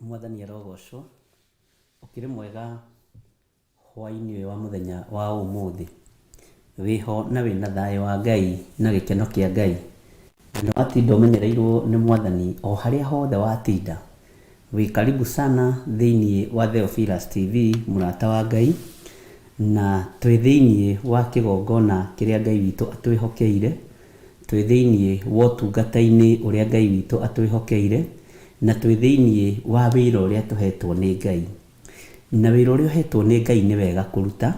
Mwathani arogocwo ukire mwega hwaini wa muthenya wa umuthi wiho na wina thayo wa Ngai na gikeno kia Ngai na watinda umenyereirwo ni Mwathani o haria hothe watinda. Wi karibu sana thiini wa Theophilus TV murata wa Ngai na twi thiini wa kigongona kiria Ngai witu atwihokeire, twi thiini wa tungata-ini uria Ngai witu atwihokeire na twi thiini wa wira uria tuhetwo ni Ngai. Na wira uria uhetwo ni Ngai ni wega kuruta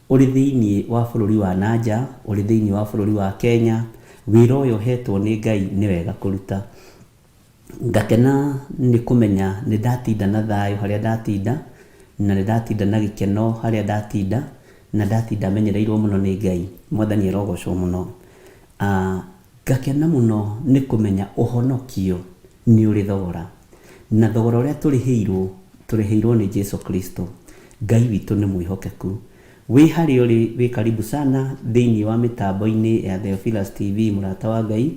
uri thiini wa bururi wa nanja, uri thiini wa bururi wa Kenya. Wira uyu uhetwo ni Ngai ni wega kuruta. Ngakena ni kumenya ni ndatinda na thayo haria ndatinda na ni ndatinda na gikeno haria ndatinda na ndatinda menyereirwo muno ni Ngai. Mwathani arogocwo muno. Ngakena muno ni kumenya uhonokio ni uri thogora na thogora uria turiheirwo ni Jesu Kristo. Ngai witu ni mwihokeku. Wi hari uri wi karibu sana thiini wa mitambo-ini ya Theophilus TV murata wa Ngai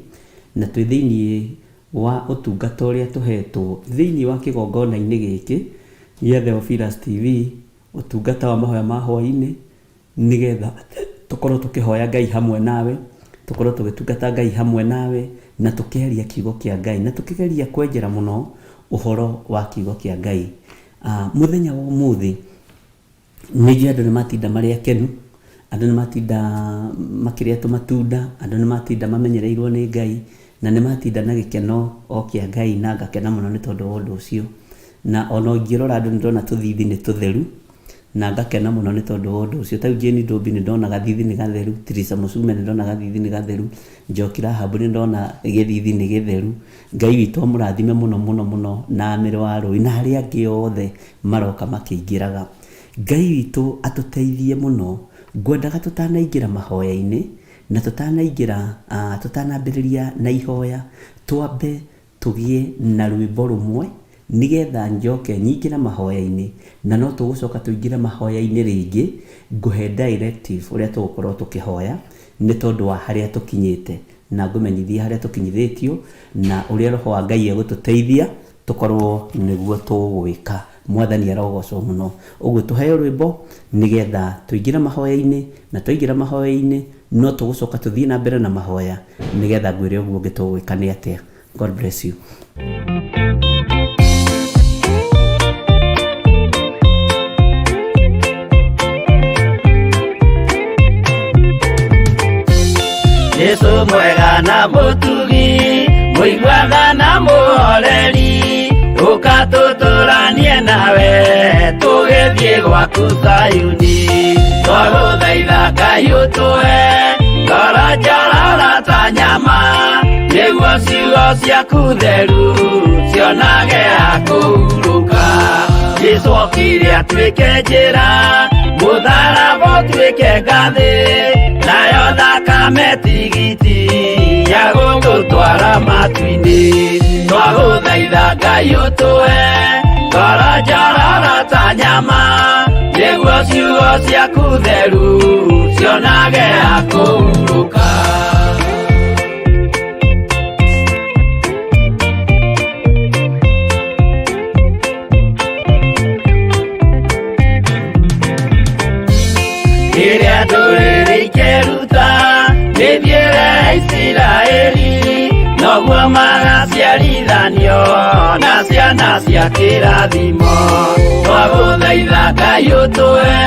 na twi thiini wa utungata uria tuhetwo thiini wa kigongona-ini giki ya Theophilus TV, utungata wa mahoya ma hwaini nigetha tukorwo tukihoya Ngai hamwe nawe, tukorwo tugitungata Ngai hamwe nawe na tukeria kiugo kia Ngai na tukigeria kwenjera muno uhoro wa kiugo kia Ngai. Muthenya wa umuthi niji andu ni matinda mari akenu, andu ni matinda makiria tumatunda, andu ni matinda mamenyereirwo ni Ngai na ni matinda na gikeno o kia Ngai na ngakena muno ni tondu wa undu ucio. Na ono ngirora andu ndona tuthithi ni tutheru na ngakena muno ni tondu wa undu ucio. Ta Jeni Ndombi ni ndona gathithi ni gatheru, Teresa Musume ni ndona gathithi ni gatheru, Njokira Habu ni ndona githithi ni githeru. Ngai witu amurathime muno muno muno na amiri wa rui na aria angi othe maroka makiingiraga. Ngai witu atuteithie muno ngwendaga tutanaingira mahoya-ini na tutanambiriria na ihoya twambe tugie na rwimbo rumwe nigetha njoke nyingira mahoya-ini na no tugucoka tuingira mahoya-ini ringi nguhe directive uria tugukorwo tukihoya ni tondu wa haria tukinyite na ngumenyithia haria tukinyithitio na uria roho wa Ngai egututeithia tukorwo niguo tugwika. Mwathani arogocwo muno. Uguo tuheo rwimbo nigetha tuingira mahoya-ini na tuingira mahoya-ini no tugucoka tuthii na mbere na mahoya nigetha ngwire uguo ngitugwika ni atia. God bless you. Yesu mwega na mutugi muigwaga na muhoreri ukatuturanie nawe tugithie gwaku Zayuni. Twaguthaitha Ngai utue ngoro njororo ta nyama niguo ciugo ciaku theru cionage akuhuruka. Jesu okire atuike njira mutharaba utuike ngathi nayo thakame tigiti ya gugutwara matu-ini. Twaguthaitha Ngai utue ngoro njororo ta nyama niguo ciugo ciaku theru cionage akuhuruka. Iria ndũrĩrĩ ikeruta nĩthiĩre Isiraeli noguo magaciarithanio na ciana cia kĩrathimo. Twagũthaitha Ngai ũtũhe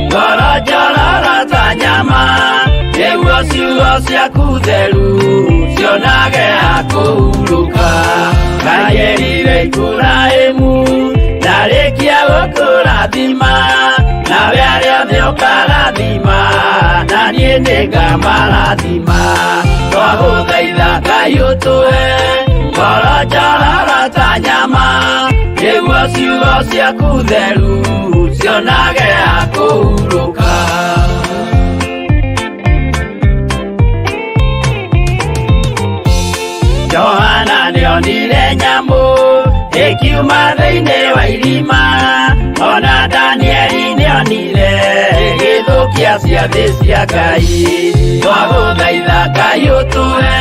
ngoro njororo ta nyama nĩguo ciugo ciaku theru cionage akuhuruka. Ngai erire Iburahĩmu ndarĩkia gũkũrathima nawe arĩa othe ũkarathima na niĩ nĩngamarathima. Twagũthaitha Ngai ũtũhe ngoro njororo ta nyama nĩguo ciugo ciaku theru cionage akuhuruka. Johana nĩonire nyamũ ikiuma thĩinĩ wa irima, ona Danieli nĩonire igĩthũkia ciathĩ cia Ngai. Twagũthaitha Ngai ũtũhe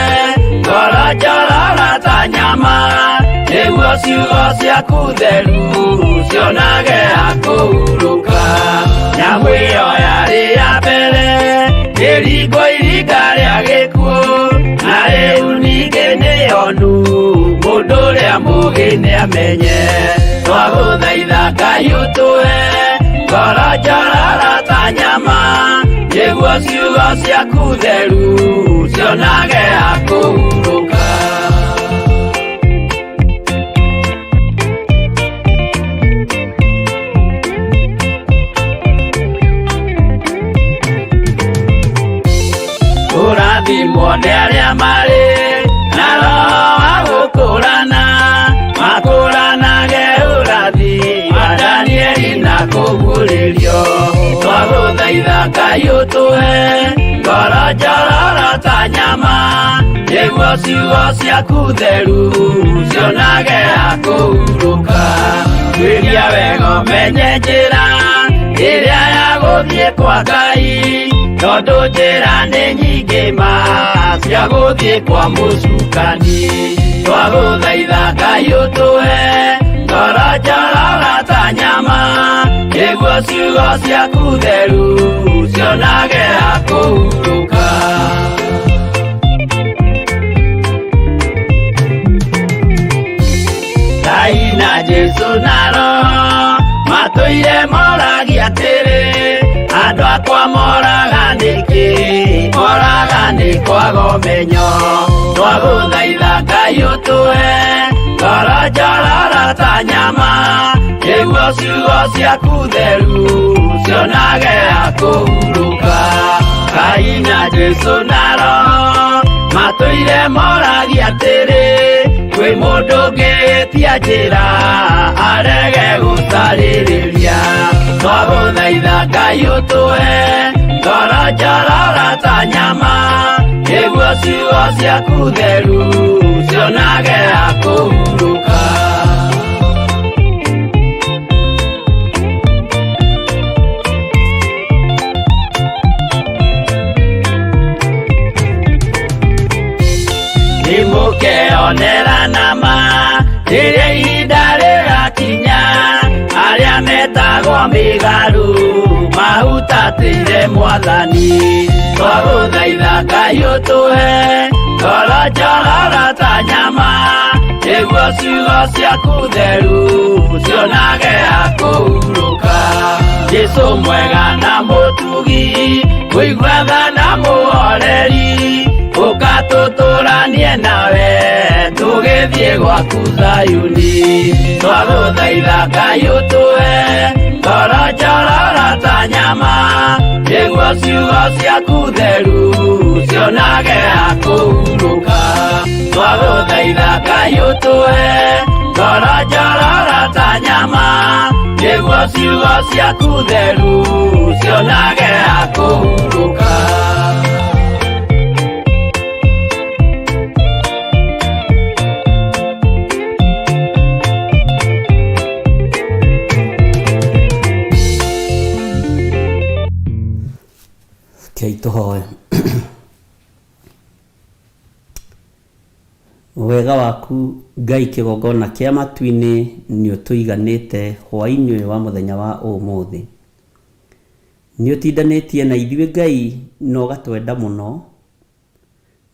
ngoro njororo ta nyama nĩguo ciugo ciaku theru cionage akũhurũka. Nyamũ ĩyo yarĩ ya mbere ĩringwo iringa rĩa gĩkuũ, na rĩu ningĩ nĩyonu mũndũ ũrĩa mũũgĩ nĩamenye. Twagũthaitha Ngai ũtũhe ngoro njororo ta nyama nĩguo ciugo ciaku theru cionage akũhurũka. Ũrathimwo nĩ arĩa marĩ na roho wa gũkũũrana, makũũranage ũrathi wa Danieli na kũguũrĩrio. Twagũthaitha Ngai ũtũhe ngoro njororo ta nyama nĩguo ciugo ciaku theru cionage akũhurũka. Twĩria wega ũmenye njĩra ĩrĩa ya gũthiĩ kwa Ngai, tondũ njĩra nĩ nyingĩ ma cia gũthiĩ kwa mũcukani. Twagũthaitha Ngai ũtũhe ngoro njororo ta nyama nĩguo ciugo ciaku theru cionage akũhurũka. Ngai na Jesũ na Roho matũire moragia atĩrĩ, andũ akwa moraga nĩkĩ, moraga nĩ kwaga ũmenyo. Twagũthaitha Ngai ũtũhe ngoro njororo ta nyama nĩguo ciugo ciaku theru cionage akũhurũka. Ngai na Jesũ na Roho matũire moragia atĩrĩ, kwĩ mũndũ ũngĩtia njĩra arege gũtarĩrĩria. Twagũthaitha Ngai ũtũhe ngoro njororo ta nyama nĩguo ciugo ciaku theru cionage akũhurũka. Nĩmũkeonera nama rĩrĩa ihinda rĩgakinya, arĩa metagwo mĩgarũ mahutatĩire Mwathani. Twagũthaitha Ngai ũtũhe ngoro njororo ta nyama nĩguo ciugo ciaku theru cionage akũhurũka. Jesũ mwega na mũtugi, mũigua tha na mũhoreri, ũkatũtũranie nawe tũgĩthiĩ gwaku Zayuni. Twagũthaitha Ngai ũtũhe ngoro njororo ta nyama nĩguo ciugo ciaku theru cionage akũhurũka. Twagũthaitha Ngai ũtũhe ngoro njororo ta nyama nĩguo ciugo ciaku theru cionage akũhurũka. Tũhoe. Wega waku Ngai kĩgongona kĩa matu-inĩ nĩ ũtũiganĩte hwaĩ-inĩ ũyũ wa mũthenya wa ũmũthĩ. Nĩ ũtindanĩtie na ithuĩ Ngai na ũgatwenda mũno,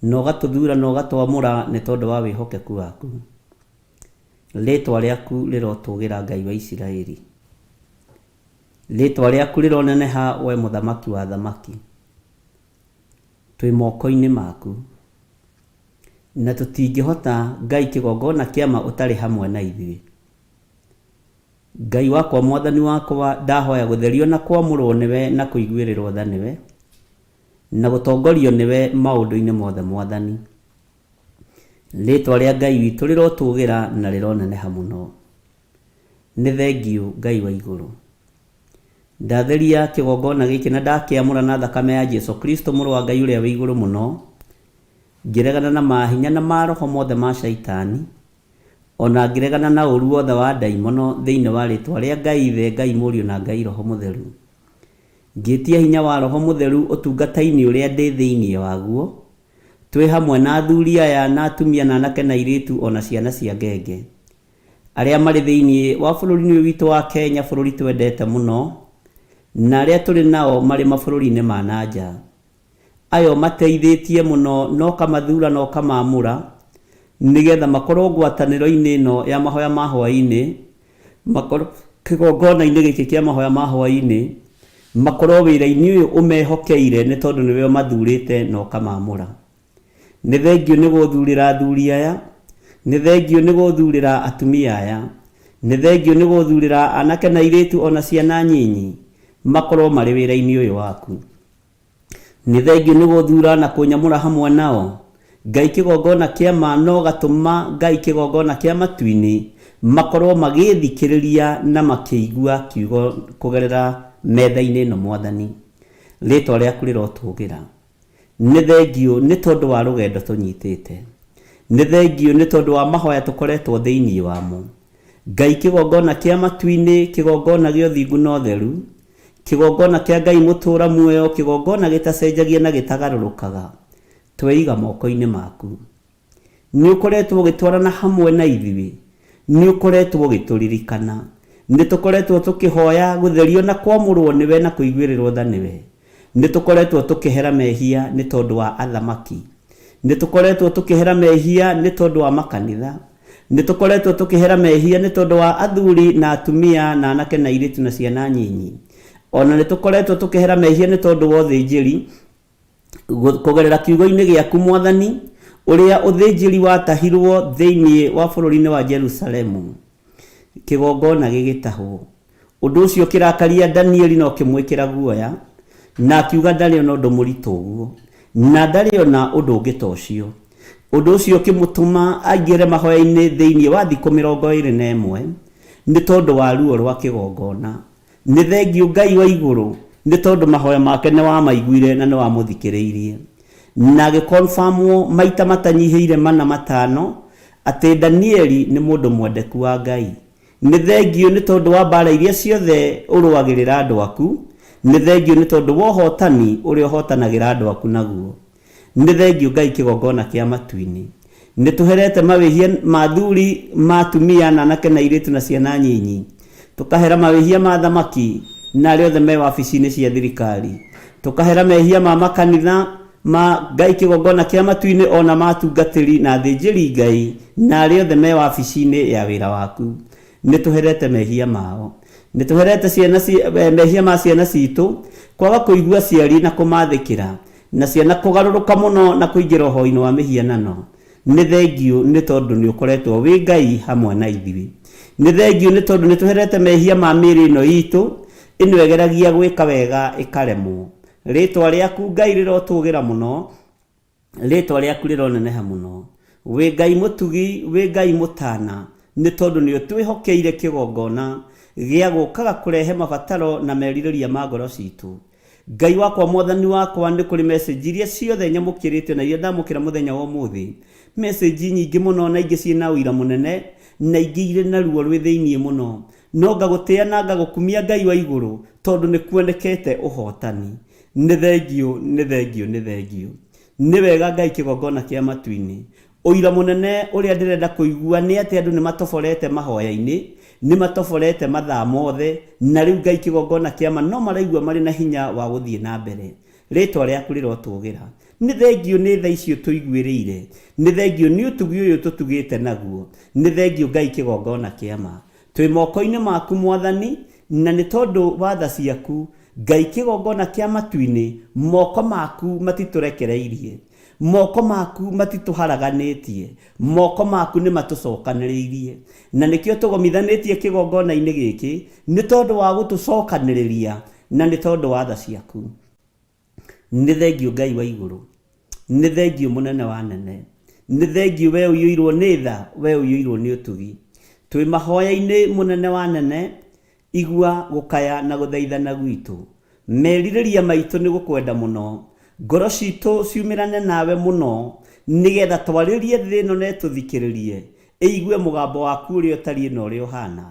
na ũgatũthura na ũgatwamũra nĩ tondũ wa wĩhokeku waku. Rĩĩtwa rĩaku rĩrotũgĩra Ngai wa Isiraeli. Rĩĩtwa rĩaku rĩroneneha we mũthamaki wa thamaki. Twĩ moko-inĩ maku na tũtingĩhota Ngai kĩgongona kĩama ũtarĩ hamwe na ithuĩ. Ngai wakwa Mwathani wakwa, ndahoya gũtherio na kwamũrwo nĩwe na kũiguĩrĩrwo tha nĩwe na gũtongorio nĩwe maũndũ-inĩ mothe Mwathani. Rĩĩtwa rĩa Ngai witũ rĩrotũgĩra na rĩroneneha mũno. Nĩ thengiũ Ngai wa igũrũ. Ndatheria kĩgongona gĩkĩ na ndakĩamũra na thakame ya Jesũ Kristo mũrũ wa Ngai ũrĩa wĩ igũrũ mũno, ngĩregana na mahinya na maroho mothe ma Shaitani, ona ngĩregana na ũru wothe wa ndaimono thĩinĩ wa rĩĩtwa rĩa Ngai Ithe, Ngai Mũriũ na Ngai Roho Mũtheru. Ngĩtia hinya wa Roho Mũtheru ũtungata-inĩ ũrĩa ndĩ thĩinĩ waguo, twĩ hamwe na athuri aya na atumia na anake na airĩtu ona ciana cia ngenge arĩa marĩ thĩinĩ wa bũrũri-inĩ witũ wa Kenya, bũrũri twendete mũno, na arĩa tũrĩ nao marĩ mabũrũri-inĩ ma nanja. Ayo mateithĩtie mũno, no kamathura no kamamũra nĩgetha makorwo ngwatanĩro-inĩ ĩno ya mahoya ma hwaĩ-inĩ, makorwo kĩgongona-inĩ gĩkĩ kĩa mahoya ma hwaĩ-inĩ, makorwo wĩra-inĩ ũyũ ũmehokeire nĩ tondũ nĩwe mathurĩte no kamamũra. Nĩ thengio nĩ gũthurĩra athuri aya, nĩ thengio nĩ gũthurĩra atumia aya, nĩ thengio nĩ gũthurĩra anake na airĩtu ona ciana nyinyi makorwo marĩ wĩra-inĩ ũyũ waku. Nĩ thengio nĩ gũthura na kũnyamũra hamwe nao. Ngai kĩgongona kĩa ma no gatũma Ngai kĩgongona kĩa matu-inĩ makorwo magĩthikĩrĩria na makĩigua kiugo kũgerera metha-inĩ ĩno Mwathani. Rĩtwa rĩaku rĩrotũgĩra. Nĩ thengio nĩ tondũ wa rũgendo tũnyitĩte. Nĩ thengio nĩ tondũ wa mahoya tũkoretwo thĩinĩ wamo. Ngai kĩgongona kĩa matu-inĩ, kĩgongona gĩa ũthingu na ũtheru, kĩgongona kĩa Ngai mũtũra muoyo, kĩgongona gĩtacenjagia na gĩtagarũrũkaga, tweiga moko-inĩ maku. Nĩ ũkoretwo ũgĩtwarana hamwe na ithuĩ, nĩ ũkoretwo ũgĩtũririkana, nĩ tũkoretwo tũkĩhoya gũtherio na kwamũrwo nĩwe na kũiguĩrĩrwo tha nĩwe. Nĩ tũkoretwo tũkĩhera mehia nĩ tondũ wa athamaki, nĩ tũkoretwo tũkĩhera mehia nĩ tondũ wa makanitha, nĩ tũkoretwo tũkĩhera mehia nĩ tondũ wa athuri na atumia na anake na airĩtu na ciana nyinyi, ona nĩ tũkoretwo tũkĩhera mehia nĩ tondũ wa ũthĩnjĩri kũgerera kiugo-inĩ gĩaku Mwathani, ũrĩa ũthĩnjĩri watahirwo thĩinĩ wa bũrũri-inĩ wa Jerusalemu, kĩgongona gĩgĩtahwo. Ũndũ ũcio kĩrakaria Danieli no kĩmwĩkĩra guoya, na akiuga ndarĩ ona ũndũ mũritũ ũguo, na ndarĩ ona ũndũ ũngĩ ta ũcio. Ũndũ ũcio kĩmũtũma aingĩre mahoya-inĩ thĩinĩ wa thikũ 21 nĩ tondũ wa ruo rwa kĩgongona. Nĩ thengio Ngai wa igũrũ nĩ tondũ mahoya make nĩ wamaiguire na nĩ wamũthikĩrĩirie, na agĩkonfamwo maita matanyihĩire 4-5 atĩ Danieli nĩ mũndũ mwendeku wa Ngai. Nĩ thengio nĩ tondũ wa mbara iria ciothe ũrũagĩrĩra andũ aku. Nĩ thengio nĩ tondũ wa ũhotani ũrĩa ũhotanagĩra andũ aku naguo. Nĩ thengio Ngai kĩgongona kĩa matu-inĩ. Nĩ tũherete mawĩhia ma athuri, ma atumia na anake na airĩtu na ciana nyinyi. Tũkahera mawĩhia ma athamaki na arĩa othe me wabici-inĩ cia thirikari. Tũkahera mehia ma makanitha, ma Ngai kĩgongona kĩa matu-inĩ ona matungatĩri na athĩnjĩri Ngai na arĩa othe me wabici-inĩ ya wĩra waku. Nĩ tũherete mehia mao. Nĩ tũherete mehia ma ciana citũ kwaga kũigua aciari na kũmathĩkĩra, na ciana kũgarũrũka mũno na kũingĩra ũhoro-inĩ wa mĩhianano. Nĩ thengio nĩ tondũ nĩ ũkoretwo wĩ Ngai hamwe na ithuĩ. Nĩ thengio nĩ tondũ nĩ tũherete mehia ma mĩĩrĩ ĩno itũ ĩno ĩgeragia gwĩka wega ĩkaremwo. Rĩtwa rĩaku Ngai rĩrotũgĩra mũno, rĩtwa rĩaku rĩroneneha mũno. Wĩ Ngai mũtugi, wĩ Ngai mũtana, nĩ tondũ nĩ ũtwĩhokeire kĩgongona gĩa gũkaga kũrehe mabataro na merirĩria ma ngoro citũ. Ngai wakwa Mwathani wakwa, nĩ kũrĩ message iria ciothe nyamũkĩrĩte na iria ndamũkĩra mũthenya wa ũmũthĩ, message nyingĩ mũno na ingĩ ciĩna ũira mũnene na ingĩ irĩ na ruo rwĩ thĩinĩ mũno, no ngagũtĩa na ngagũkumia Ngai wa igũrũ tondũ nĩ kuonekete ũhotani. Nĩ thengio, nĩ thengio, nĩ thengio. Nĩ wega Ngai kĩgongona kĩa matu-inĩ. Ũira mũnene ũrĩa ndĩrenda kũigua nĩ atĩ andũ nĩ matoborete mahoya-inĩ, nĩ matoborete mathaa mothe, na rĩu Ngai kĩgongona kĩama no maraigua marĩ na hinya wa gũthiĩ na mbere. Rĩtwa rĩaku rĩrotũgĩra. Nĩ thengio nĩ tha icio tũiguĩrĩire, nĩ thengio nĩ ũtugi ũyũ tũtugĩte naguo, nĩ thengio Ngai kĩgongona kĩama. Twĩ moko-inĩ maku Mwathani, na nĩ tondũ wa tha ciaku Ngai kĩgongona kĩa matu-inĩ, moko maku matitũrekereirie, moko maku matitũharaganĩtie, moko maku nĩ matũcokanĩrĩirie, na nĩkĩo tũgomithanĩtie kĩgongona-inĩ gĩkĩ nĩ tondũ wa gũtũcokanĩrĩria na nĩ tondũ wa tha ciaku. Nĩ thengio Ngai wa igũrũ, nĩ thengio mũnene wa nene, nĩ thengio we ũiyũirwo nĩ tha, we ũiyũirwo nĩ ũtugi. Twĩ mahoya-inĩ mũnene wa nene, igua gũkaya na gũthaithana gwitũ. Merirĩria maitũ nĩ gũkwenda mũno, ngoro citũ ciumĩrane nawe mũno, nĩgetha twarĩrie thĩ ĩno na tũthikĩrĩrie, ĩigue mũgambo waku ũrĩa ũtariĩ na ũrĩa ũhana.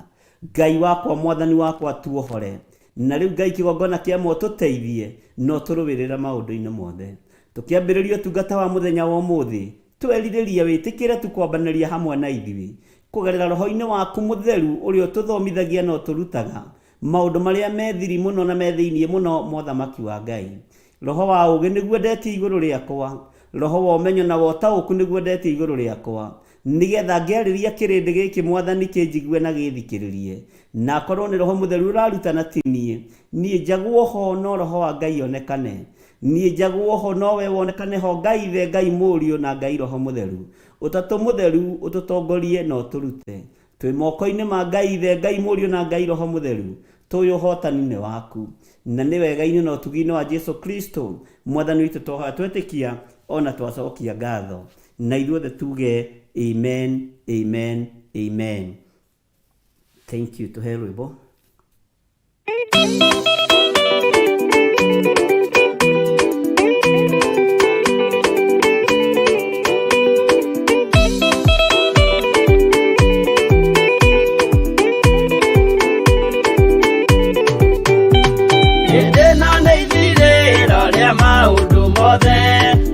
Ngai wakwa Mwathani wakwa tuohore, na rĩu Ngai kĩgongona kĩama ũtũteithie no tũrũwĩrĩra maũndũ-inĩ mothe. tukiambĩrĩria ũtungata wa mũthenya wa ũmũthĩ twerirĩria wĩtĩkĩre tukwambanĩria hamwe na ithuĩ kũgerera roho-inĩ waku mũtheru ũrĩa ũtũthomithagia na ũtũrutaga maũndũ marĩa methiri mũno na methĩiniĩ mũno mothamaki wa Ngai. Roho wa ũũgĩ nĩguo ndetie igũrũ rĩakwa, roho wa ũmenyo na wataũku nĩguo ndetie igũrũ rĩakwa, nĩgetha ngĩarĩria kĩrĩndĩ gĩkĩ Mwathani kĩnjigue na gĩthikĩrĩrie, na akorwo nĩ roho mũtheru ũrarutana ti niĩ njagwo ho no roho wa Ngai onekane, niĩ njagwo ho nowe wonekane ho, Ngai Ithe, Ngai Mũriũ na Ngai Roho Mũtheru. Ũtatũ mũtheru ũtũtongorie na ũtũrute, twĩ moko-inĩ ma Ngai Ithe, Ngai Mũriũ na Ngai Roho Mũtheru, tũyũ ũhotani-inĩ waku, na nĩ wega-inĩ na ũtugi-inĩ wa Jesu Kristo Mwathani witũ twahoya twetĩkia ona twacokia ngatho, na ithuothe tuge amen, amen, amen. Thank you. Tuhe rwĩmbo.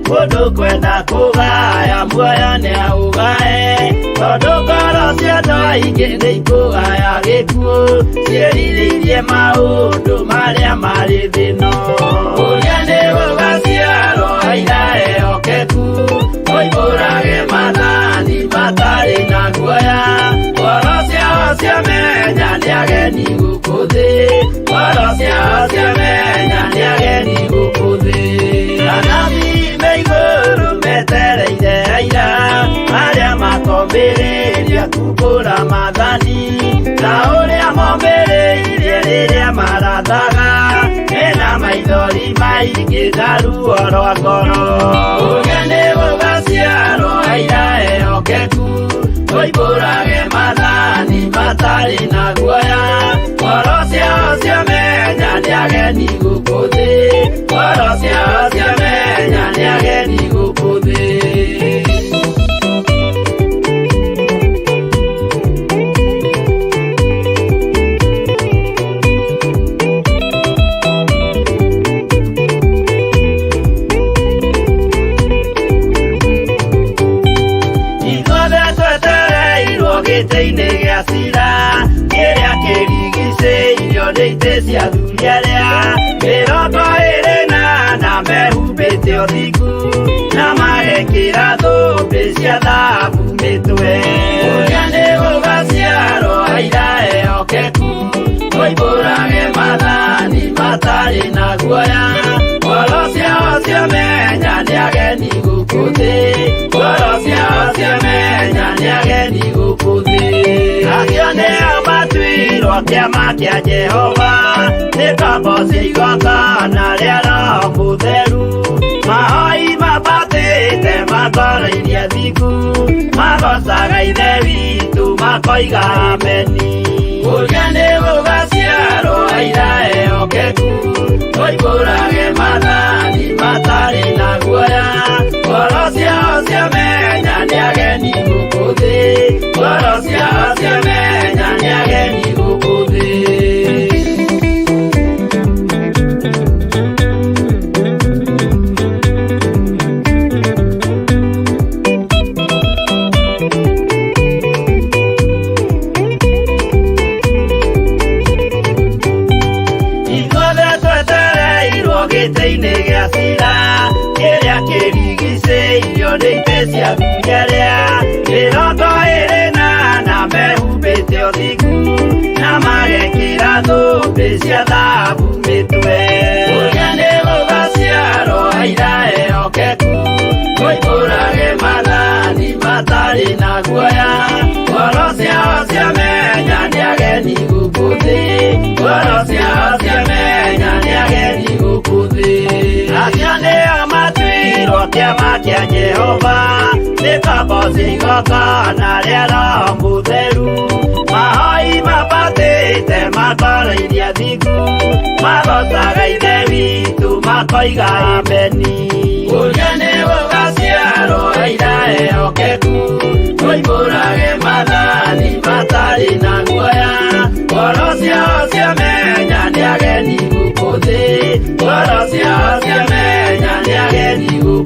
Mũndũ kwenda kũgaya muoyo nĩ aũgae, tondũ ngoro cia andũ aingĩ nĩ ikũgaya gĩkuũ, ciĩrirĩirie maũndũ marĩa marĩ thĩno. Ũrĩa nĩ gũgaciarwo aira ehokeku, oimbũrage mathani matarĩ na guoya, ngoro ciao ciamenya nĩ ageni gũkũ thĩ, ngoro ciao ciamenya nĩ ageni gũkũ thĩ. Igũrũ metereire aira arĩa makomĩrĩria kumbũra mathani, na ũrĩa momĩrĩirie rĩrĩa marathaga, mena maithori maingĩ na ruo rwa ngoro. Ũrĩa nĩ gũgaciarwo aira ehokeku, oimbũrage mathani matarĩ na guoya, ngoro ciao ciamenya nĩ ageni gũkũ thĩ, ngoro ciao ciamenya nĩ ageni gũkũ thĩ. Ithuothe twetereirwo gĩtĩ-inĩ gĩa cira, kĩrĩa kĩrigicĩirio nĩ itĩ cia athuri arĩa mĩrongo ĩrĩ na mehumbĩte ũthingu, na magekĩra thũmbĩ cia thahabu mĩtwe. Ũrĩa nĩ gũgaciarwo aira ehokeku, oimbũrage mathani matarĩ na guoya, ngoro ciao ciamenya nĩ ageni gũkũ thĩ, ngoro ciao ciamenya nĩ ageni gũkũ thĩ. Acio nĩo matuirwo kĩama kĩa Jehova, nĩ ngombo cia igongona rĩa Roho Mũtheru, mahoi mabatĩte makoroirie thingu, magocaga Ithe witũ makoiga ameni. Ũrĩa nĩ gũgaciarwo aira ehokeku, oimbũrage mathani matarĩ na guoya, ngoro ciao ciamenya nĩ ageni gũkũ thĩ, ngoro ciao ciamenya nĩ ageni gũkũ thĩ. Gĩtĩ-inĩ gĩa cira, kĩrĩa kĩrigicĩirio nĩ itĩ cia athuri arĩa mĩrongo ĩrĩ na mehumbĩte ũthingu, na magekĩra thũmbĩ cia thahabu mĩtwe. Ũrĩa nĩ gũgaciarwo aira ehokeku, oimbũrage mathani matarĩ na guoya, ngoro ciao ciamenya nĩ ageni gũkũ thĩ, ngoro ciao ciamenya nĩ ageni gũkũ thĩ. Acio nĩo matuirwo kĩama kĩa Jehova, nĩ ngombo cia igongona rĩa Roho Mũtheru, mahoi mabatĩte makoroirie thingu, magocaga Ithe witũ makoiga ameni. Ũrĩa nĩ gũgaciarwo aira ehokeku, oimbũrage mathani matarĩ na guoya, ngoro ciao ciamenya nĩ ageni gũkũ thĩ, ngoro ciao ciamenya nĩ ageni gũkũ thĩ.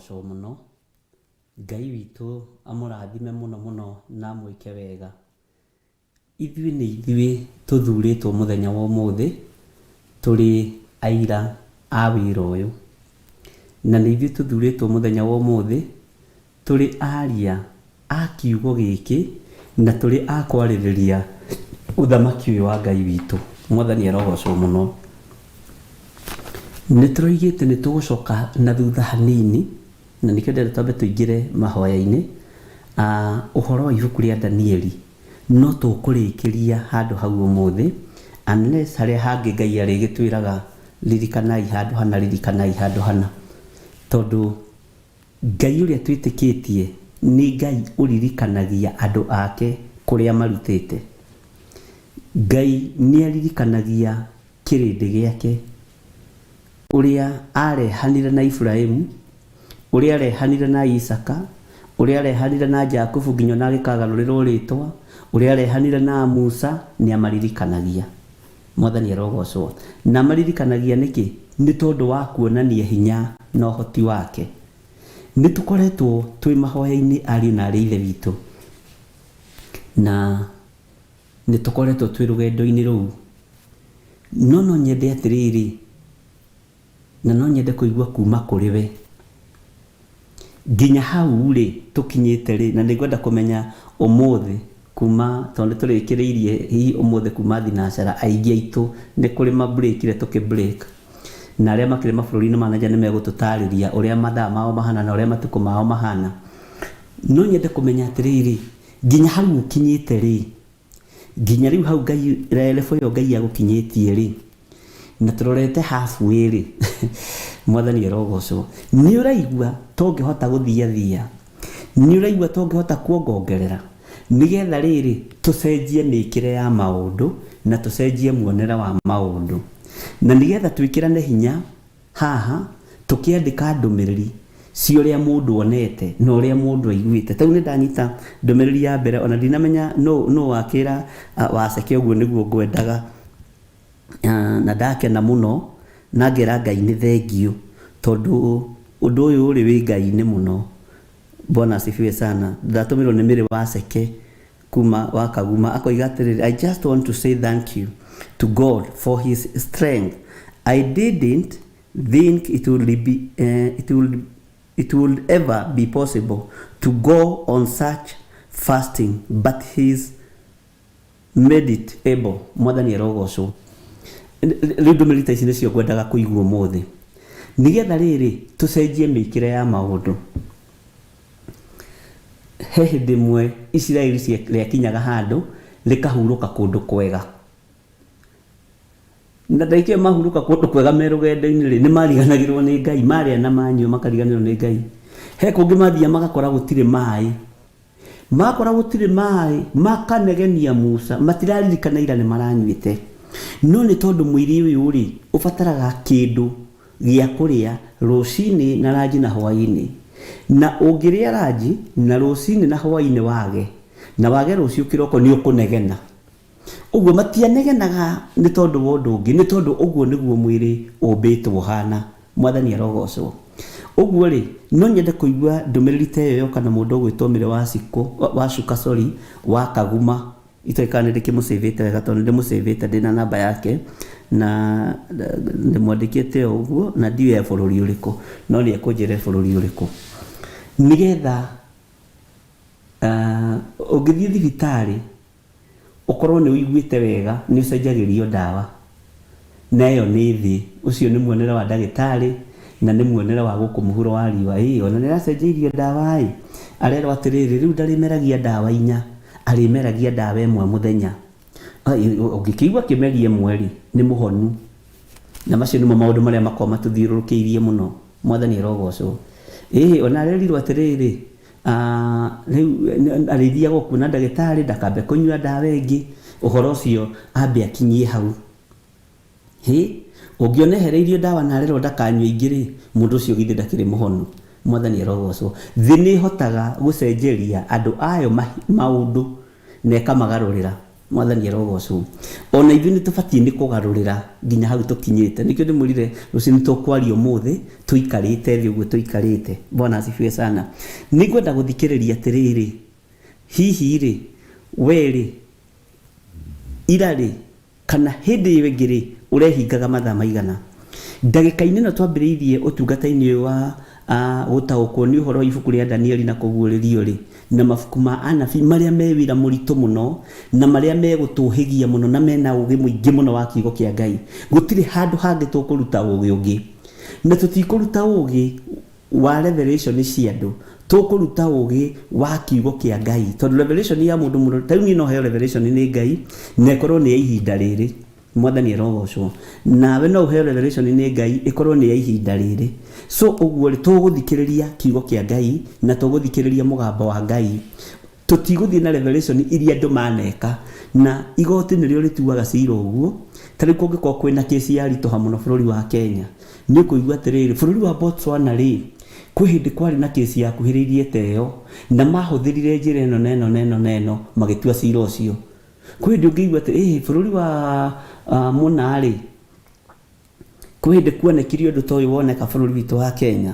arogocwo muno. Ngai witũ amũrathime mũno mũno na amwĩke wega. Ithuĩ nĩ ithuĩ tũthurĩtwo mũthenya wa ũmũthĩ tũrĩ aira a wĩra ũyũ, na nĩ ithuĩ tũthurĩtwo mũthenya wa ũmũthĩ tũrĩ aria a kiugo gĩkĩ na tũrĩ a kwarĩrĩria ũthamaki ũyũ wa Ngai witũ. Mwathani arogocwo mũno. Nĩ tũroigĩte nĩ tũgũcoka na thutha hanini, na nĩkĩo ndĩrenda twambe tũingĩre mahoya-inĩ ũhoro wa ibuku rĩa Danieli, no tũkũrĩkĩria handũ hau ũmũthĩ, unless harĩa hangĩ Ngai arĩgĩtwĩraga ririkanai handũ hana, ririkanai handũ hana, tondũ Ngai ũrĩa twĩtĩkĩtie nĩ Ngai ũririkanagia andũ ake kũrĩa marutĩte. Ngai nĩ aririkanagia kĩrĩndĩ gĩake ũrĩa arehanire na Ibrahimu, ũrĩa arehanire na Isaka, ũrĩa arehanire na Jakubu nginya na agĩkagarũrĩrwo rĩtwa, ũrĩa arehanire na Musa, nĩ amaririkanagia. Mwathani arogocwo. Na amaririkanagia nĩkĩ? Nĩ tondũ wa kuonania hinya na ũhoti wake. Nĩ tũkoretwo twĩ mahoya-inĩ ariũ na arĩ ithe witũ, na nĩ tũkoretwo twĩ rũgendo-inĩ rũu, no nyende atĩrĩrĩ, na no nyende kũigua kuma kũrĩ we nginya hau rĩ tũkinyĩte rĩ, na nĩngwenda kũmenya ũmũthĩ kuma, tondũ tũrĩkĩrĩirie hihi ũmũthĩ kuma thinacara aingĩ aitũ nĩ kũrĩ mabreakire tũkĩbreak, na arĩa makĩrĩ mabũrũri-inĩ ma nanja nĩ megũtũtarĩria ũrĩa mathaa mao mahana na ũrĩa matukũ mao mahana. No nyende kũmenya atĩrĩrĩ, nginya hau ũkinyĩte rĩ, nginya rĩu hau Ngai level ĩyo Ngai agũkinyĩtie rĩ, na tũrorete halfway rĩ, Mwathani arogocwo. Nĩ ũraigua tũngĩhota gũthiathia, nĩ ũraigua tũngĩhota kuongongerera, nĩgetha rĩrĩ tũcenjie mĩkĩre ya maũndũ na tũcenjie muonere wa maũndũ, na nĩgetha twĩkĩrane hinya haha tũkĩandĩka ndũmĩrĩri cia ũrĩa mũndũ onete na ũrĩa mũndũ aiguĩte. Tau nĩ ndanyita ndũmĩrĩri ya mbere, ona ndinamenya no wakĩra Waceke ũguo nĩguo ngwendaga, na ndakena mũno na ngera Ngai nĩ thengiũ, tondũ ũndũ ũyũ ũrĩ wĩ Ngai-inĩ mũno. Bwana asifiwe sana. Ndatũmĩrwo nĩ Mĩrĩ Waceke kuma wa Kaguma, akoiga atĩrĩrĩ, I just want to say thank you to God for his strength. I didn't think it would ever be possible to go on such fasting, but he's made it able. Mwathani arogocwo. Rĩu ndũmĩrĩri ici nĩcio ngwendaga kũigua ũmũthĩ, nĩgetha rĩrĩ tũcenjie mĩkĩre ya maũndũ. He hĩndĩ ĩmwe Isiraeli rĩakinyaga handũ rĩkahurũka kũndũ kwega, na ndaikio mahurũka kũndũ kwega me rũgendo-inĩ rĩ, nĩ mariganagĩrwo nĩ Ngai, marĩa na manyua makariganĩrwo nĩ Ngai. He kũngĩ mathiĩ magakora gũtirĩ maĩ, makora gũtirĩ maĩ makanegenia Musa, matiraririkana ira nĩ maranyuĩte. No nĩ tondũ mwĩrĩ ũyũ rĩ ũbataraga kĩndũ gĩa kũrĩa rũcinĩ na ranji na hwaĩ-inĩ, na ũngĩrĩa ranji na rũcinĩ na hwaĩ-inĩ wage, na wage rũciũ kĩroko nĩ ũkũnegena. Ũguo matianegenaga nĩ tondũ wa ũndũ ũngĩ, nĩ tondũ ũguo nĩguo mwĩrĩ ũmbĩtwo hana. Mwathani arogocwo. Ũguo rĩ no nyende kũigua ndũmĩrĩri ta ĩyo yoka na mũndũ ũgwĩtwo Mĩrĩ Wacuka wa Kaguma. Itoĩkana ndĩkĩmũsavĩte wega, tondũ ndĩmũsavĩte ndĩna namba yake na ndĩmwandĩkĩte ũguo, na ndiũĩ bũrũri ũrĩkũ, no nĩ ekũnjĩra bũrũri ũrĩkũ, nĩgetha ũngĩthiĩ thibitarĩ ũkorwo nĩ ũiguĩte wega nĩ ũcenjagĩrio ndawa, na ĩyo nĩ thĩ. Ũcio nĩ muonere wa ndagĩtarĩ na nĩ muonere wa gũkũ mũhuro wa riũa. Ona nĩ aracenjeirio ndawa arerwo atĩrĩrĩ, rĩu ndarĩmeragia ndawa 4, arĩmeragia ndawa 1 mũthenya. Ũngĩkĩigua kĩmeria 1 rĩ nĩ mũhonu, na macio nĩmo maũndũ marĩa makoragwo matũthiũrũrũkĩirie mũno. Mwathani arogocwo. Ona arerirwo atĩrĩrĩ, rĩu arĩthiaga kuona ndagĩtarĩ ndakambe kũnyua ndawa ĩngĩ, ũhoro ũcio ambe akinyie hau. Ũngĩona ehereirio ndawa na arerwo ndakanyue ingĩ rĩ, mũndũ ũcio githĩ ndakĩrĩ mũhonu. Mwathani arogocwo. Thĩ nĩ hotaga gũcenjeria andũ ayo maũndũ na ĩkamagarũrĩra. mwathani arogocwo ona ithuĩ nĩtũbatiĩ nĩ kũgarũrĩra nginya hau tũkinyĩte nĩkĩo ndĩmwĩrire rũciũ nĩtũkwaria ũmũthĩ tũikarĩte thĩ ũguo tũikarĩte Bwana asifiwe sana nĩngwenda gũthikĩrĩria atĩrĩrĩ hihi rĩ we rĩ ira rĩ kana hĩndĩ ĩyo ĩngĩ rĩ ũrehingaga mathaa maigana ndagĩka-inĩ ĩno twambĩrĩirie ũtungata-inĩ ũyũ wa gũtaũkwo nĩ ũhoro wa ibuku rĩa Danieli na kũguũrĩrio rĩ na mabuku ma anabii marĩa me wĩra mũritũ mũno na marĩa megũtũhĩgia mũno na mena ũgĩ mũingĩ mũno wa kiugo kĩa Ngai gũtirĩ handũ hangĩ tũkũruta ũgĩ ũngĩ na tũtikũruta ũgĩ wa revelation cia andũ tũkũruta ũgĩ wa kiugo kĩa Ngai tondũ revelation ya mũndũ mũno ta rĩu no heo revelation nĩ Ngai na ĩkorwo nĩ ya ihinda rĩrĩ mwathani arogocwo nawe no heo revelation nĩ Ngai ĩkorwo nĩ ya ihinda rĩrĩ so ũguo rĩ tũgũthikĩrĩria kiugo kĩa Ngai na tũgũthikĩrĩria mũgambo wa Ngai tũtigũthiĩ na revelation iria andũ maneka na igoti nĩrĩo rĩtuaga cira ũguo ta rĩu kũngĩkorwo kwĩna kesi ya ritũha mũno bũrũri wa Kenya nĩ ũkũigua atĩrĩrĩ bũrũri wa Botswana rĩ kwĩ hĩndĩ kwarĩ na kesi yakuhĩrĩirie teyo na mahũthĩrire njĩra ĩno neno magĩtua cira ũcio kwĩ hĩndĩ ũngĩigua atĩ bũrũri wa mũna rĩ kwĩ hĩndĩ kuonekirio ũndũ ta ũyũ woneka bũrũri witũ wa Kenya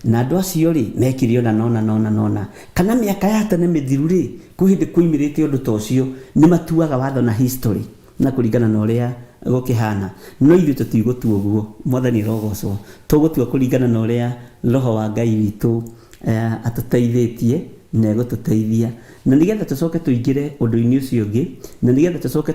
na andũ acio rĩ mekire ona nona kana mĩaka ya tene mĩthiru rĩ kwĩ hĩndĩ kuoimĩrĩte ũndũ ta ũcio nĩ matuaga watho na history na kũringana na ũrĩa gũkĩhana no ithuĩ tũtigũtua ũguo mwathani arogocwo tũgũtua kũringana na ũrĩa roho wa Ngai witũ atũteithĩtie na egũtũteithia na nĩgetha tũcoke tũingĩre ũndũ-inĩ ũcio ũngĩ na nĩgetha tũcoke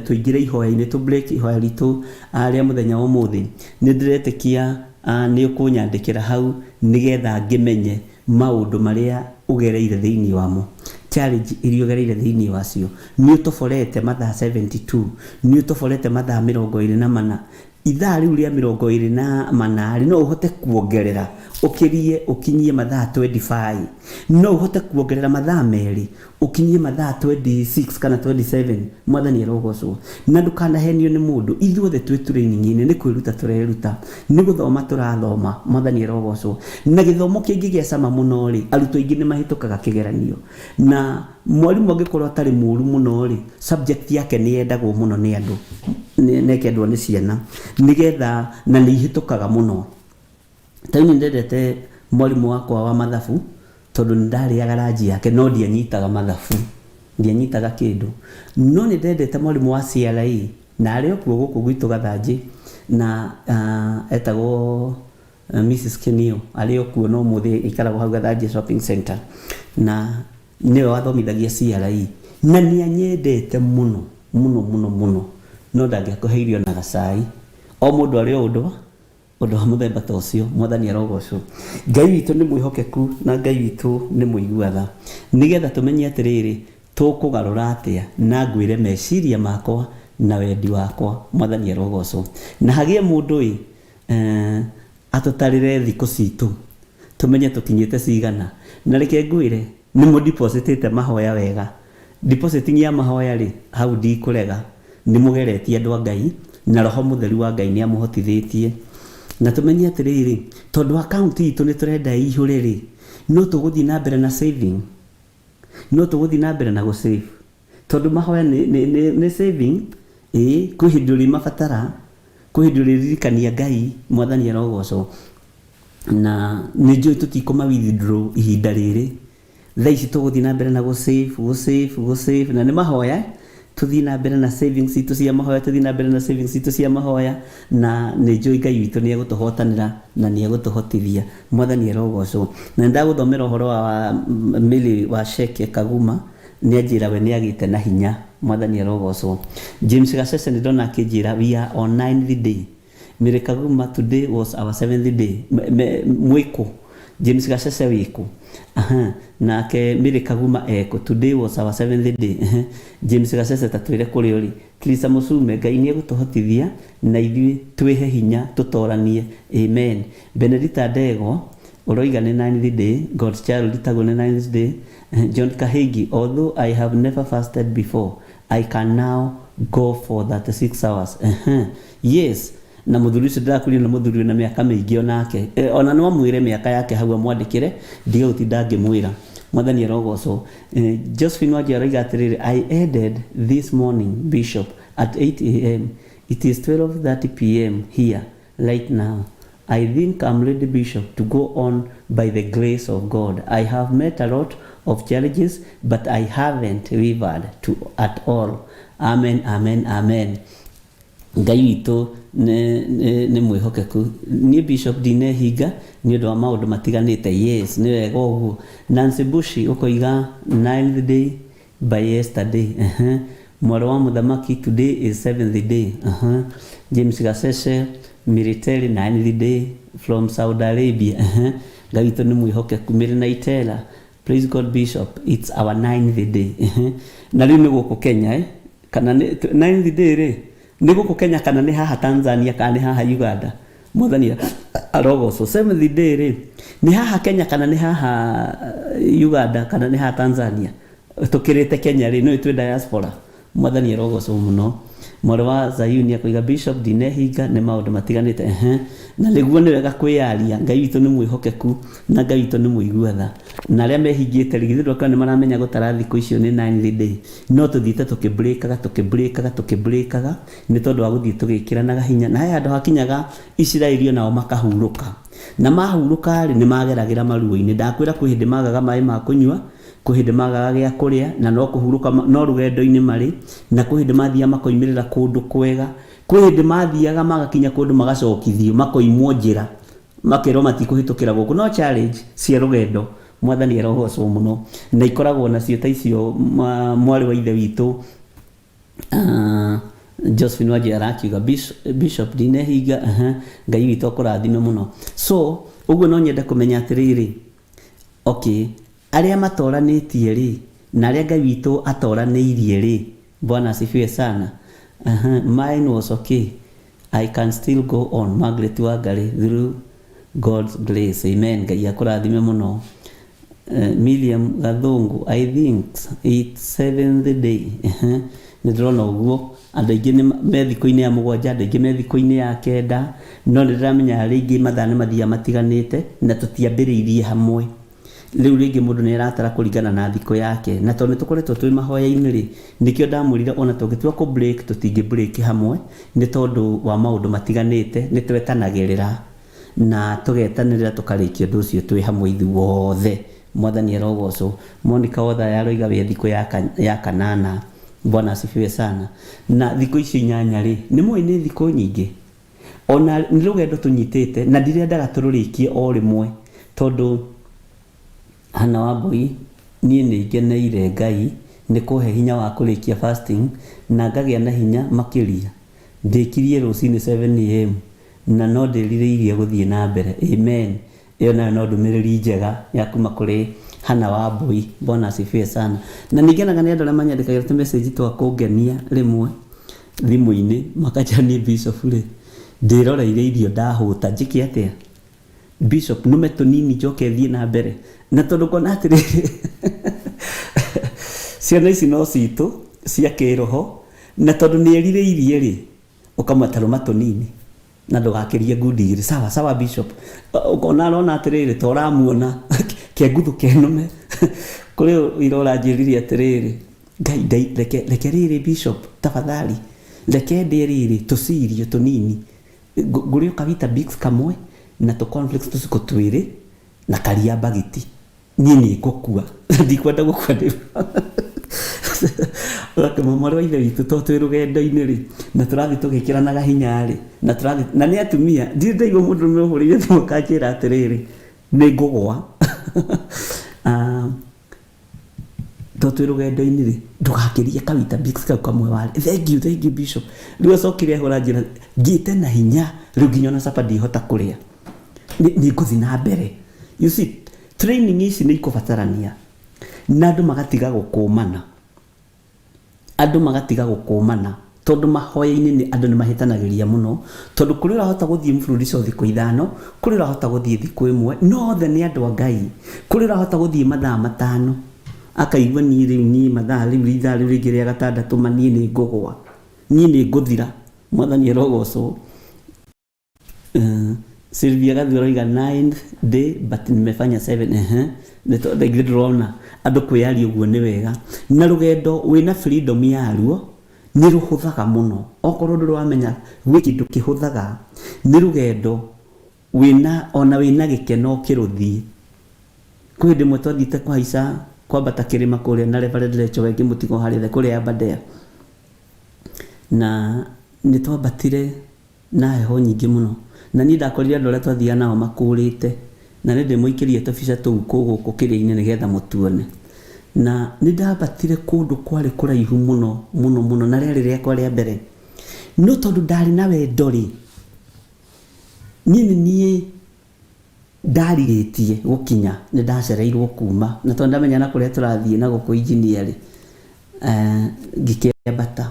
tũingĩre ihoya-inĩ tũ break ihoya ritũ rĩa mũthenya wa ũmũthĩ nĩ ndĩretĩkia nĩ ũkũnyandĩkĩra hau nĩgetha ngĩmenye maũndũ marĩa ũgereire thĩinĩ wamo challenge iria ũgereire thĩinĩ wacio nĩ ũtoborete mathaa 72 nĩ ũtoborete mathaa 24 ithaa rĩu rĩa 24 no ũhote kuongerera ũkinyie mathaa 25 no ũhote kuongerera mathaa merĩ ukinyie mathaa 26 kana 27 mwathani arogocwo na ndũkanahenio nĩ mũndũ ithuothe twĩ training-inĩ nĩ kwĩruta tũreruta nĩ gũthoma tũrathoma mwathani arogocwo na gĩthomo kĩngĩ gĩa cama mũno rĩ arutwo aingĩ nĩ mahĩtũkaga kĩgeranio na mwarimũ angĩkorwo atarĩ mũru mũno rĩ subject yake nĩ yendagwo mũno nĩ andũ nekendwo nĩ ciana nĩgetha na nĩ ihĩtũkaga mũno ta nĩ ndendete mwarimũ wakwa wa mathabu tondũ nĩ ndarĩaga ranji yake no ndianyitaga mathabu ndianyitaga kĩndũ no nĩ ndendete mwarimũ wa CRE na arĩ okuo gũkũ gwitũ Gathanji na etagwo Mrs. Kenio arĩ okuo no mũthĩ ikaragwo hau Gathanji shopping center na nĩwe wathomithagia CRE na nĩ anyendete mũno no ndangĩakũheirio na gacai o mũndũ arĩ ũndũ wa mũthemba ta ũcio mwathani arogocwo Ngai witũ nĩ mwĩhokeku na Ngai witũ nĩ mũiguatha nĩgetha tũmenye atĩrĩrĩ tũkũgarũra atĩa na ngwĩre meciria makwa na wendi wakwa mwathani arogocwo na hagĩe mũndũ atũtarĩre thikũ citũ tũmenye tũkinyĩte cigana na reke ngwĩre nĩ mũdepositĩte mahoya wega depositing ya mahoya rĩ hau ndikũrega nĩ mũgeretie andũ a Ngai na roho mũtheru wa Ngai nĩ amũhotithĩtie na tũmenye atĩrĩrĩ tondũ account itũ nĩ tũrenda ihũre rĩ no tũgũthiĩ na mbere na saving no tũgũthiĩ na mbere na gũsave tondũ mahoya nĩ saving kwĩ hĩndĩ ũrĩ mabatara kwĩ hĩndĩ ũrĩ ririkania Ngai mwathani arogocwo na nĩ njũĩ tũtikũma withdraw ihinda rĩrĩ thaa ici tũgũthiĩ na mbere na gũsave na nĩ mahoya tũthiĩ na mbere na savings itũ cia mahoya tũthiĩ na mbere na savings itũ cia mahoya na nĩ njũĩ Ngai witũ nĩ egũtũhotanĩra na nĩ egũtũhotithia mwathani arogocwo na ndagũthomera ũhoro wa Mary wa Sheke Kaguma nĩ anjĩra we nĩ agĩte na hinya mwathani arogocwo James Gacece nĩ ndona akĩnjĩra we are on 9th day Mary Kaguma today was our 7th day mwĩkũ James Gacece wĩkũ nake Mary Kaguma today was our 7th day James Gacece tatwĩre kũrĩ ũrĩ Krista Musume Ngai nĩ egũtũhotithia na ithuĩ twĩhe hinya tũtoranie amen Benedita Ndego ũroiga nĩ 9th day God's child Ritago nĩ 9th day John Kahegi although I have never fasted before I can now go for 36 hours yes na mũthuri ũcio ndĩrakũria na mũthuri na mĩaka mĩingĩ onake ona no mwĩre mĩaka yake hau amwandĩkĩre ndigagũtinda ngĩmwĩra mwathani arogocwo. Josephine Wanjiru araiga atiriri, I ended this morning, Bishop, at 8 a.m. It is 12:30 p.m. here right now. I think I'm ready, Bishop, to go on by the grace of God. I have met a lot of challenges, but I haven't wavered at all. Amen, amen, amen. Ngai witũ nĩ mwĩhokeku. Niĩ Bishop ndinehinga nĩ ũndũ wa maũndũ matiganĩte. Yes, nĩ wega ũguo. Nancy Bushi ũkoiga 9th day by yesterday. Mwarĩ wa mũthamaki, today is 7th day. James Gasese military 9th day from Saudi Arabia. Ngai witũ nĩ mwĩhokeku. Mirina Itela, praise God Bishop, it's our 9th day. Na rĩu nĩ gũkũ Kenya kana 9th day rĩ nĩ gũkũ Kenya kana nĩ haha Tanzania kana nĩ haha Uganda. Mwathani arogocwo. 7th day rĩ nĩ haha Kenya kana nĩ haha Uganda kana nĩ haha Tanzania. Tukirĩte Kenya rĩ no itwe diaspora. Mwathani arogocwo mũno. Mwarĩ wa Zayuni akoiga Bishop ndinehinga nĩ maũndũ matiganĩte. Na nĩguo nĩ wega kwĩyaria. Ngai witũ nĩ mwĩhokeku na Ngai witũ nĩ mũiguatha. Na arĩa mehingĩte rigithirwo kana nĩ maramenya gũtara thikũ icio nĩ 9th day. No tũthiĩte tũkĩbreakaga nĩ tondũ wa gũthiĩ tũgĩkĩranaga hinya. Na he handũ hakinyaga Isiraeli nao makahurũka. Na mahurũka rĩ nĩ mageragĩra maruo-inĩ. Ndakwĩra kwĩ hĩndĩ magaga maĩ ma kũnyua, kwĩ hĩndĩ magaga gĩa kũrĩa, na no kũhurũka no rũgendo-inĩ marĩ, na kwĩ hĩndĩ mathiaga makoimĩrĩra kũndũ kwega, kwĩ hĩndĩ mathiaga magakinya kũndũ magacokithio, makoimwo njĩra, makerwo matikũhĩtũkĩra gũkũ. No challenge cia rũgendo mwathani arogocwo mũno, na ikoragwo nacio ta icio mwarĩ wa ithe witũ Josephine Wanjiru arakiuga Bishop ndinehinga. Ngai witũ akũrathime mũno. So ũguo no nyende kũmenya atĩrĩrĩ, okay, arĩa matoranĩtie rĩ na arĩa Ngai witũ atoranĩirie rĩ, Bwana asifiwe sana. Mine was okay, I can still go on. Margaret Wangari, through God's grace, amen. Ngai akũrathime mũno. Miriam Gathungu, I think it's 7th day. Nĩ ndĩrona ũguo andũ aingĩ nĩ me thikũ-inĩ ya mũgwanja, andũ aingĩ me thikũ-inĩ ya kenda, no nĩ ndĩramenya arĩa aingĩ mathaa nĩ mathiaga matiganĩte na tũtiambĩrĩirie hamwe. Rĩu rĩngĩ mũndũ nĩ aratara kũringana na thikũ yake, na tondũ nĩ tũkoretwo twĩ mahoya-inĩ rĩ, nĩkĩo ndamwĩrire ona tũngĩtua kũ break tũtingĩ break hamwe nĩ tondũ wa maũndũ matiganĩte. Nĩ twetanagĩrĩra na tũgetanĩrĩra tũkarĩkia ũndũ ũcio twĩ hamwe ithuothe. Mwathani arogocwo. Monica Othaya aroiga wĩ thikũ ya kanana. Bwana asifiwe sana. Na thikũ icio 8 rĩ nĩ mũĩ nĩ thikũ nyingĩ, ona nĩ rũgendo tũnyitĩte na ndirendaga tũrũrĩkie o rĩmwe tondũ Hannah Wambui niĩ nĩ ngeneire Ngai nĩ kũhe hinya wa kũrĩkia fasting na ngagĩa na hinya makĩria. Ndĩkirie rũcinĩ 7 am na no ndĩrirĩirie gũthiĩ na mbere. Amen. Ĩyo nayo no ndũmĩrĩri njega ya kuma kũrĩ Hannah Wambui. Bwana asifiwe sana. Na nĩngenaga nĩ andũ arĩa manyandĩkagĩra tũ message twa kũngenia rĩmwe thimũ-inĩ makajania Bishop rĩ ndĩroreire irio ndahũta njĩke atĩa Bishop nume tũnini njoke thiĩ na mbere. Na tondũ kona atĩrĩrĩ ciana ici no citũ cia kĩroho, na tondũ nĩ erirĩirie rĩ ũkamatarũma tũnini na ndũgakĩrie ngundi igĩrĩ. Sawa sawa Bishop, ũkona arona atĩrĩrĩ ta ũramuona kĩenguthu kĩnume kũrĩ irora njĩrire atĩrĩrĩ Ngai reke rĩrĩ Bishop tafadhali, reke ndĩ rĩrĩ tũcirio tũnini ngũrĩ ũkavita bix kamwe na tũ conflicts tũciko twĩrĩ na karia bagiti. Niĩ nĩ ngũkua ndikwenda gũkua ndĩ Wakama mwarĩ wa ithe witũ to twĩ rũgendo-inĩ rĩ na tũrathiĩ tũgĩkĩranaga hinya rĩ na tũrathiĩ na nĩ atumia ndirĩ ndaigua mũndũ ũmũhũrĩire thimũ kanjĩra atĩrĩrĩ nĩ ngũgwa to twĩ rũgendo-inĩ rĩ ndũgakĩrie kavita bix kau kamwe warĩ. Thank you Bishop. Rĩu acokire ahũra njĩra ngĩte na hinya rĩu nginya ona capa ndihota kũrĩa nĩ ngũthiĩ na mbere. You see, training ici nĩ ikũbatarania na andũ magatiga gũkũmana. Andũ magatiga gũkũmana tondũ mahoya-inĩ nĩ andũ nĩ mahĩtanagĩria mũno, tondũ kũrĩ ũrahota gũthiĩ mfululizo thikũ 5, kũrĩ ũrahota gũthiĩ thikũ 1, no othe nĩ andũ a Ngai. Kũrĩ ũrahota gũthiĩ mathaa 5 akaigua niĩ rĩu niĩ mathaa rĩu ithaa rĩu rĩngĩ rĩa 6 maniĩ nĩ ngũgwa, niĩ nĩ ngũthira. Mwathani arogocwo. Sylvia Gathuro iga 9th day but nimefanya 7 nĩtondũ ingĩ ndĩrona andũ kwĩyaria ũguo nĩ wega na rũgendo wĩna freedom yaruo nĩ rũhũthaga mũno okorwo ndũrĩ wamenya gwĩ kĩndũ kĩhũthaga nĩ rũgendo wĩna gĩkeno kĩrũthie kwĩ hĩndĩ ĩmwe twathiĩte kũhaica kwambata kĩrĩma kũrĩa na Reverend Lecho mũtigo harĩa kũrĩa Aberdare na nĩ twambatire na heho nyingĩ mũno na niĩ ndakorire andũ arĩa twathiaga nao makũrĩte na nĩ ndĩmũikĩrie tũbica tũu kũgũkũ kĩrĩa-inĩ nĩgetha mũtuone na nĩ ndambatire kũndũ kwarĩ kũraihu mũno na rĩarĩ rĩakwa rĩa mbere no tondũ ndarĩ na wendo rĩ niĩ ndarigĩtie gũkinya nĩ ndacereirwo kuma na tondũ ndamenya na kũrĩa tũrathiĩ na gũkũ engineer rĩ ngĩkĩambata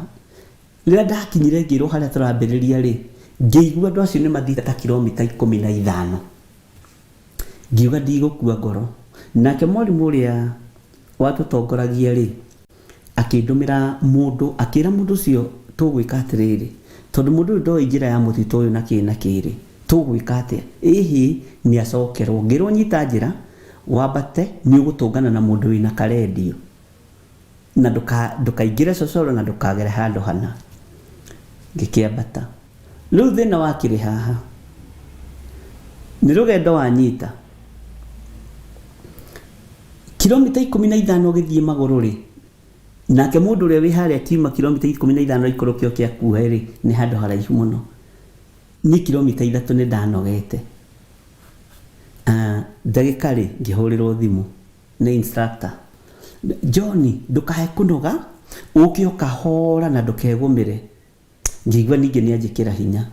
rĩrĩa ndakinyire ngĩrwo harĩa tũrambĩrĩria rĩ ngĩigua andũ acio nĩ mathiĩte ta kilomita 15 ngiuga ndigũkua ngoro nake mwarimũ ũrĩa watũtongoragia rĩ akĩndũmĩra mũndũ akĩra mũndũ ũcio tũgwĩka atĩrĩrĩ tondũ mũndũ ũyũ ndoĩ njĩra ya mũtitũ ũyũ na kĩrĩ tũgwĩka atĩa ĩhĩ nĩ acokerwo ngĩrwo nyita njĩra wambate nĩ ũgũtũngana na mũndũ wĩna karendio na ndũkaingĩre cocoro na ndũkagere handũ hana ngĩkĩambata rĩu thĩna wakĩrĩ haha nĩ rũgendo wanyita kilomita 15 ũgĩthiĩ magũrũ rĩ nake mũndũ ũrĩa wĩ harĩa kiuma kilomita 15 ikũrũkio kĩa kuoya rĩ nĩ handũ haraihu mũno ni kilomita 3 nĩ ndanogete ndagĩka rĩ ngĩhũrĩrwo thimũ nĩ instructor John ndũkahe kũnoga ũke ũkahora na ndũkegũmĩre ngĩigua ningĩ nĩ anjĩkĩra hinya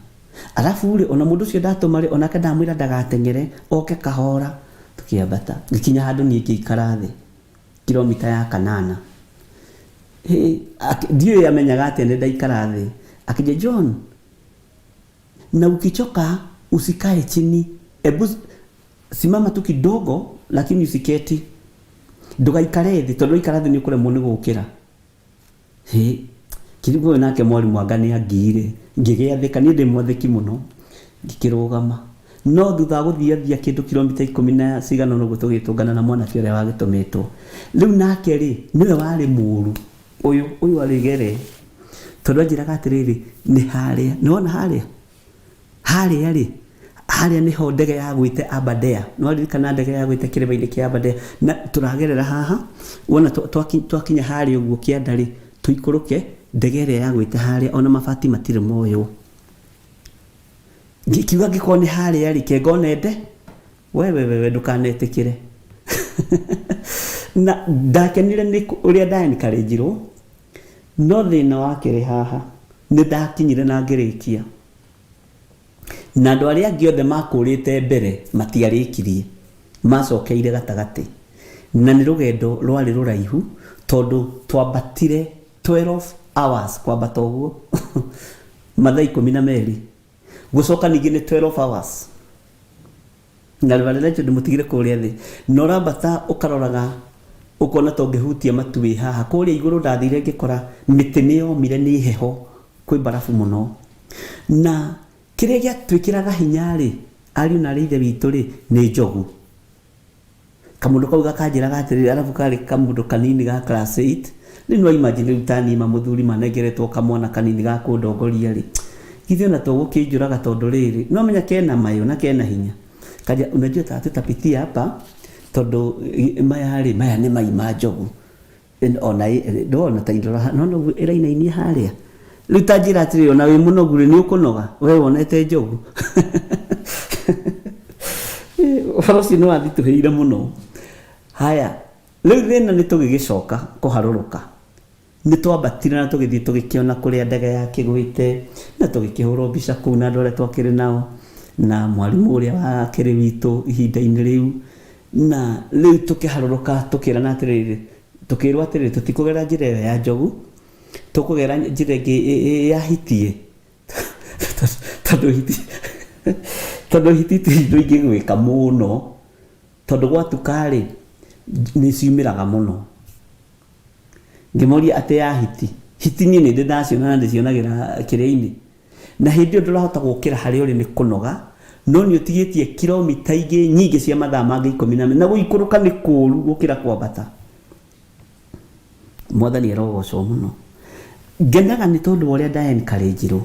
alafu rĩ ona mũndũ ũcio ndatũma rĩ onake ndamwĩra ndagateng'ere oke kahora tukĩambata ngikinya handũ niĩ ngĩikara thĩ kilomita ya 8 ndiye amenyaga atĩ nĩ ndaikara thĩ akija John na ukichoka usikae chini ebu simama tu kidogo lakini usiketi ndugaikare thĩ tondũ ikara thĩ nĩ ũkũremwo nĩ gũkĩra kirigo nake mwarimu angani angire ngĩgĩathĩka niĩ ndĩ mwathĩki mũno ngĩkĩrũgama no thutha gũthiathia kĩndũ kilomita 10 na cigana ũguo tũgĩtũngana na mwanake ũrĩa wagĩtũmĩtwo rĩu nake rĩ nĩwe warĩ mũru ũyũ arĩ gere tondũ anjĩraga atĩrĩrĩ nĩ harĩa nĩwona harĩa rĩ harĩa nĩho ndege ya gwĩte Aberdare no ririkana ndege ya gwĩte kĩrĩma-inĩ kĩa Aberdare na tũragerera haha wona twakinya harĩa ũguo kĩanda rĩ tũikũrũke ndege ĩrĩa ya gwĩte harĩa ona mabati matirĩ moyo ngikiuga ngĩkorwo nĩ harĩa rĩ kengonende wewe ndũkanetĩkĩre na ndakenire nĩ ũrĩa ndaencouragirwo no thĩna wakĩrĩ haha nĩ ndakinyire na ngĩrĩkia na andũ arĩa angĩ othe makũrĩte mbere matiarĩkirie macokeire gatagatĩ na nĩ rũgendo rwarĩ rũraihu tondũ twambatire 12 hours kwambata ũguo mathaa 12 gũcoka ningĩ nĩ 12 hours na rĩvarĩra icio ndĩmũtigire kũrĩa thĩ na ũrambata ũkaroraga ũkona to ngĩhutia matuĩ haha kũrĩa igũrũ ndathire ngĩkora mĩtĩ nĩ yomire nĩ heho kwĩ barafu mũno na kĩrĩa gĩatwĩkĩraga hinya rĩ ariũ na ithe witũ rĩ nĩ njogu kamũndũ kau gakanjĩraga atĩrĩrĩ arabu karĩ kamũndũ kanini ga class 8 nĩ no imagine utanima mũthuri manengeretwo kamwana kanini ga kũndongoria rĩ githĩ ona tũgũkĩnjũraga tondũ rĩrĩ no menya kena mayo na kena hinya kaja unajua tutapitia hapa tondũ maya nĩ mai ma njogu ona ndona ta indora no ĩrainainie harĩa rĩu ta njĩra atĩrĩ ona wĩ mũnogu nĩ ũkũnoga we wonete njogu ũhoro ũcio nĩ wathitũhĩire mũno haya rĩu thĩna nĩ tũgĩgĩcoka kũharũrũka nĩ twambatire na tũgĩthiĩ tũgĩkĩona kũrĩa ndege yakĩgwĩte na tũgĩkĩhũrwo mbica kũu na andũ arĩa twakĩrĩ nao na mwarimũ ũrĩa wakĩrĩ witũ ihinda-inĩ rĩu na rĩu tũkĩharũrũka tũkĩrana atĩrĩrĩ tũkĩrwo atĩrĩrĩ tũtikũgera njĩra ĩyo ya njogu tũkũgera njĩra ĩngĩ yahitie tondũ hiti ti indo ingĩgwĩka mũno tondũ gwatukarĩ nĩ ciumĩraga mũno ngĩmoria atĩ ya hiti niĩ nĩ ndaciona na ndĩcionagĩra kĩrĩa-inĩ na hĩndĩ ĩyo ndũrahota gũkĩra harĩa ũrĩ nĩ kũnoga no nĩ ũtigĩtie kilomita ingĩ nyingĩ cia mathaa mangĩ 14 na gũikũrũka nĩ kũũru gũkĩra kwambata. Mwathani arogocwo mũno. Ngenaga nĩ tondũ ũrĩa ndaencourageirwo.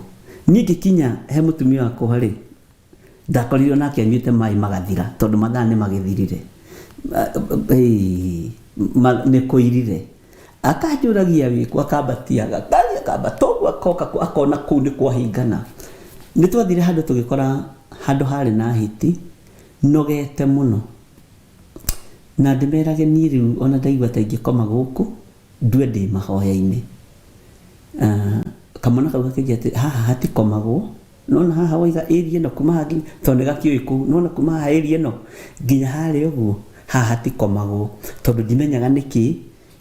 Niĩ ngĩkinya he mũtumia wakwa rĩ, ndakorirwo nake anyuĩte maĩ magathira tondũ mathaa nĩ magĩthirire. Nĩ kũirire. Akanjũragia wĩkũ akambatia akambata ũguo akona kũu nĩ kwahingana. Nĩ twathire handũ tũgĩkora handũ harĩ na hiti nogete mũno. Na ndĩmerage niĩ rĩu ona ndaigua ta ingĩkoma gũkũ ndue ndĩ mahoya-inĩ. Kamwana kau gakĩngia atĩ haha hatikomagwo, nona haha waiga area ĩno kuma haha tondũ nĩ gakĩũĩ kũu, nona kuma haha area ĩno nginya harĩa ũguo haha hatikomagwo tondũ ndimenyaga nĩkĩ.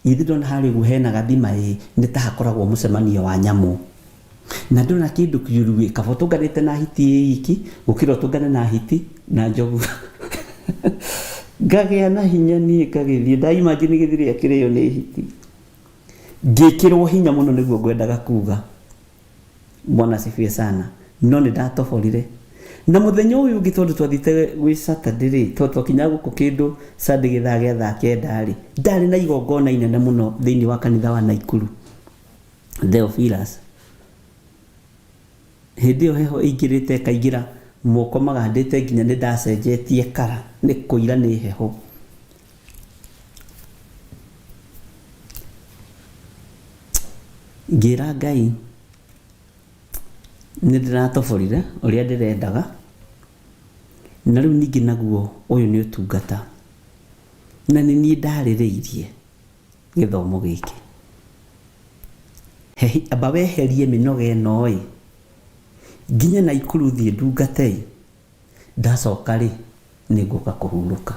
Ithe ndona harĩa ũguo hena gathima nĩ ta hakoragwo mũcemanio wa nyamũ. Na ndona kĩndũ kĩũru kaba ũtũnganĩte na hiti iki gũkĩra ũtũngane na hiti na njogu. Ngagĩa na hinya niĩ ngagĩthiĩ ndaimagine gĩthiri akĩrĩo nĩ hiti. Ngĩkĩrwo hinya mũno nĩguo ngwendaga kuga. Bwana asifiwe sana. No nĩ ndatoborire. Na mũthenya ũyũ ũngĩ tondũ twathite gwĩ Saturday rĩ, tondũ twakinya gũkũ kĩndũ Sunday gĩthaa gĩa thaa kenda rĩ, ndarĩ na igongona inene mũno thĩinĩ wa kanitha wa Naikuru Theophilus. Hĩndĩ ĩyo heho ĩingĩrĩte ĩkaingĩra moko magandĩte nginya nĩ ndacenjetie kara nĩ kũira nĩ heho. Ngĩra Ngai nĩ ndĩratoborire ũrĩa ndĩrendaga, na rĩu ningĩ naguo ũyũ nĩ ũtungata, na nĩ niĩ ndarĩrĩirie gĩthomo gĩkĩ. Amba weherie mĩnoga ĩno nginya Naikuru thiĩ ndungate, ndacoka rĩ nĩ ngũka kũhurũka.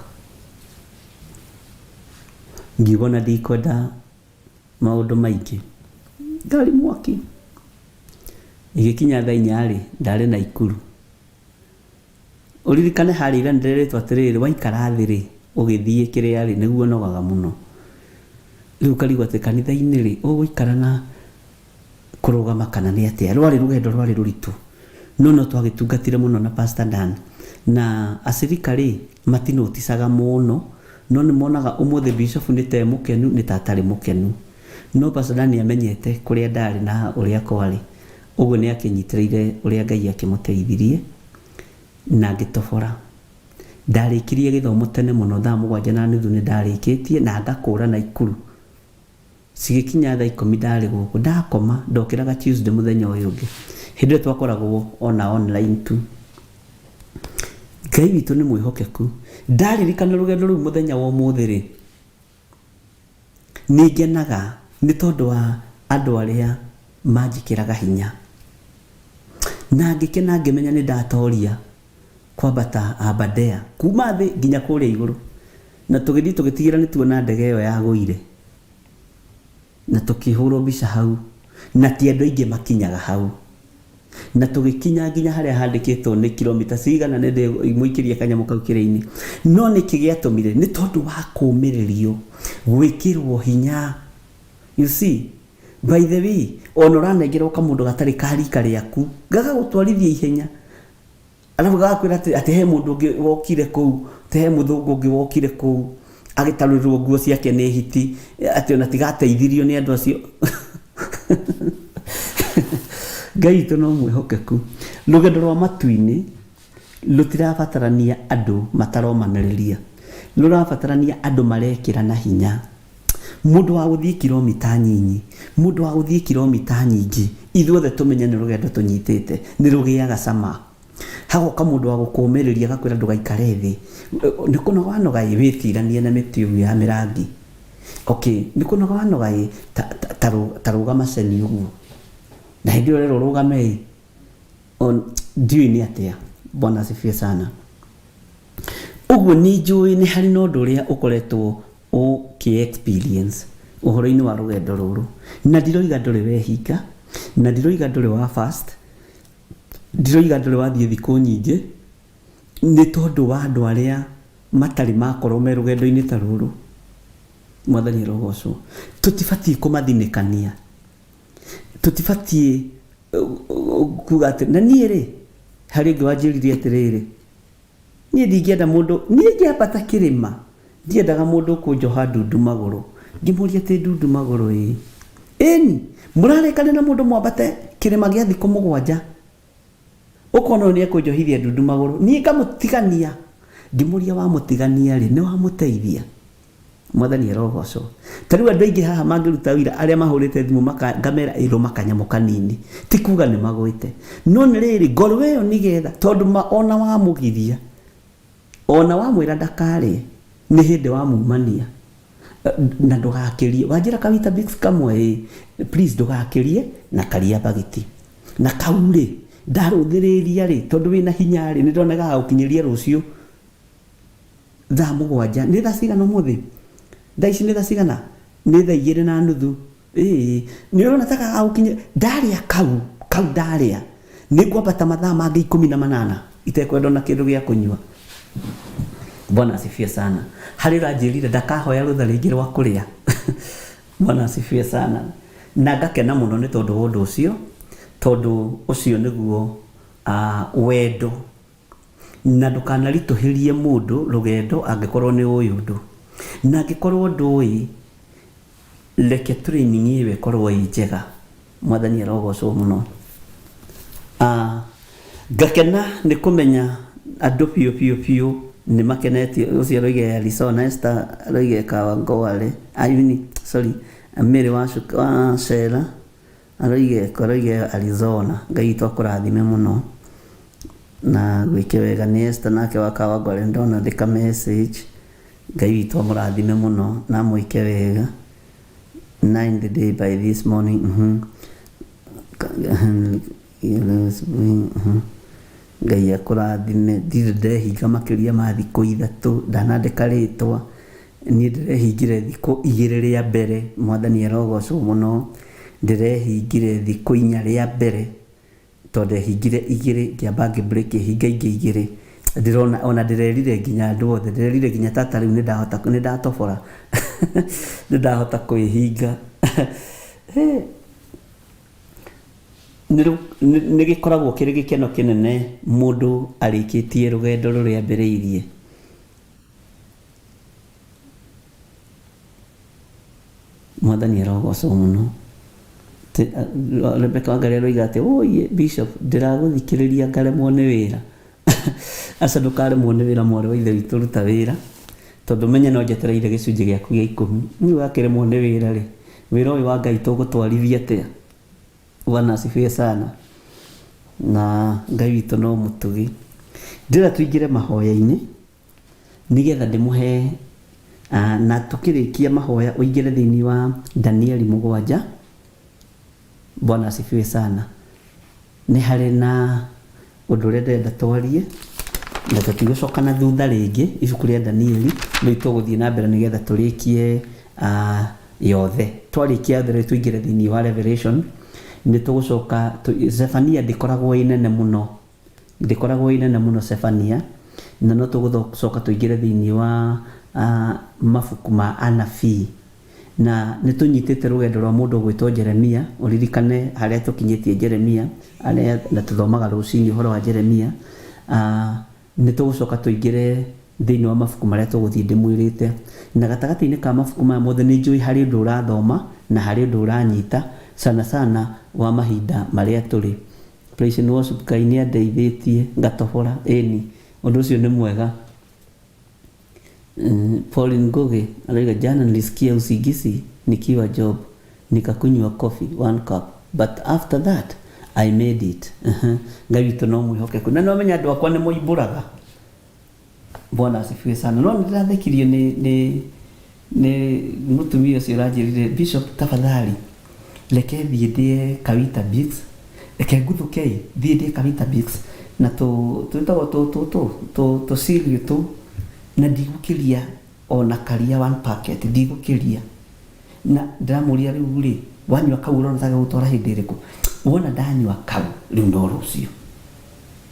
Ngiuga na ndikwenda maũndũ maingĩ, ngari mwaki. Igĩkinya thaa 4 rĩ ndarĩ Naikuru. Ũririkane harĩ ira ndĩrĩtwo atĩrĩrĩ, waikara thĩ rĩ ũgĩthiĩ kĩrĩa rĩ nĩguo nogaga mũno. Rĩu karigwo atĩ kanitha-inĩ rĩ ũgũikara na kũrũgama kana nĩ atĩa. Rwarĩ rũgendo rwarĩ rũritũ, no twagĩtungatire mũno na Pastor Dan. Na acirika rĩ matinoticaga mũno, no nĩ monaga ũmũthĩ bishop nĩ ta mũkenu nĩ ta atarĩ mũkenu. No Pastor Dan amenyete kũrĩa ndarĩ na ũrĩa kwarĩ. Ũguo nĩ akĩnyitĩrĩire ũrĩa Ngai akĩmũteithirie na ngĩtobora. Ndarĩkirie gĩthomo tene mũno thaa 7:30 nĩ ndarĩkĩtie na ngakũra Naikuru. Cigĩkinya thaa 10 ndarĩ gũkũ, ndakoma ndokĩraga Tuesday mũthenya ũyũ ũngĩ. Hĩndĩ ĩyo twakoragwo ona online tu. Ngai witũ nĩ mwĩhokeku. Ndaririkana rũgendo rũu mũthenya wa ũmũthĩ rĩ, nĩ ngenaga nĩ tondũ wa andũ arĩa manjĩkĩraga hinya. Na ngĩkena ngĩmenya nĩ ndatoria kwambata Aberdare kuma thĩ nginya kũrĩa igũrũ. Na tũgĩthiĩ tũgĩtigĩra nĩ tuona ndege ĩyo yagũire. Na tũkĩhũrwo mbica hau. Na ti andũ aingĩ makinyaga hau. Na tũgĩkinya nginya harĩa handĩkĩtwo nĩ kilomita cigana nĩ mũikĩrie kanyamũ kau kĩrĩa-inĩ. No nĩkĩ gĩatũmire nĩ tondũ wa kũũmĩrĩrio, gwĩkĩrwo hinya. You see, by the way, ona ũranengerwo kamũndũ gatarĩ karika rĩaku gagagũtwarithia ihenya. Arabu gagakwĩra atĩ he mũndũ ũngĩ wokire kũu, he mũthũngũ ũngĩ wokire kũu agĩtarũrĩrwo nguo ciake nĩ hiti, atĩ ona tigateithirio nĩ andũ acio. Ngai witũ no mwĩhokeku. Rũgendo rwa matu-inĩ rũtirabatarania andũ mataromanĩrĩria, rũrabatarania andũ marekĩra na hinya. Mũndũ wa gũthiĩ kilomita nyinyi, mũndũ wa gũthiĩ kilomita nyingĩ, ithuothe tũmenye nĩ rũgendo tũnyitĩte, nĩ rũgĩaga cama. Hagoka mũndũ wa gũkũũmĩrĩria agakwĩra ndũgaikare thĩ. Nĩ kũnoga wanoga wĩtiranie na mĩtĩ ũguo ya mĩrangi. Okay, nĩ kũnoga wanoga ta rũgama ceni ũguo. Na hĩndĩ ĩyo rero rũgame ndiũĩ nĩ atĩa. Bwana asifiwe sana. Ũguo nĩ njũĩ nĩ harĩ na ũndũ ũrĩa ũkoretwo experience ũhoro-inĩ wa rũgendo rũrũ. Na ndiroiga ndũrĩ wehinga, na ndiroiga ndũrĩ wa fast, ndiroiga ndũrĩ wathiĩ thikũ nyingĩ, nĩ tondũ wa andũ arĩa matarĩ makorwo me rũgendo-inĩ ta rũrũ. Mwathani arogocwo. Tũtibatiĩ kũmathinĩkania, tũtibatiĩ kuga atĩ na niĩ rĩ harĩ ũngĩ wanjĩrire atĩrĩrĩ, niĩ ndingĩenda mũndũ, niĩ ngĩambata kĩrĩma ndiendaga mũndũ kũnjoha ndundu magũrũ. Ngĩmũria atĩ ndundu magũrũ ĩni mũrarĩkania na mũndũ mwambate kĩrĩma gĩa thikũ 7 ũkona nĩ ekũnjohithia ndundu magũrũ, niĩ ngamũtigania. Ngĩmũria wamũtigania rĩ, nĩ wamũteithia? Mwathani arogocwo. Ta rĩu andũ aingĩ haha mangĩruta wĩra arĩa mahũrĩte thimũ ngamera ĩrũ makanyamũ kanini, ti kuga nĩ magwĩte. No nĩ rĩrĩ ngoro ĩyo nĩgetha tondũ ona wamũgiria ona wamwĩra ndakarĩe nĩ hĩndĩ wamumania na ndũgakĩrie. Wanjĩra kawita bix kamwe please ndũgakĩrie na karia bagiti na kau rĩ ndarũthĩrĩria rĩ tondũ wĩna hinya rĩ nĩndonaga gũkinyĩria rũciũ thaa 7. Nĩ thaa cigana ũmũthĩ? Thaa ici nĩ thaa cigana? Nĩ thaa 2:30. Nĩ ũrona taka gũkinyĩria ndarĩa kau ndarĩa nĩ ngwambata mathaa mangĩ 18 itekwenda na kĩndũ gĩa kũnyua. Bwana asifiwe sana. Harĩ ranjĩrire ndakahoya rũtha rĩngĩ rwa kũrĩa. Bwana asifiwe sana. Na ngakena mũno nĩ tondũ wa ũndũ ũcio, tondũ ũcio nĩguo wendo. Na ndũkanaritũhĩrie mũndũ rũgendo angĩkorwo nĩ ũĩ ũndũ. Na angĩkorwo ndũĩ reke training ĩyo ĩkorwo ĩ njega. Mwathani arogocwo mũno. Ngakena nĩ kũmenya andũ piũ nĩ makenetio. Ũcio aroige Arizona, Esther aroige Kawangware, Mary wa Shela aroige Arizona. Ngai twakũrathime mũno na gwĩke wega. Nĩ Esther nake wa Kawangware ndona ndĩka message. Ngai witũ amũrathime mũno na mwĩke wega. 9 the day by this morning. Ngai akũrathime. Ndirĩ ndehinga makĩria ma thikũ 3 ndanandĩka rĩtwa. Niĩ ndĩrehingire thikũ 2 rĩa mbere. Mwathani arogocwo mũno. Ndĩrehingire thikũ 4 rĩa mbere tondũ ndehingire 2 ngĩamba ngĩbreak hinga ingĩ 2. Ndĩrona ona ndĩrerire nginya andũ othe, ndĩrerire nginya tata rĩu nĩ ndatobora. Ndahota kwĩhinga. Nĩ gĩkoragwo kĩrĩ gĩkeno kĩnene mũndũ arĩkĩtie rũgendo rũrĩa ambĩrĩirie. Mwathani arogocwo mũno. Rebecca Wangari aroiga atĩ oye Bishop ndĩragũthikĩrĩria ngaremwo nĩ wĩra. Aca ndũkaremwo nĩ wĩra mwarĩ wa ithe witũ, ruta wĩra tondũ menye no njetereire gĩcunjĩ gĩaku gĩa 10. Niĩ wakĩremwo nĩ wĩra rĩ, wĩra ũyũ wa Ngai tũgũtwarithia atĩa? Bwana asifiwe sana. Na Ngai witũ no mũtugi. Ndĩra tũingĩre mahoya-inĩ nĩgetha ndĩmũhe na tũkĩrĩkia mahoya ũingĩre thĩinĩ wa Danieli 7. Bwana asifiwe sana. Nĩ harĩ na ũndũ ũrĩa ndĩrenda twarie na tũtigũcoka na thutha rĩngĩ. Ibuku rĩa Danieli nĩ tũgũthiĩ na mbere nĩgetha tũrĩkie yothe. Twarĩkia yothe rĩ tũingĩre thĩinĩ wa Revelation. Nĩ tũgũcoka Zefania ndĩkoragwo ĩnene mũno Zefania, na no tũgũcoka tũingĩre thĩinĩ wa mabuku ma anabii. Na nĩ tũnyitĩte rũgendo rwa mũndũ gwĩtwo Jeremia. Ũririkane harĩa tũkinyĩtie Jeremia, arĩa na tũthomaga rũcinĩ ũhoro wa Jeremia. Nĩ tũgũcoka tũingĩre thĩinĩ wa mabuku marĩa tũgũthiĩ ndĩmwĩrĩte. Na gatagatĩ-inĩ ka mabuku maya mothe nĩ njũĩ harĩ ũndũ ũrathoma na harĩ ũndũ ũranyita sana wa mahinda marĩa tũrĩ. Praise and worship. Ngai nĩ andeithĩtie ngatobora. Ĩni ũndũ ũcio nĩ mwega. Pauline Ngoge aroiga jana nilisikia usingizi nikiwa job nikakunywa coffee 1 cup but after that I made it. Ngai witũ no mwĩhokeku na no menya andũ akwa nĩ moimbũraga. Bwana asifiwe sana. No ndĩrathekirio nĩ mũtumia ũcio ranjĩrire Bishop tafadhali reke thiĩ ndĩe Kawita Bix, reke nguthũke thiĩ ndĩe Kawita Bix na tũ cereal tu na ndigũkĩria ona karia 1 packet ndigũkĩria. Na ndĩramũria rĩu rĩ wanyua kau ũrona ta gũtwara hĩndĩ ĩrĩkũ? Wona ndanyua kau rĩu no rũciũ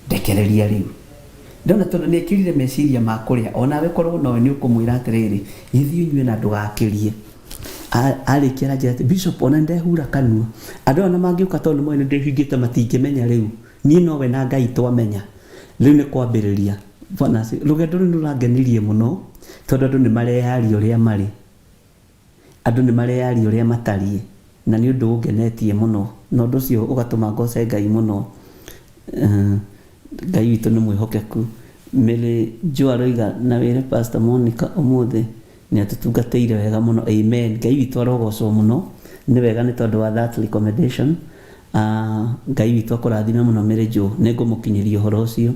ndekereria rĩu. Ndona tondũ nĩ ekĩrire meciria ma kũrĩa ona we korwo nowe nĩ ũkũmwĩra atĩrĩrĩ gĩthiĩ ũnyue na ndũgakĩrie. Arĩkia ranjĩra atĩ Bishop ona ndehura kanua. Andũ ona mangĩũka tondũ moĩ nĩ ndĩhingĩte matingĩmenya rĩu niĩ nowe na Ngai twamenya. Rĩu nĩ kwambĩrĩria bona rugendo rũrũ rũrangenirie mũno tondũ andũ nĩ mareyaria ũrĩa marĩ, andũ nĩ mareyaria ũrĩa matariĩ, na nĩ ũndũ ũngenetie mũno, na ũndũ ũcio ũgatũma ngoce Ngai mũno. Ngai witũ nĩ mwĩhokeku. Mary Jo aroiga na wĩre Pastor Monica ũmũthĩ nĩ atũtungatĩire wega mũno. Amen. Ngai witũ arogocwo mũno, nĩ wega nĩ tondũ wa that recommendation. Ngai witũ akũrathime mũno Mary Jo, nĩ ngũmũkinyĩria ũhoro ũcio.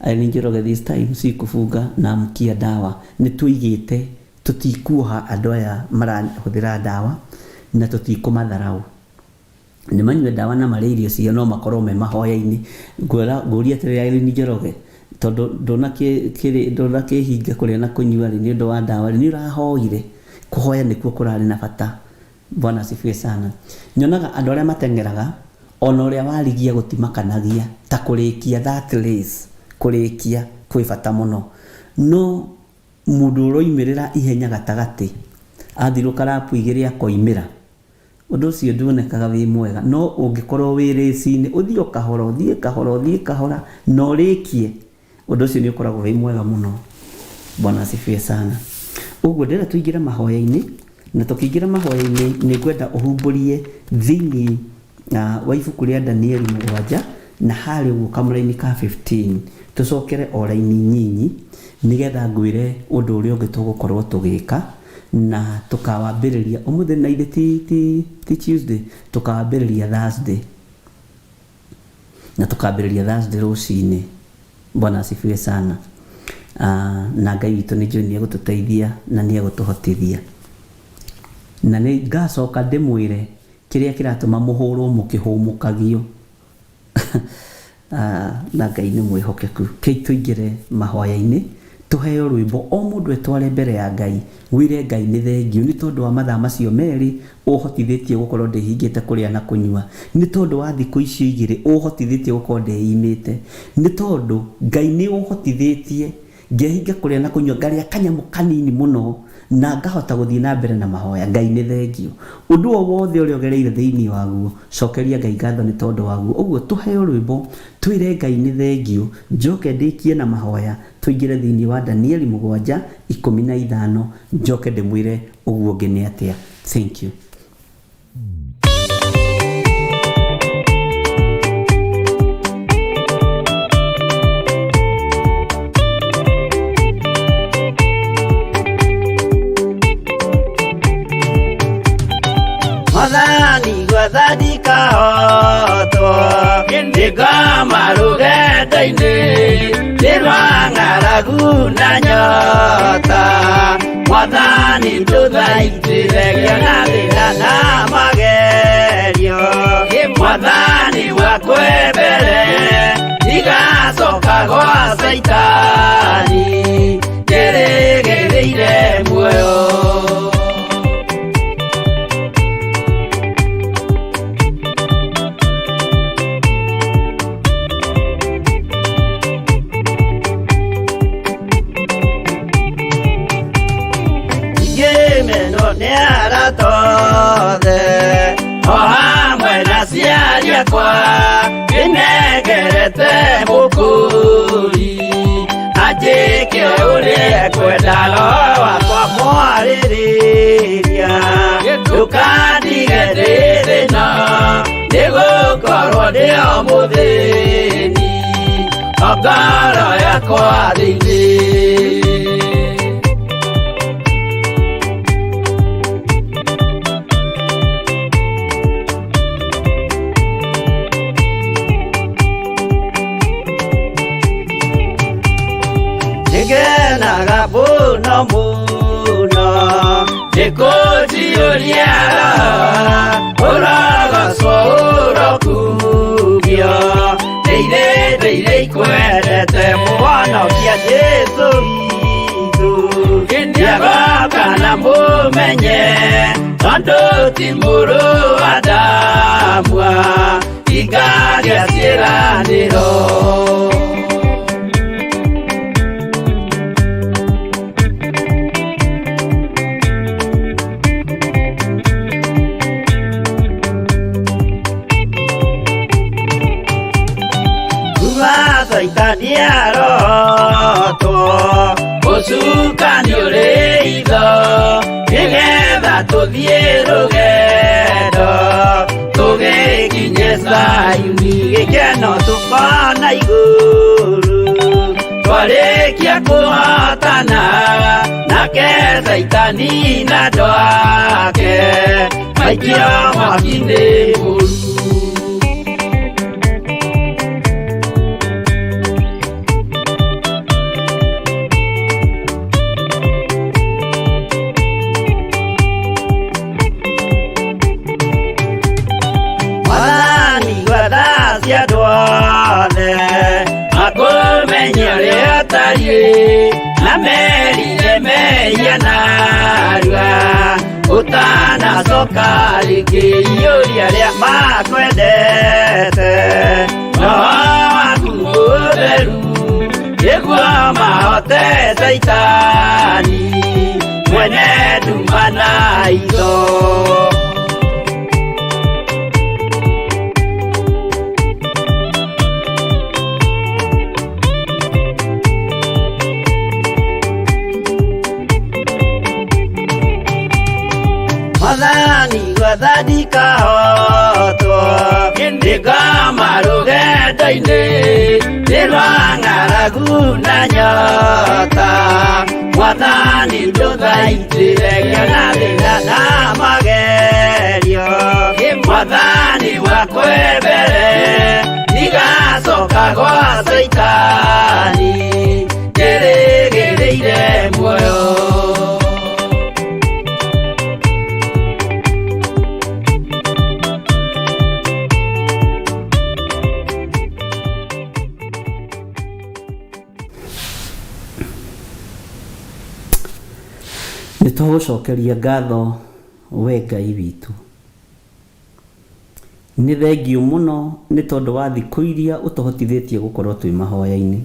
Irene Njoroge this time si kufunga na mkia dawa, nĩ tuigĩte tutikuoha andũ aya marahũthĩra dawa na tutikumatharau, nĩ manyue dawa na marĩ irio cio no makorwo me mahoya-inĩ. Ngũria atĩrĩrĩ Irene Njoroge, tondũ ndũnakĩhinga kũrĩa na kũnyua nĩ ũndũ wa dawa, nĩ ũrahoire. Kũhoya nĩkuo kũrarĩ na bata. Bwana asifiwe sana. Nyonaga andũ arĩa mateng'eraga ona ũrĩa warigia gũtimakanagia ta kũrĩkia that race, kũrĩkia kwĩ bata mũno, no mũndũ ũroimĩrĩra ihenya gatagatĩ athirũka rapu igĩrĩ akoimĩra, ũndũ ũcio nduonekaga wĩ mwega. No ũngĩkorwo wĩ race-inĩ ũthiĩ ũthiĩ kahora na ũrĩkie, ũndũ ũcio nĩ ũkoragwo wĩ mwega mũno. Bwana asifiwe sana. Ũguo ndĩrenda tũingĩre mahoya-inĩ, na tũkĩingĩra mahoya-inĩ nĩ ngwenda ũhumbũrie thĩinĩ wa ibuku rĩa Danieli 7 na harĩ ũguo kamũra-inĩ ka 15 tũcokere o raini nyinyi nĩgetha ngwĩre ũndũ ũrĩa ũngĩ tũgũkorwo tũgĩka, na tukawambĩrĩria ũmũthĩ na ithe ti Tuesday, tukawambĩrĩria Thursday, na tukambĩrĩria Thursday rũcinĩ. Bwana asifiwe sana. Na Ngai witũ nĩ njũĩ nĩ egũtũteithia na nĩ egũtũhotithia, na nĩ ngacoka ndĩmwĩre kĩrĩa kĩratũma mũhũrwo mũkĩhũmũkagio. Na Ngai nĩ mwĩhokeku. Kĩi tũingĩre mahoya-inĩ, tũheo rwĩmbo, o mũndũ etware mbere ya Ngai, wĩre Ngai nĩ thengiũ nĩ tondũ wa mathaa macio merĩ ũhotithĩtie gũkorwo ndĩhingĩte kũrĩa na kũnyua, nĩ tondũ wa thikũ icio igĩrĩ ũhotithĩtie gũkorwo ndĩimĩte, nĩ tondũ Ngai nĩ ũhotithĩtie ngehinga kũrĩa na kũnyua, ngarĩa kanyamũ kanini mũno na ngahota gũthiĩ na mbere na mahoya. Ngai nĩ thengiũ. Ũndũ o wothe ũrĩa ũgereire thĩinĩ waguo, cokeria Ngai ngatho nĩ tondũ waguo. Ũguo tũheo rwĩmbo, twĩre Ngai nĩ thengiũ, njoke ndĩkie na mahoya, tũingĩre thĩinĩ wa Danieli 7:15, njoke ndĩmwĩre ũguo ũngĩ nĩ atĩa. Thank you. Mathani gwathani kahotwo ndĩngoma rũgendo-inĩ ndĩrwa ng'aragu na nyota. Mwathani tũthaitĩre na thĩna na magerio, Mwathani wakwe mbere igacoka gwa Saitani ndĩrĩgĩrĩire muoyo. O hamwe na ciari akwa nĩnengerete mũkũri, anjĩke ũrĩa kwenda Roho wakwa mwarĩrĩria. Ndũkandige ndĩ thĩna nĩgũkorwo ndĩ o mũthĩni, o ngoro yakwa thĩinĩ. Ngenaga mũno mũno ndĩkũnjiũria ũrogocwo ũrokugio, ndĩirĩ ikwendete Mũhonokia Jesũ witũ. Ndiagoka na mũmenye tondũ ti mũrũ wa ndamwa, ingagĩa ciĩranĩro. Saitani arotwo Ucukani uri itho nigetha tuthie rugendo tugikinye Sayuni gikeno tukona iguru twarikia kuhotana nake Saitani na andũ ake maikio mwaki-inĩ mũru. Mwathani gwetha cia andũ othe akũmenye ũrĩa ũtariĩ na merire mehia narua ũtanacoka rĩngĩ iyũria rĩa makwendete roho waku mũtheru nĩguo mahote Saitani mwene nduma na itho. Mwathani gwetha ndikahotwo ndingama rũgendo-inĩ nĩ rwa ng'aragu na nyota. Mwathani ndũthaitĩre na thĩna na magerio. Mwathani wakwe mbere ndigacoka gwa Saitani ndĩrĩgĩrĩire muoyo. Nĩtũgũcokeria ngatho we Ngai witũ. Nĩ thengiũ mũno nĩ tondũ wa thikũ iria ũtũhotithĩtie gũkorwo twĩ mahoya-inĩ.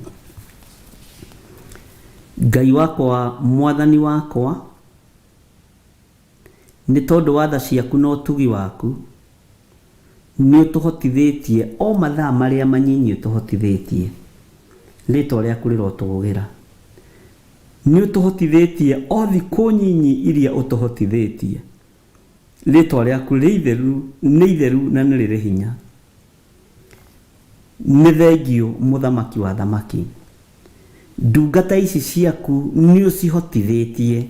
Ngai wakwa, Mwathani wakwa, nĩ tondũ wa tha ciaku na ũtugi waku nĩ ũtũhotithĩtie o mathaa marĩa manyinyi ũtũhotithĩtie rĩtwa rĩaku rĩrotũgĩra. Nĩ ũtũhotithĩtie o thikũ nyinyi iria ũtũhotithĩtie rĩtwa rĩaku nĩ itheru na nĩ rĩrĩ hinya. Nĩ thengiũ mũthamaki wa thamaki, ndungata ici ciaku nĩ ũcihotithĩtie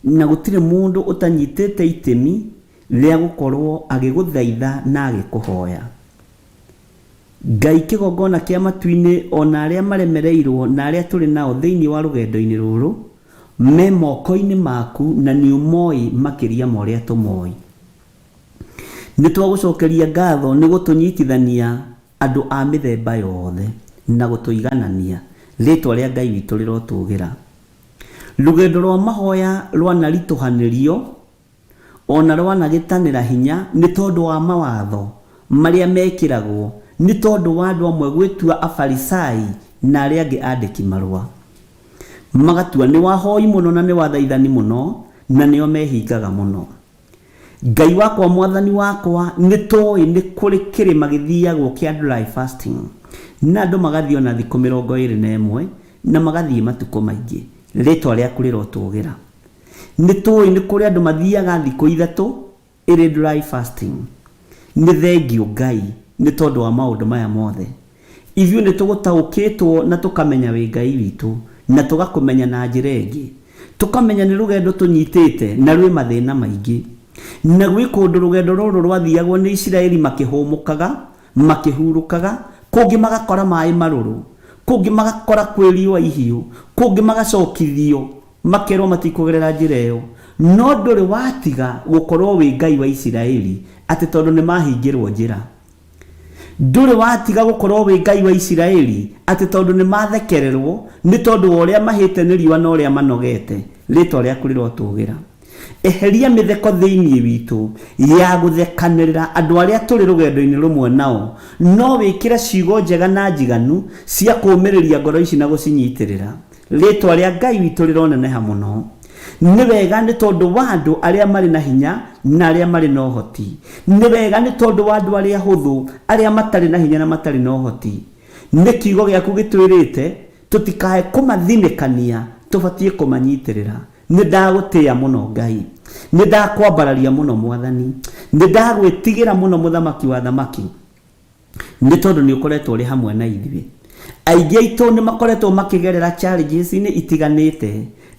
na gũtirĩ mũndũ ũtanyitĩte itemi rĩa gũkorwo agĩgũthaitha na agĩkũhoya. Ngai kĩgongona kĩa matu-inĩ ona arĩa maremereirwo na arĩa tũrĩ nao thĩinĩ wa rũgendo-inĩ rũrũ me moko-inĩ maku na nĩ ũmoĩ makĩria ma ũrĩa tũmoĩ. Nĩ twagũcokeria ngatho nĩ gũtũnyitithania andũ a mĩthemba yothe na gũtũiganania rĩtwa rĩa Ngai witũ rĩrotũgĩra. Rũgendo rwa mahoya rwanaritũhanĩrio ona rwanagĩtanĩra hinya nĩ tondũ wa mawatho marĩa mekĩragwo nĩ tondũ wa andũ amwe gwĩtua afarisai na arĩa angĩ andĩki marũa. Magatua nĩ wahoi mũno na nĩ wathaithani mũno na nĩo mehingaga mũno. Ngai wakwa, Mwathani wakwa, nĩ tũĩ nĩ kũrĩ kĩrĩma gĩthiagwo kĩa dry fasting na andũ magathiĩ ona thikũ 21 na magathiĩ matukũ maingĩ rĩtwa rĩaku rĩrotũgĩra. Nĩ tũĩ nĩ kũrĩ andũ mathiaga thikũ 3 ĩrĩ dry fasting. Nĩ thengiũ Ngai nĩ tondũ wa maũndũ maya mothe. Ithuĩ nĩ tũgũtaũkĩtwo na tũkamenya wĩ Ngai witũ na tũgakũmenya na njĩra ĩngĩ. Tũkamenya nĩ rũgendo tũnyitĩte na rwĩ mathĩna maingĩ. Na gwĩ kũndũ rũgendo rũrũ rwathiagwo nĩ Isiraeli makĩhũmũkaga, makĩhurũkaga, kũngĩ magakora maĩ marũrũ, kũngĩ magakora kwĩ riũa ihiũ, kũngĩ magacokithio makerwo matikũgerera njĩra ĩyo. No ndũrĩ watiga gũkorwo wĩ Ngai wa Isiraeli atĩ tondũ nĩ mahingĩrwo njĩra. Ndũrĩ watiga gũkorwo wĩ Ngai wa Isiraeli atĩ tondũ nĩ mathekererwo nĩ tondũ wa ũrĩa mahĩte nĩ riũa na ũrĩa manogete rĩtwa rĩaku rĩrotũgĩra. Eheria mĩtheko thĩinĩ witũ ya gũthekanĩrĩra andũ arĩa tũrĩ rũgendo-inĩ rũmwe nao, no wĩkĩre ciugo njega na njiganu cia kũũmĩrĩria ngoro ici na gũcinyitĩrĩra. Rĩtwa rĩa Ngai witũ rĩroneneha mũno. Nĩ wega nĩ tondũ wa andũ arĩa marĩ na hinya na arĩa marĩ na ũhoti. Nĩ wega nĩ tondũ wa andũ arĩa hũthũ, arĩa matarĩ na hinya na matarĩ na ũhoti. Nĩ kiugo gĩaku gĩtwĩrĩte tutikae kumathinekania tubatie kumanyitirira. Nĩ ndagũtĩa mũno Ngai, nĩ ndakwambararia mũno Mwathani, nĩ ndagwĩtigĩra mũno Mũthamaki wa thamaki, nĩ tondũ nĩ ũkoretwo ũrĩ hamwe na ithuĩ. Aingĩ aitũ nĩ makoretwo makĩgerera challenges itiganĩte.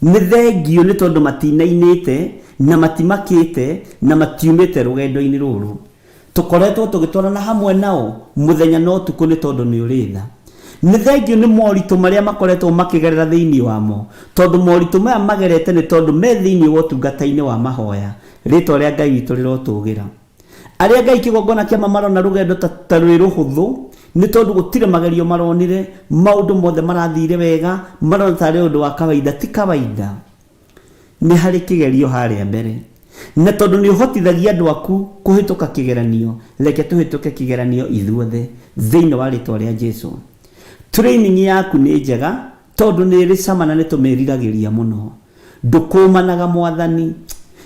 Nĩ thengio nĩ tondũ matinainĩte na matimakĩte na matiumĩte rũgendo-inĩ rũrũ. Tũkoretwo tũgĩtwarana hamwe nao mũthenya na ũtukũ nĩ tondũ nĩ ũrĩ tha. Nĩ thengio nĩ moritũ marĩa makoretwo makĩgerera thĩinĩ wamo, tondũ moritũ maya magerete nĩ tondũ me thĩinĩ wa ũtungata-inĩ wa mahoya. Rĩtwa rĩa Ngai witũ rĩrotũgĩra. Arĩa Ngai kĩgongona kĩama marona rũgendo ta rwĩ rũhũthũ nĩ tondũ gũtirĩ magerio maronire, maũndũ mothe marathire wega, marona tarĩ ũndũ wa kawaida. Ti kawaida, nĩ harĩ kĩgerio harĩa mbere, na tondũ nĩ ũhotithagia andũ aku kũhĩtũka kĩgeranio. Reke tũhĩtũke kĩgeranio ithuothe thĩinĩ wa rĩtwa rĩa Jesũ. Training yaku nĩ njega tondũ nĩ ĩrĩ cama na nĩ tũmĩriragĩria mũno. Ndũkũmanaga Mwathani,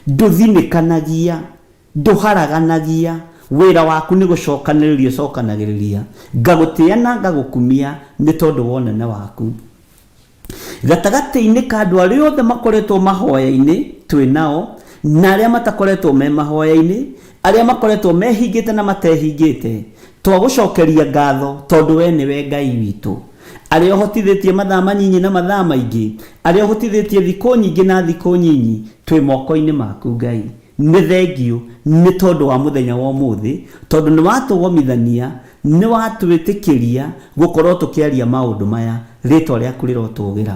ndũthinĩkanagia, ndũharaganagia. Wĩra waku nĩ gũcokanĩrĩria ũcokanagĩrĩria. Ngagũtĩa na ngagũkumia nĩ tondũ wa ũnene waku. Gatagatĩ-inĩ ka andũ arĩa othe makoretwo mahoya-inĩ twĩ nao na arĩa matakoretwo me mahoya-inĩ, arĩa makoretwo mehingĩte na matehingĩte, twagũcokeria ngatho tondũ we nĩwe Ngai witũ. Arĩa ũhotithĩtie mathaa manyinyi na mathaa maingĩ, arĩa ũhotithĩtie thikũ nyingĩ na thikũ nyinyi, twĩ moko-inĩ maku Ngai. Nĩ thengio nĩ tondũ wa mũthenya wa ũmũthĩ, tondũ nĩ watũgomithania, nĩ watwĩtĩkĩria gũkorwo tũkĩaria maũndũ maya. Rĩtwa rĩaku rĩrotũgĩra.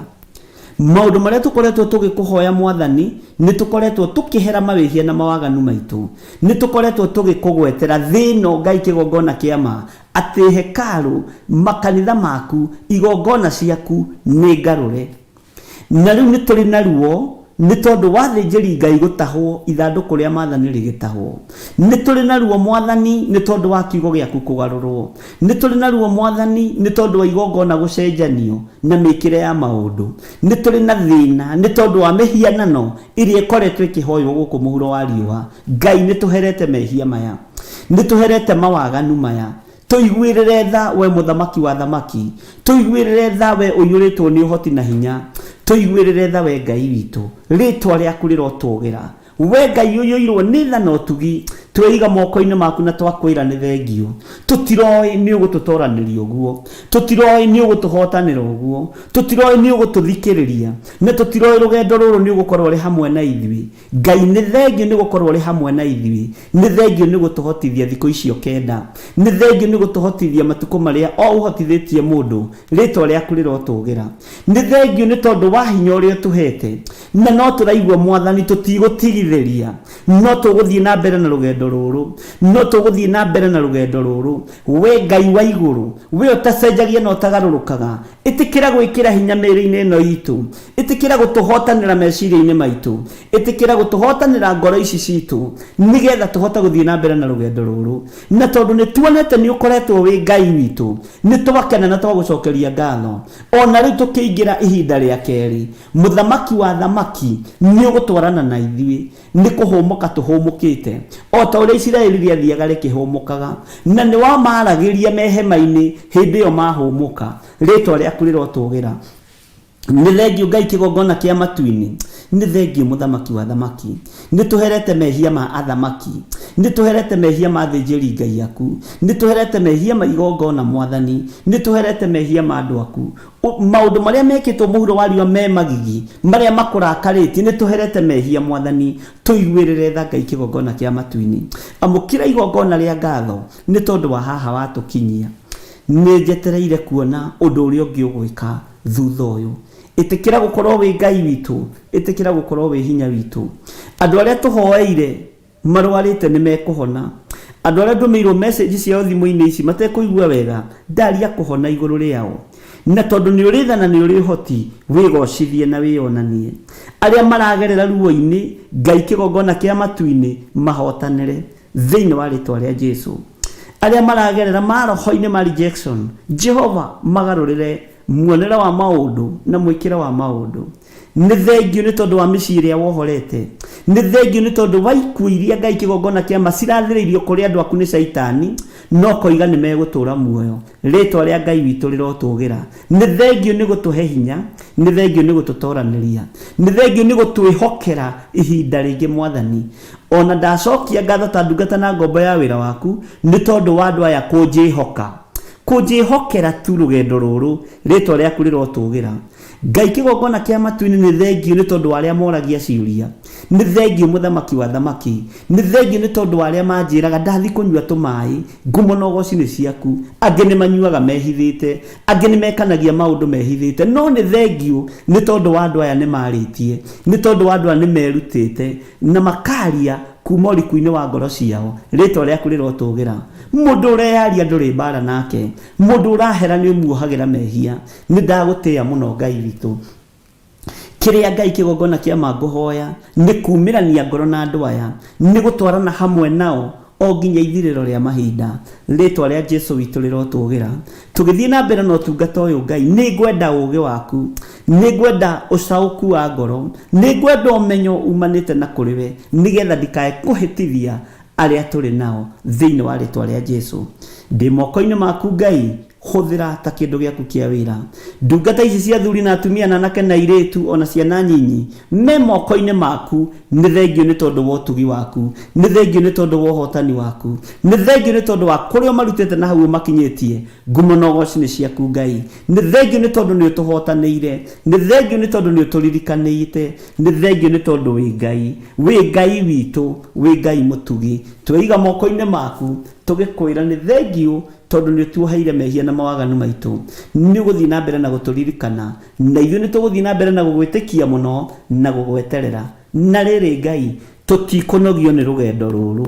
Maũndũ marĩa tũkoretwo tũgĩkũhoya Mwathani, nĩ tũkoretwo tũkĩhera mawĩhia na mawaganu maitũ, nĩ tũkoretwo tũgĩkũgwetera thĩno Ngai kĩgongona kĩama, atĩ hekarũ, makanitha maku, igongona ciaku nĩ ngarũre. Na rĩu nĩ tũrĩ na ruo nĩ tondũ wathĩnjĩri Ngai gũtahwo, ithandũkũ rĩa Mwathani rĩgĩtahwo. Nĩ tũrĩ na ruo Mwathani nĩ tondũ wa kiugo gĩaku kũgarũrwo. Nĩ tũrĩ na ruo Mwathani nĩ tondũ wa igongona gũcenjanio na mĩkĩre ya maũndũ. Nĩ tũrĩ na thĩna nĩ tondũ wa mĩhianano ĩrĩa ĩkoretwo ĩkĩhoywo gũkũ mũhuro wa riũa. Ngai nĩ tũherete mehia maya, nĩ tũherete mawaganu maya. Tũiguĩrĩre tha we Mũthamaki wa thamaki, tũiguĩrĩre tha we ũiyũrĩtwo nĩ ũhoti na hinya, tũiguĩrĩre tha we Ngai witũ. Rĩtwa rĩaku rĩrotũgĩra. We Ngai ũiyũirwo nĩ tha na ũtugi, tweiga moko-inĩ maku na twakwĩra nĩ thengio. Tũtiroĩ nĩ ũgũtũtoranĩria ũguo, tũtiroĩ nĩ ũgũtũhotanĩra ũguo, tũtiroĩ nĩ ũgũtũthikĩrĩria, na tũtiroĩ rũgendo rũrũ nĩ ũgũkorwo ũrĩ hamwe na ithuĩ. Ngai nĩ thengio nĩ gũkorwo ũrĩ hamwe na ithuĩ, nĩ thengio nĩ gũtũhotithia thikũ icio 9, nĩ thengio nĩ gũtũhotithia matukũ marĩa o ũhotithĩtie mũndũ. Rĩtwa rĩaku rĩrotũgĩra. Nĩ thengio nĩ tondũ wa hinya ũrĩa ũtũhete, na no tũraigua Mwathani tũtigũtigithĩria, no tũgũthiĩ na mbere na rũgendo rũrũ, no tũgũthiĩ na mbere na rũgendo rũrũ. We Ngai wa igũrũ, we ũtacenjagia na ũtagarũrũkaga, ĩtĩkĩra gwĩkĩra hinya mĩĩrĩ-inĩ ĩno itũ, ĩtĩkĩra gũtũhotanĩra meciria-inĩ maitũ, ĩtĩkĩra gũtũhotanĩra ngoro ici citũ, nĩgetha tũhote gũthiĩ na mbere na rũgendo rũrũ. Na tondũ nĩ tuonete nĩ ũkoretwo wĩ Ngai witũ, nĩ tũgakena na twagũcokeria ngatho. Ona rĩu tũkĩingĩra ihinda rĩa kerĩ, Mũthamaki wa thamaki nĩ ũgũtwarana na ithuĩ. Nĩ kũhũmũka tũhũmũkĩte, o ta ũrĩa Isiraeli rĩathiaga rĩkĩhũmũkaga, na nĩ wamaragĩria me hema-inĩ hĩndĩ ĩyo mahũmũka. Rĩtwa rĩaku rĩrotũgĩra. Nĩ thengio Ngai kĩgongona kĩa matu-inĩ, nĩ thengio Mũthamaki wa thamaki. Nĩ tũherete mehia ma athamaki, nĩ tũherete mehia ma thĩnjĩri Ngai aku, nĩ tũherete mehia ma igongona Mwathani, nĩ tũherete mehia ma andũ aku. Maũndũ marĩa mekĩtwo mũhuro wa riũa me magigi, marĩa makũrakarĩtie, nĩ tũherete mehia Mwathani. Tũiguĩrĩre tha Ngai kĩgongona kĩa matu-inĩ. Amũkĩra igongona rĩa ngatho nĩ tondũ wa haha watũkinyia. Nĩ njetereire kuona ũndũ ũrĩa ũngĩ ũgwĩka thutha ũyũ. Ĩtĩkĩra gũkorwo wĩ Ngai witũ, ĩtĩkĩra gũkorwo wĩ hinya witũ. Andũ arĩa tũhoeire marwarĩte nĩ mekũhona. Andũ arĩa ndũmĩirwo message ciao thimũ-inĩ ici matekũigua wega, ndaria kũhona igũrũ rĩao. Na tondũ nĩ ũrĩ tha na nĩ ũrĩ ũhoti, wĩgocithie na wĩonanie. Arĩa maragerera ruo-inĩ, Ngai kĩgongona kĩa matu-inĩ mahotanĩre thĩinĩ wa rĩtwa rĩa Jesũ. Arĩa maragerera maroho-inĩ ma rejection, Jehova magarũrĩre muonere wa maũndũ na mwĩkĩre wa maũndũ. nĩ thengio nĩ tondũ wa mĩciĩ ĩrĩa wohorete, nĩ thengio nĩ tondũ wa ikuũ iria Ngai kĩgongona kĩa ma cirathĩrĩirio kũrĩ andũ aku nĩ Saitani, no koiga nĩ megũtũũra muoyo. Rĩĩtwa rĩa Ngai witũ rĩrotũũgĩra. Nĩ thengio nĩ gũtũhe hinya, nĩ thengio nĩ gũtũtoranĩria, nĩ thengio nĩ gũtwĩhokera ihinda rĩngĩ Mwathani. Ona ndacokia ngatho ta ndungata na ngombo ya wĩra waku nĩ tondũ wa andũ aya kũnjĩhokera tu rũgendo rũrũ, rĩĩtwa rĩaku rĩrotũũgĩra. Ngai kĩgongona kĩa matu-inĩ nĩ thengio nĩ tondũ wa arĩa moragia ciũria, nĩ thengio mũthamaki wa thamaki, nĩ thengio nĩ tondũ wa arĩa manjĩraga ndathi kũnyua tũmaĩ, ngumo na ũgoci nĩ ciaku. Angĩ nĩ manyuaga mehithĩte, angĩ nĩ mekanagia maũndũ mehithĩte, no nĩ thengio nĩ tondũ wa andũ aya nĩ marĩtie, nĩ tondũ wa andũ aya nĩ merutĩte na makaria kuma ũriku-inĩ wa ngoro ciao, rĩĩtwa rĩaku rĩrotũũgĩra. Mũndũ ũreyaria ndũrĩ mbara nake, mũndũ ũrahera nĩ ũmuohagĩra mehia. Nĩ ndagũtĩĩa mũno Ngai witũ. Kĩrĩa Ngai kĩgongona kĩa ma ngũhoya nĩ kumĩrania ngoro na andũ aya, nĩ gũtwarana hamwe nao o nginya ithirĩro rĩa mahinda, rĩĩtwa rĩa Jesũ witũ rĩrotũũgĩra. Tũgĩthiĩ na mbere na ũtungata ũyũ Ngai, nĩ ngwenda ũũgĩ waku, nĩ ngwenda ũcaũku wa ngoro, nĩ ngwenda ũmenyo umanĩte na kũrĩ we, nĩgetha ndikae kũhĩtithia arĩa tũrĩ nao thĩinĩ wa rĩĩtwa rĩa Jesũ. Ndĩ moko-inĩ maku Ngai, hũthĩra ta kĩndũ gĩaku kĩa wĩra. Ndungata ici cia athuri na atumia na anake na airĩtu ona ciana nyinyi me moko-inĩ maku. Nĩ thengio nĩ tondũ wa ũtugi waku, nĩ thengio nĩ tondũ wa ũhotani waku, nĩ thengio nĩ tondũ wa kũrĩa marutĩte na hau makinyĩtie. Ngumo na ũgoci nĩ ciaku Ngai. Nĩ thengio nĩ tondũ nĩ ũtũhotanĩire, nĩ thengio nĩ tondũ nĩ ũtũririkanĩte, nĩ thengio nĩ tondũ wĩ Ngai, wĩ Ngai witũ, wĩ Ngai mũtugi. Tweiga moko-inĩ maku tũgĩkwĩra nĩ thengio tondũ nĩ tuoheire mehia na mawaganu maitũ. Nĩ gũthiĩ na mbere na gũtũririkana, na ithuĩ nĩ tũgũthiĩ na mbere na gũgwĩtĩkia mũno na gũgweterera. Na rĩrĩ Ngai, tũtikũnogio nĩ rũgendo rũrũ.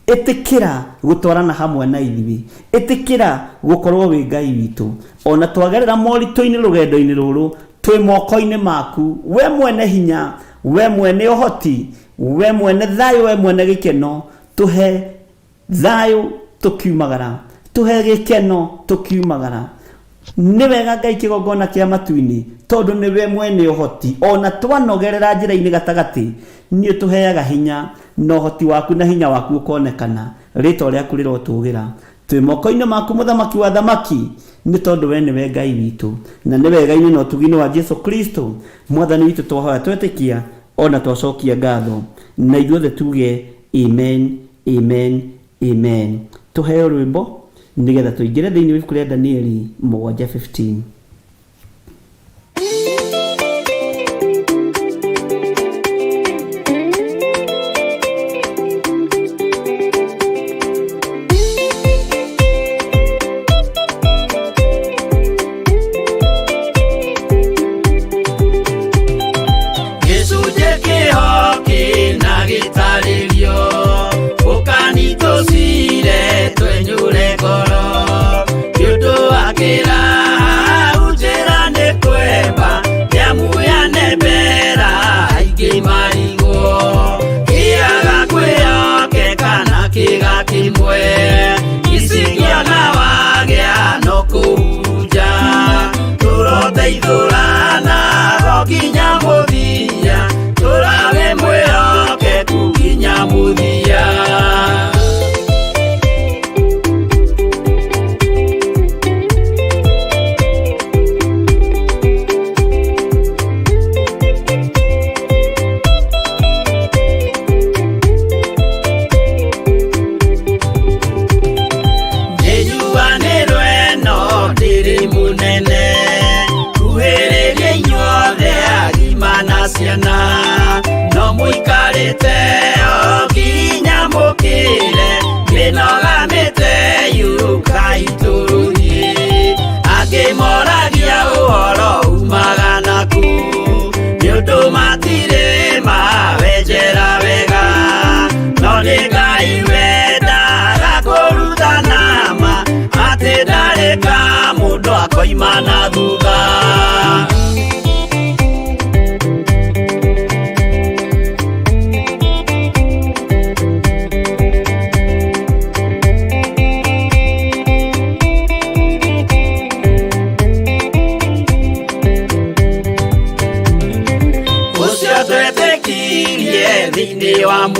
Ĩtĩkĩra gũtwarana hamwe na ithuĩ, ĩtĩkĩra gũkorwo wĩ Ngai witũ. Ona twagerera moritũ-inĩ rũgendo-inĩ rũrũ, twĩ moko-inĩ maku, we mwene hinya, we mwene ũhoti, we mwene thayũ, we mwene gĩkeno. Tũhe thayũ tũkiumagara, tũhe gĩkeno tũkiumagara. Nĩ wega Ngai kĩgongona kĩa matu-inĩ tondũ nĩ we mwene ũhoti. Ona twanogerera njĩra-inĩ gatagatĩ, nĩ ũtũheaga hinya na ũhoti waku na hinya waku ũkonekana. Rĩĩtwa rĩaku rĩrotũũgĩra. Twĩ moko-inĩ maku mũthamaki wa thamaki, nĩ tondũ we nĩwe Ngai witũ, na nĩ wega-inĩ na ũtugi-inĩ wa Jesũ Kristo Mwathani witũ twahoya twetĩkia ona twacokia ngatho, na ithuothe tuge amen, amen, amen. Tũheo rwĩmbo nĩgetha tũingĩre thĩinĩ wa ibuku rĩa Danieli 7:15. Imana thutha.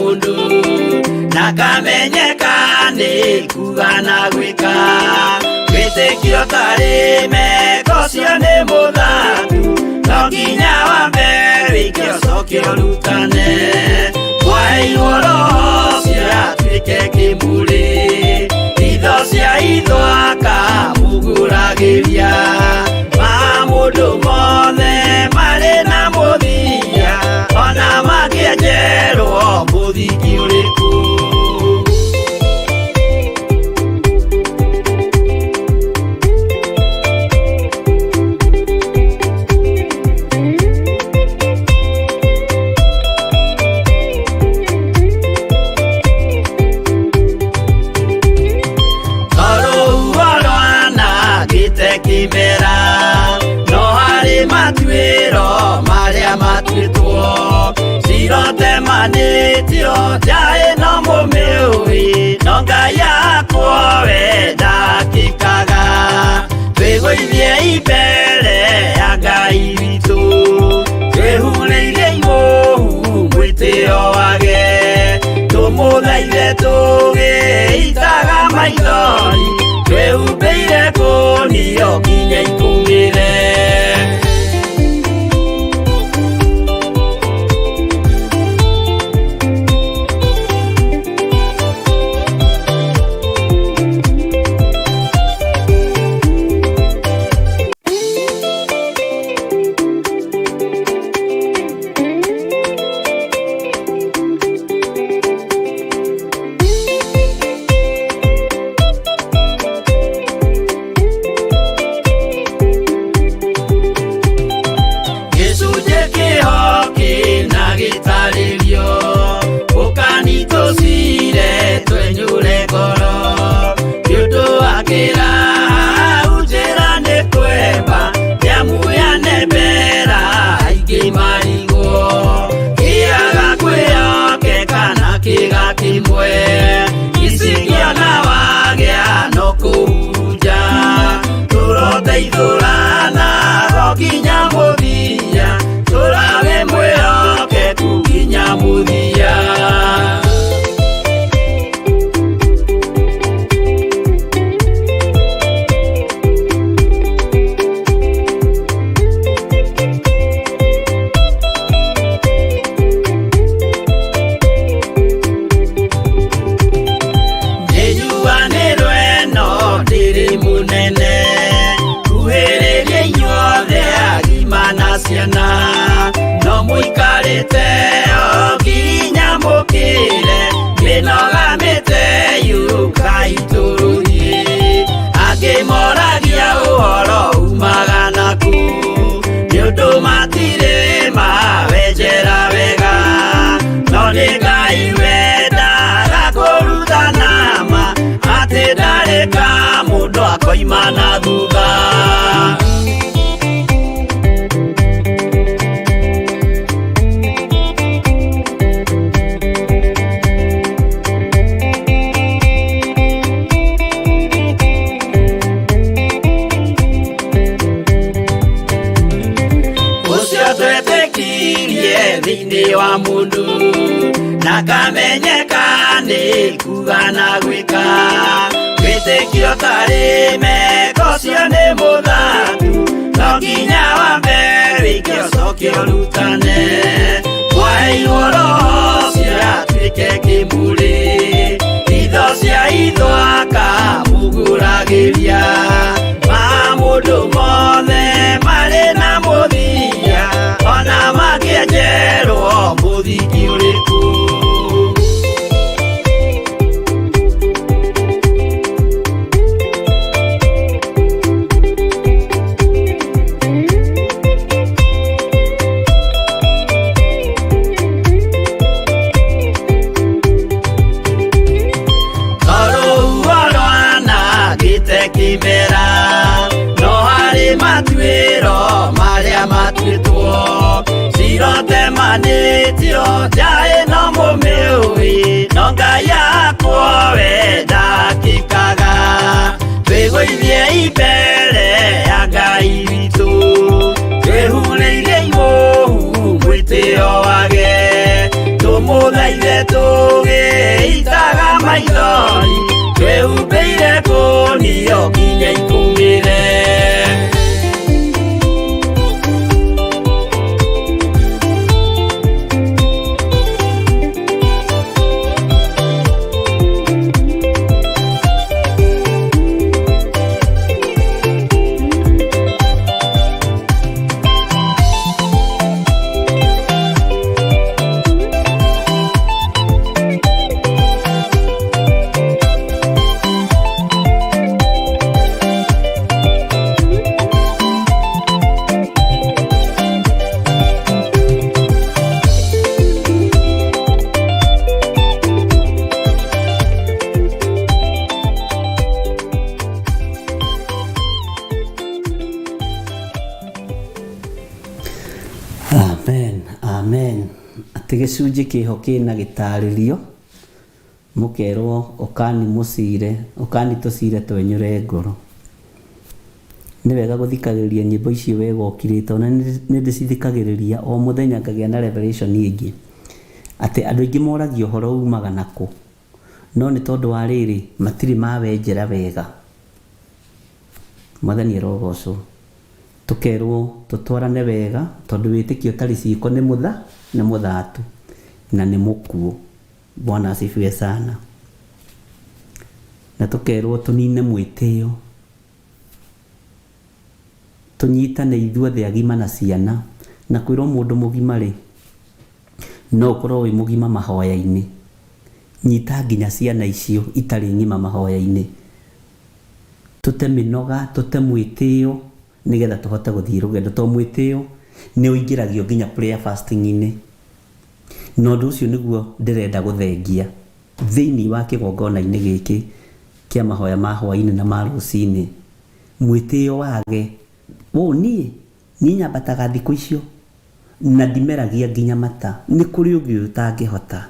mundu na kamenyeka ni kuga na gwika wĩtĩkio tarĩ meko cio nĩ mũthatu no nginya wambe wĩke ũcoke ũrutane kwa igũrũ cio atuĩke kĩmuri itho cia ithwaka muguragĩria ma mũndũ mothe marĩ na mũthia ona makĩenjerwo mũthingi ũrĩkũ. Kimera no harĩ matuĩro marĩa matuĩtwo cirote manĩtio njaĩ no mũmĩũĩ no Ngai akwo we ndakĩkaga twĩgũithie imbere ya Ngai witũ twĩhurĩirie imũhu mwĩtĩo wage tũmũthaithe tũgĩitaga maithori twĩhumbĩire kũnio nginya ikumĩre. No mũikarĩte o nginya mũkĩre mĩnogamĩte yukai tũrũthiĩ angĩmoragia ũhoro umaga naku nĩũndũ matirĩ mawenjera wega no nĩ Ngai wendaga kũrutana ma atĩ ndarĩka mũndũ akoima na thutha. Thĩinĩ wa mũndũ na kamenyeka nĩ kuga na gwĩka wĩtĩkio tarĩ meko cio nĩ mũthatu no nginya wambe wĩke ũcoke ũrutane kwa igũrũ cio atuĩke kĩmuri itho cia ithwaka muguragĩria ma mũndũ mothe marĩ na mũthia ona makĩenjerwo mũthingi ũrĩkũ. Kimera no harĩ matuĩro marĩa matuĩtwo cirote manĩtio njaĩ no mũmĩũĩ no Ngai akwo we ndakĩkaga twĩgũithie imbere ya Ngai witũ twĩhurĩirie imũhu mwĩtĩo wage tũmũthaithe itaga maithori twehumbeire ngũnio nginya ikumĩre. Amen, amen. Atĩ gĩcunjĩ kĩho kĩna gĩtarĩrio, mũkerwo ũkani tũcire twenyũre ngoro. Nĩ wega gũthikagĩrĩria nyĩmbo icio wega ũkirĩte, ona nĩ ndĩcithikagĩrĩria o mũthenya ngagĩa na revelation ĩngĩ. Atĩ andũ aingĩ moragio ũhoro umaga nakũ, no nĩ tondũ wa rĩrĩ matirĩ mawenjera wega. Mwathani arogocwo. Tukerwo tutwarane wega tondu wĩtĩkio ũtarĩ ciĩko nĩ mũthatu na nĩ mũkuũ. Bwana asifiwe sana. Na tukerwo tunine mwĩtĩo, tunyitane ithuothe agima na ciana, na kwĩrwo mũndũ mũgima rĩ no ũkorwo wĩ mũgima mahoya-inĩ. Nyita nginya ciana icio itarĩ ng'ima mahoya-inĩ, tute mĩnoga, tute mwĩtĩo nigetha tuhote gũthiĩ rũgendo. To mwĩtĩo nĩ ũingĩragio nginya prayer fasting-inĩ. Na ũndũ ũcio nĩguo ndĩrenda gũthengia thĩinĩ wa kĩgongona-inĩ gĩkĩ kĩa mahoya ma hwainĩ na ma rũcinĩ. Mwĩtĩo wage niĩ nyambataga thikũ icio na ndimeragia nginya mata. Nĩ kũrĩ ũngĩ ũtangĩhota,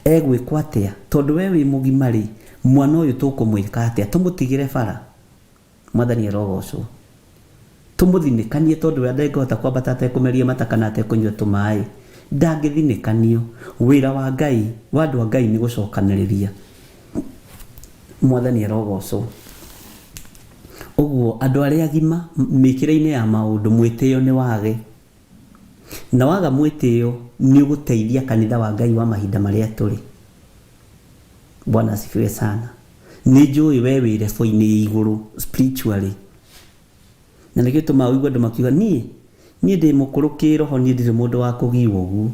egwĩkwo atĩa? Tondũ we wĩ mũgima rĩ, mwana ũyũ tũkũmwĩka atĩa? Tũmũtigĩre bara? Mwathani arogocwo. Tũmũthinĩkanie tondũ we ndangĩhota kwambata atekũmeria mata kana atekũnyua tũmaĩ? Ndangĩthinĩkanio. Wĩra wa Ngai, wa andũ a Ngai nĩ gũcokanĩrĩria. Mwathani arogocwo. Ũguo andũ arĩa agima mĩkĩre-inĩ ya maũndũ, mwĩtĩo nĩ wage. Na waga mwĩtĩo nĩ ũgũteithia kanitha wa Ngai wa mahinda marĩa tũrĩ. Bwana asifiwe sana. Nĩ njũĩ we wĩ level-inĩ igũrũ spiritually. Na nĩkĩo tũma ũigua andũ makiuga niĩ ndĩ mũkũrũ kĩroho, niĩ ndirĩ mũndũ wa kũgiwa ũguo.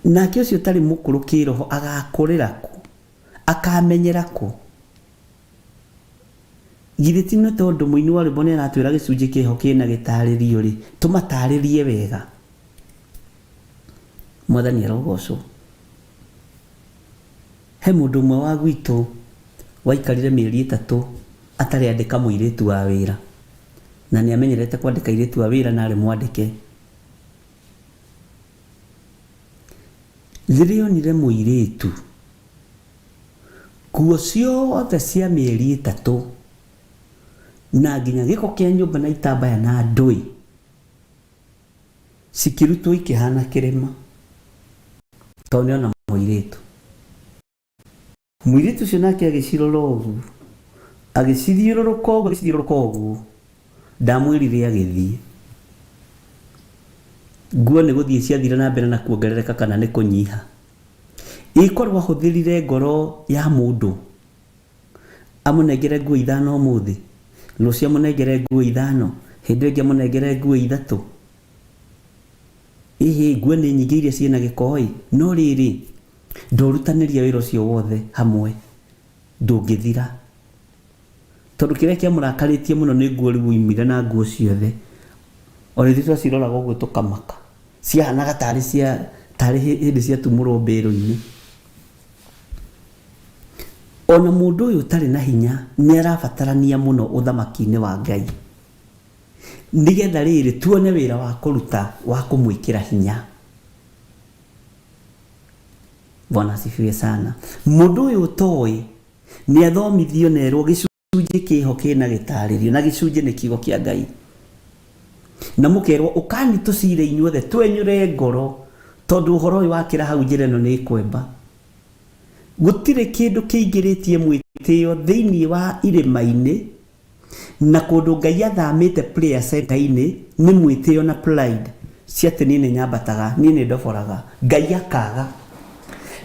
Nake ũcio ũtarĩ mũkũrũ kĩroho agakũrĩra kũ? Akamenyera kũ? Githĩ ti nĩ tondũ mũini wa rwĩmbo nĩ aratwĩra gĩcunjĩ kĩho kĩna gĩtarĩrio rĩ, tũmatarĩrie wega. Mwathani arogocwo. He mũndũ ũmwe wa gwitũ waikarire mĩeri 3 atarĩ andĩka mũirĩtu wa wĩra, na nĩ amenyerete kwandĩka airĩtu wa wĩra na arĩ mwandĩke. Rĩrĩa onire mũirĩtu, nguo ciothe cia mĩeri 3 na nginya gĩko kĩa nyũmba na itambaya na ndũĩ cikĩrutwo ikĩhana kĩrĩma, tondũ nĩ ona mũirĩtu. Mũirĩtu ũcio nake agĩcirora ũguo, agĩcithiũrũrũka ũguo, ndamwĩrire agĩthiĩ. Nguo nĩ gũthiĩ ciathire na mbere na kuongerereka kana nĩ kũnyiha. Ĩkorwo ahũthĩrire ngoro ya mũndũ amũnengere nguo 5 ũmũthĩ, rũciũ amũnengere nguo 5, hĩndĩ ĩngĩ amũnengere nguo 3. Nguo nĩ nyingĩ iria ciĩna gĩko-ĩ, no rĩrĩ ndũrutanĩria wĩra ũcio wothe hamwe ndũngĩthira. Tondũ kĩrĩa kĩamũrakarĩtie mũno nĩ nguo rĩu imire na nguo ciothe. Ona ithuĩ twaciroraga ũguo tũkamaka, ciahanaga tarĩ hĩndĩ ciatumũrwo mbĩrũ-inĩ. Ona mũndũ ũyũ ũtarĩ na hinya nĩ arabatarania mũno ũthamaki-inĩ wa Ngai, nĩgetha rĩrĩ tuone wĩra wa kũruta wa kũmwĩkĩra hinya. Bwana asifiwe sana. Mũndũ ũyũ ũtoĩ nĩ athomithio nerwo gĩcunjĩ kĩho kĩna gĩtarĩrio, na gĩcunjĩ nĩ kiugo kĩa Ngai. Na mũkerwo ũkani tũcire inyuothe twenyũre ngoro, tondũ ũhoro ũyũ wakĩra hau njĩra ĩno nĩ kwemba. gutire kindu kiingiritie mwitio thiini wa irima-ini na kundu Ngai athamite prayer center-ini ni mwitio na pride ciati nini nyambataga nini ndoboraga Ngai akaga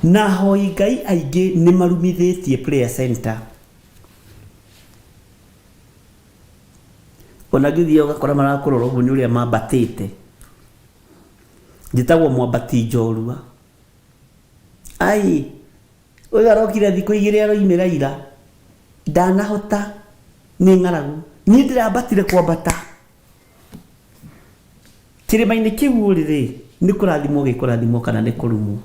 na hoi Ngai aingi ni marumithitie prayer center. Ona githie ugakora marakurora uguo ni uria mambatite njitagwo mwambati njorua ai uyu arokire thiku igiri aroimira ira ndanahota ni ng'aragu ni ndirambatire kwambata kirima-ini kiu riri ni kurathimwo gikurathimwo kana ni kurumwo.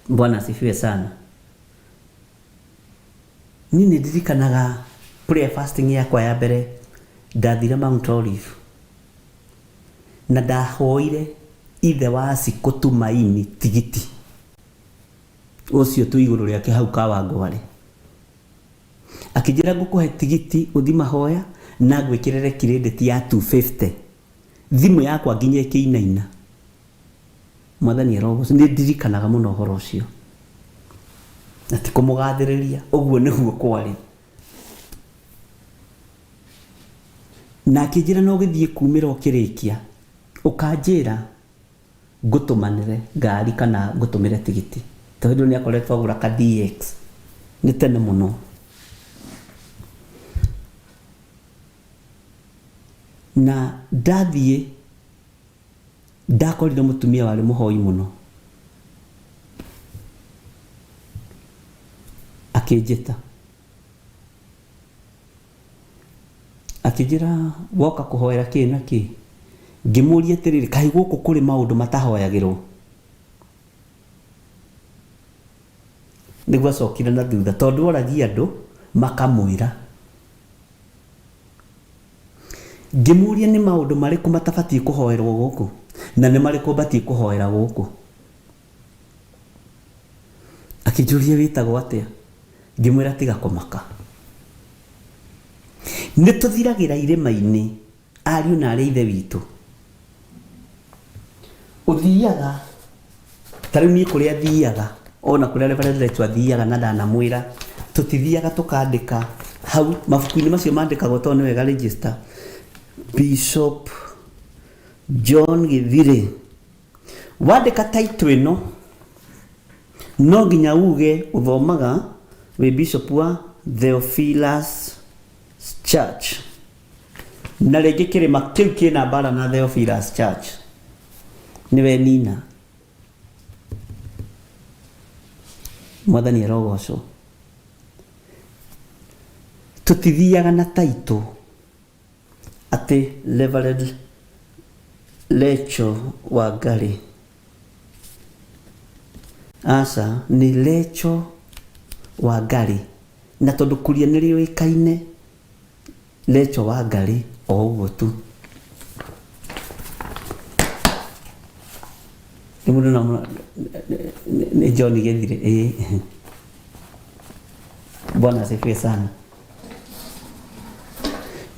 Bwana asifiwe sana. Nini ndirikanaga prayer fasting yakwa ya mbere ndathire Mount Olive na ndahoire ithe wa Ciku Tumaini tigiti ucio tu iguru riake hau Kawangware akijira ngukuhe tigiti uthi mahoya na gwikirire credit ya 250 thimu yakwa nginya ikinaina. Mwathani arogo ni ndirikanaga muno horo ucio ati kumugathiriria uguo niguo kwari na kijira no githie kumira ukirikia ukanjira ngutumanire ngari kana ngutumire tigiti tondu ni akoretwo agura ka DX ni tene muno. Na ndathie ndakorire mutumia wari muhoi muno akinjita akijira woka kuhoera kina ki ngimuria tiriri kai guku kuri maundu matahoyagirwo niguo acokire na thutha tondu oragia andu makamwira ngimuria ni maundu mariku matabatie kuhoerwo guku na ni mariku batie kuhoera guku akijuria witagwo atia ngimwira tiga kumaka ni tuthiragira irima-ini ariu na ari ithe witu uthiaga tariu ni kuria thiaga ona kuria reverend twathiaga na ndanamwira tutithiaga tukandika hau mabuku-ini macio mandikagwo tondu ni wega register Bishop John Githire wandika title ino no nginya uge uthomaga we Bishop wa Theophilus Church na rĩngĩ kĩrĩma kĩu kĩna mbara na Theophilus Church niwe nina. Mwathani arogocwo tutithiaga na title ati Reverend Lecho Wangari asa ni Lecho Wangari na tondu kuria ni rioikaine Lecho Wangari o uguo tu imuno na ni John Githire Bwana asifiwe sana.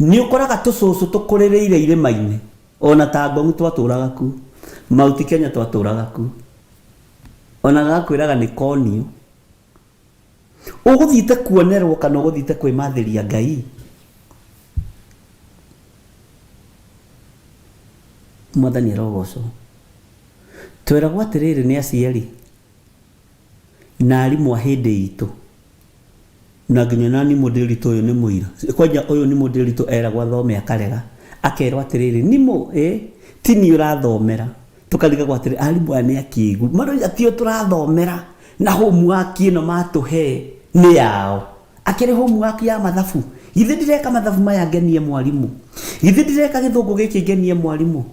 Ni ukoraga tucucu tukurireire irima-ini ona ta Ngong'u twaturaga ku Mount Kenya twaturaga ku ona gakwiraga ni konio uguthiite kuonerwo kana uguthiite kwimathiria Ngai. Mwathani arogocwo twiragwo atiriri ni aciari na arimu a hindi itu na nginya nani modelitu uyu ni muira kwanja uyu ni modelitu eragwo athome akarega akerwo atiriri nimo tini urathomera tukariga gwa atiriri arimu ane akigu maro atio turathomera na homework ino matuhe ni yao akiri homework ya mathabu ithe ndireka mathabu maya ngenie mwalimu ithe ndireka githungu giki ngenie mwalimu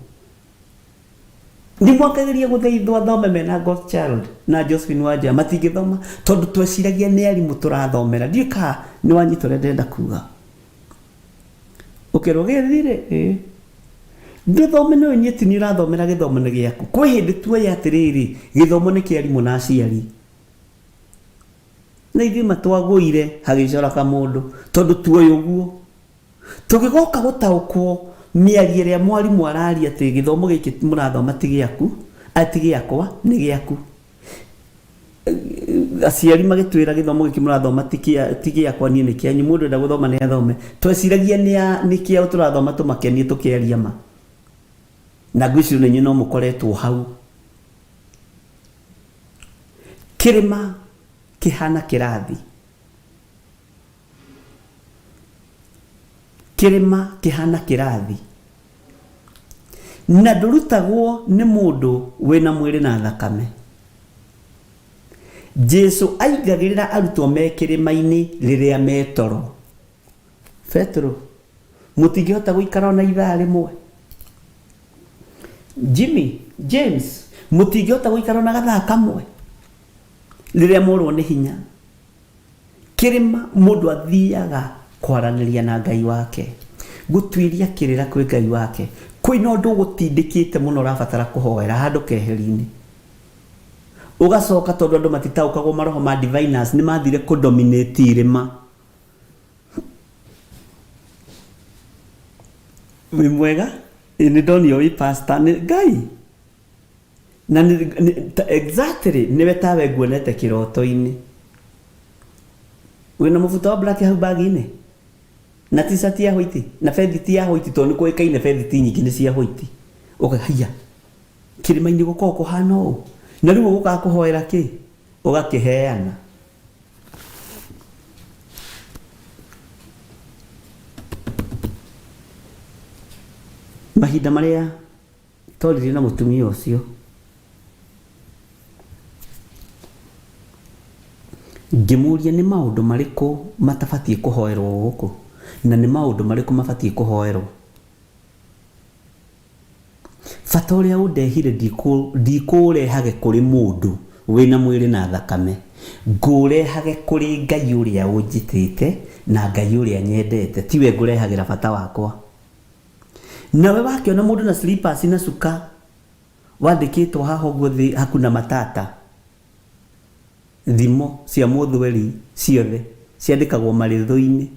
ni mwakageria guthaithwa thome mena Godchild na Josephine Wanja matingithoma tondu tweciragia ni arimu turathomera ndika ni wanyitore ndenda kuga ukirogethire ndithome no nyiti ni urathomera githomo ni giaku kwi hindi tuoya atiriri githomo ni kiarimu na aciari na ithi matwaguire hagicora ka mundu tondu tuoyo guo tugigoka gutaukwo miarie ria mwalimu araria ati githomo giki murathoma ti giaku ati gĩakwa nĩ gĩaku. Aciari magĩtwĩra gĩthomo gĩkĩ mũrathoma ti gĩakwa niĩ nĩ kĩanyu, mũndũ enda gũthoma nĩ athome. Tweciragia nĩ kĩao tũrathoma tũmakenie tũkĩaria ma, na ngwĩciria nĩ inyuĩ no mũkoretwo hau. Kĩrĩma kĩhana kĩrathi, kĩrĩma kĩhana kĩrathi, na ndũrutagwo nĩ mũndũ wĩna mwĩrĩ na thakame. Jesu aingagĩrĩra arutwo me kĩrĩma-inĩ rĩrĩa me toro. Petro, mũtingĩhota gũikara ona ithaa rĩmwe. Jimmy, James, mũtingĩhota gũikara ona gathaa kamwe rĩrĩa morwo nĩ hinya. Kĩrĩma mũndũ athiaga kwaranĩria na Ngai wake, gũtuĩria kĩrĩra kwĩ Ngai wake. Kwĩna ũndũ gũtindĩkĩte mũno ũrabatara kũhoera handũ keheri-inĩ, ugacoka tondu andu matitaũkagwo maroho ma diviners nĩ mathire kũdominate irĩma. Wĩ mwega nĩ ndonio wĩ pastor nĩ Ngai na exactly nĩwe tawe nguonete kĩroto-inĩ. Wĩna mũbuto wa black hau bag-inĩ na t-shirt ya white na feathit ya white, tondũ nĩ kũĩkaine feathit nyingĩ nĩ cia white. Haya kĩrĩma-inĩ gũkorwo kũhana ũũ, na rĩu ũgũka kũhoera kĩ? Ũgakĩheana. Mahinda marĩa twarire na mũtumia ũcio, ngĩmũria nĩ maũndũ marĩkũ matabatiĩ kũhoerwo gũkũ na nĩ maũndũ marĩkũ mabatiĩ kũhoerwo. Bata ũrĩa ũndehire ndikũrehage kũrĩ mũndũ wĩna mwĩrĩ na thakame, ngũrehage kũrĩ Ngai ũrĩa ũnjĩtĩte na Ngai ũrĩa nyendete, tiwe ngũrehagĩra bata wakwa. Nawe wakĩona mũndũ na slippers na cuka wandĩkĩtwo haha ũguo thĩ hakuna matata, thimo cia mũthweri ciothe ciandĩkagwo marĩthũ-inĩ,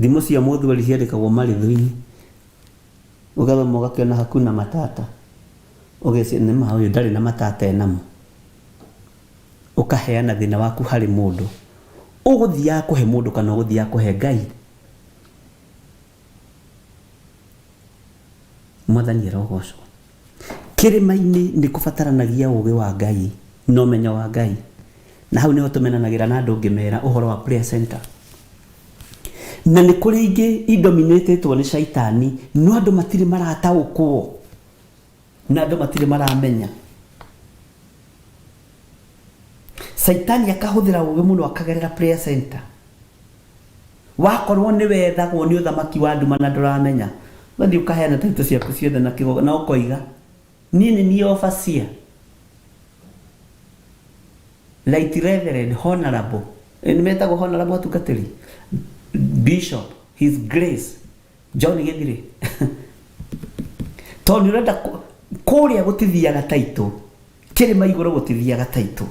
thimo cia mũthweri ciandĩkagwo marĩthũ-inĩ, ũgathoma ũgakĩona hakuna matata, ũgeciria nĩ ma ũyũ ndarĩ na matata enamo, ũkaheana thĩna waku harĩ mũndũ. Ũgũthiaga kũhe mũndũ kana ũgũthiaga kũhe Ngai? Mwathani arogocwo. Kĩrĩma-inĩ nĩ kũbataranagia ũũgĩ wa Ngai na ũmenyo wa Ngai, na hau nĩho tũmenanagĩra na andũ ngĩmera ũhoro wa prayer center. Na nĩ kũrĩ ingĩ idominatĩtwo nĩ shaitani, no andũ matirĩ marataũkwo na andũ matirĩ maramenya. Shaitani akahũthĩra ũũgĩ mũno akagerera prayer center. Wakorwo nĩ wethagwo nĩ ũthamaki wa nduma na ndũramenya, wathiĩ ũkaheana taito ciaku ciothe na kĩgogo na ũkoiga niĩ nĩ niĩ overseer, Right Reverend, Honorable, nimetagwo Honorable atungatĩri, Bishop, His Grace John Gĩthirĩ. Tondũ nĩ ũrenda kũrĩa gũtithiaga taito, kĩrĩma igũrũ gũtithiaga taito.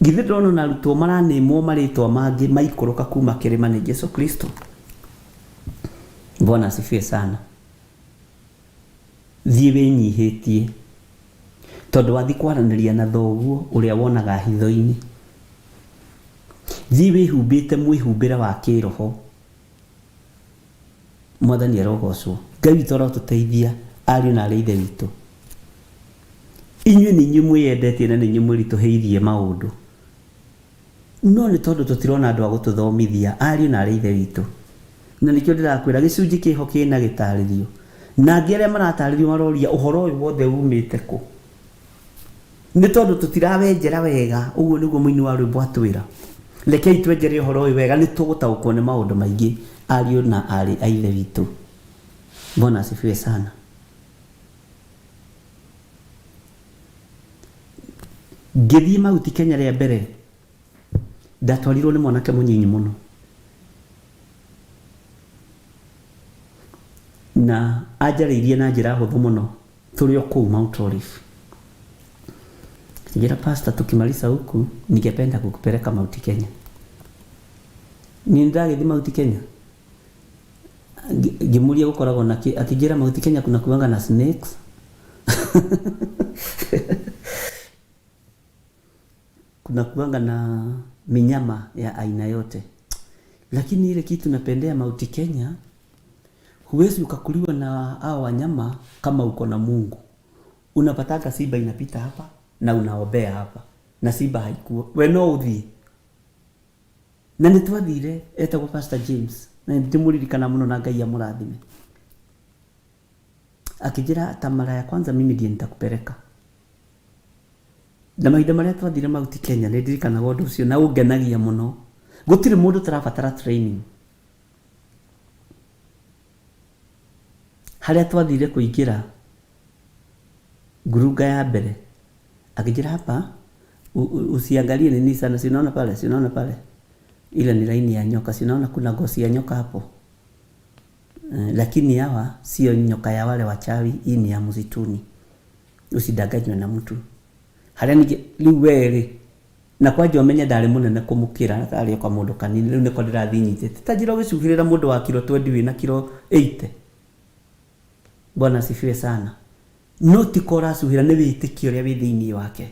Githĩ ndĩrona na arutwo maranĩmwo marĩtwa mangĩ maikũrũka kuma kĩrĩma nĩ Jesu Kristo. Bwana asifiwe sana. Thiĩ wĩnyihĩtie, tondũ wathiĩ kwaranĩria na thoguo ũrĩa wonaga hitho-inĩ. Thiĩ wĩhumbĩte mwĩhumbĩre wa kĩroho. Mwathani arogocwo. Ngai witũ arotũteithia, ariũ na arĩ ithe witũ. Inyuĩ nĩ inyuĩ mwĩyendetie na nĩ inyuĩ mwĩritũhĩirie maũndũ, no nĩ tondũ tũtirona andũ a gũtũthomithia, ariũ na arĩ ithe witũ. Na nĩkĩo ndĩrakwĩra gĩcunjĩ kĩho kĩna gĩtarĩrio, na angĩ arĩa maratarĩrio maroria ũhoro ũyũ wothe umĩte kũ. Nĩ tondũ tũtirawenjera wega. Ũguo nĩguo mũini wa rwĩmbo atwĩra, rekei twenjere ũhoro ũyũ wega nĩ tũgũtaũkwo nĩ maũndũ maingĩ, ariũ na arĩ a ithe witũ. Bwana asifiwe sana. Ngĩthiĩ Mauti Kenya rĩa mbere, ndatwarirwo nĩ mwanake mũnyinyi mũno, na anjarĩirie na njĩra hũthũ mũno. Tũrĩ o kũu Mount Olive, njĩra pastor, tukimaliza huku ningependa kukupeleka Mauti Kenya. ni ndagĩthi Mount Kenya ngimuria gukoragwo na akijira Mount Kenya kuna kuanga na snakes kuna kuanga na minyama ya aina yote, lakini ile kitu napendea Mount Kenya, huwezi ukakuliwa na hao wanyama kama uko na Mungu. Unapataka simba inapita hapa na unaombea hapa na simba haikuwa we no uthi na nitwathire etagwo Pastor James na ndimuririkana muno na Ngai amurathime akijira ta mara ya kwanza mimi ndiye nitakupeleka na mahinda maria twathire Mount Kenya ndirikana wondu ucio na ungenagia muno gutire mundu tarabatara training haria twathire kuingira Guruga ya mbere akijira hapa usiangalie nini sana, sinaona pale ile ni laini ya nyoka, sinaona kuna gosi ya nyoka hapo lakini hawa sio nyoka ya wale wachawi, hii ni ya msituni, usidanganywe na mtu haria ni liwere na kwaje wamenya ndari munene kumukira atari kwa mundu kanini riu niko ndirathinyite tajira gicugirira mundu wa kilo 20 wina kilo 80. Bwana asifiwe sana. No tikora suhira ni witikio ria wi thiini wake.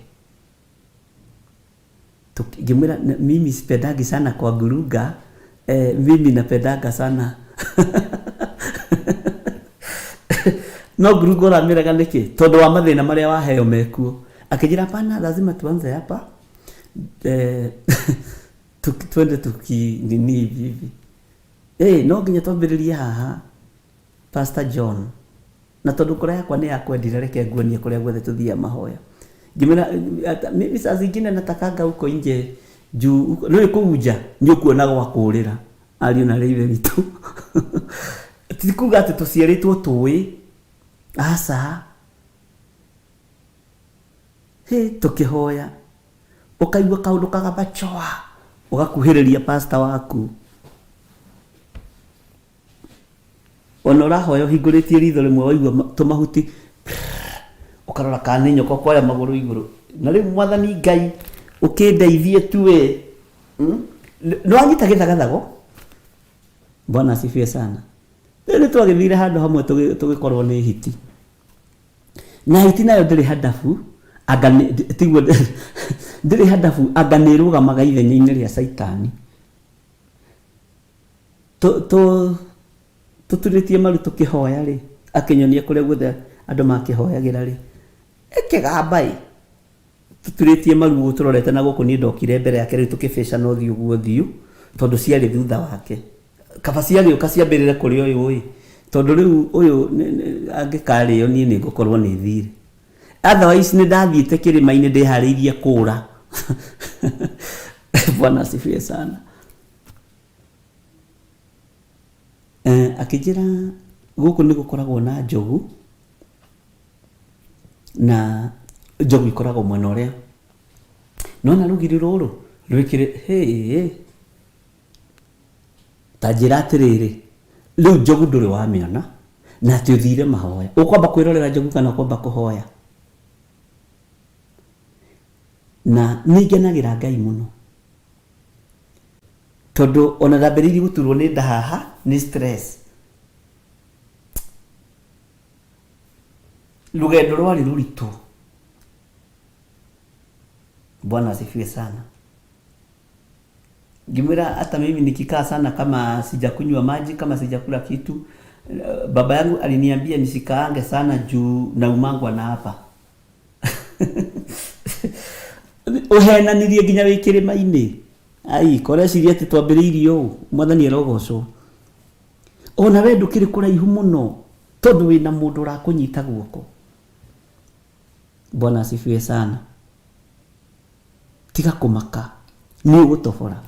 Tukimwira mimi sipendagi sana kwa Guruga, mimi napendaga sana no Guruga ramiraga niki tondu wa mathina maria waheo mekuo akijira pana lazima tuanze hapa twende nini hivi no nginya twambiririe haha Pastor John na tondu kura yakwa ni yakwendire reke nguonie kuria gwethe tuthia mahoya ngimena mimi saa zingine natakanga huko nje juu rĩu kũunja nĩ kuonaga wa kũrĩra ariũ na rĩiwe witũ tikuga atĩ tũciarĩtwo tũĩ aca tũkĩhoya ũkaigua kaũndũ kagabachoa ũgakuhĩrĩria pastor waku ona ũrahoya ũhingũrĩtie ritho rĩmwe waigua tũmahuti ukarora kana nyoko kwa maguru iguru na riu mwathani Ngai ukindeithie tu we no anyita githagathago. Bwana asifiwe sana. Ndio twagithire handu hamwe tugikorwo ni hiti na hiti nayo ndiri hadafu agane tiguo ndiri hadafu aganirũga magaithenya-inĩ ria Saitani tuturitie maru tukihoya ri akinyonia kuria guothe andu makihoyagira ri ekegambai tuturitie maru turorete na guku ni ndokire mbere yake ri tukifisha no thiu guo thiu tondu ciari thutha wake kaba ciari ukasiambirire kuri uyu tondu riu uyu angikario ni ngukorwo ni thire otherwise ni ndathiite kirima-ini ndihariirie kura. Bwana asifiwe sana. Akijira guku ni gukoragwo na njogu na njogu ikoragwo mwena uria nona rugiri ruru rwikire tajira atiriri riu njogu nduri wamiona na ati uthire mahoya ukwamba kwirorera njogu kana ukwamba kuhoya na ningenagira Ngai muno tondu ona ndambiririe guturwo ni nda haha ni stress lugendo rwari ruritu. Bwana asifiwe sana. Gimwira hata mimi nikikaa sana kama sijakunywa maji kama sijakula kitu baba yangu aliniambia nisikaange sana juu na umangwa na hapa uhena nirie nginya wikirima-ini ai kore ciria ati twambiriirio mwathani arogocwo ona we ndukiri kuraihu muno tondu wina mundu urakunyita guoko. Bwana asifiwe sana. Tiga kumaka ni ugutobora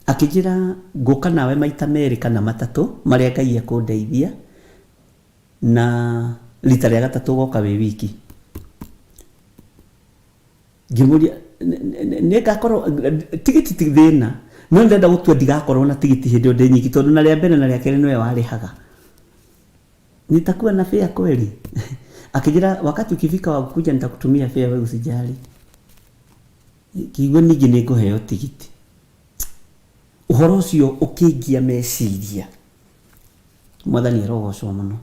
akijira nguka nawe maita meri kana matatu maria Ngai akundeithia na rita ria gatatu goka wi wiki ngimuria negakorwo tigiti tigthina no ndenda gutua ndigakorwo na tigiti hindi ndi nyiki tondu na ria mbere na ria keri niwe warihaga nitakuwa na fare kweli. Akijira wakati ukifika wa kuja nitakutumia fare wewe usijali. kiugo ningĩ nĩ ngũheo tigiti. Ũhoro ũcio ũkĩngia meciria, Mwathani arogocwo mũno.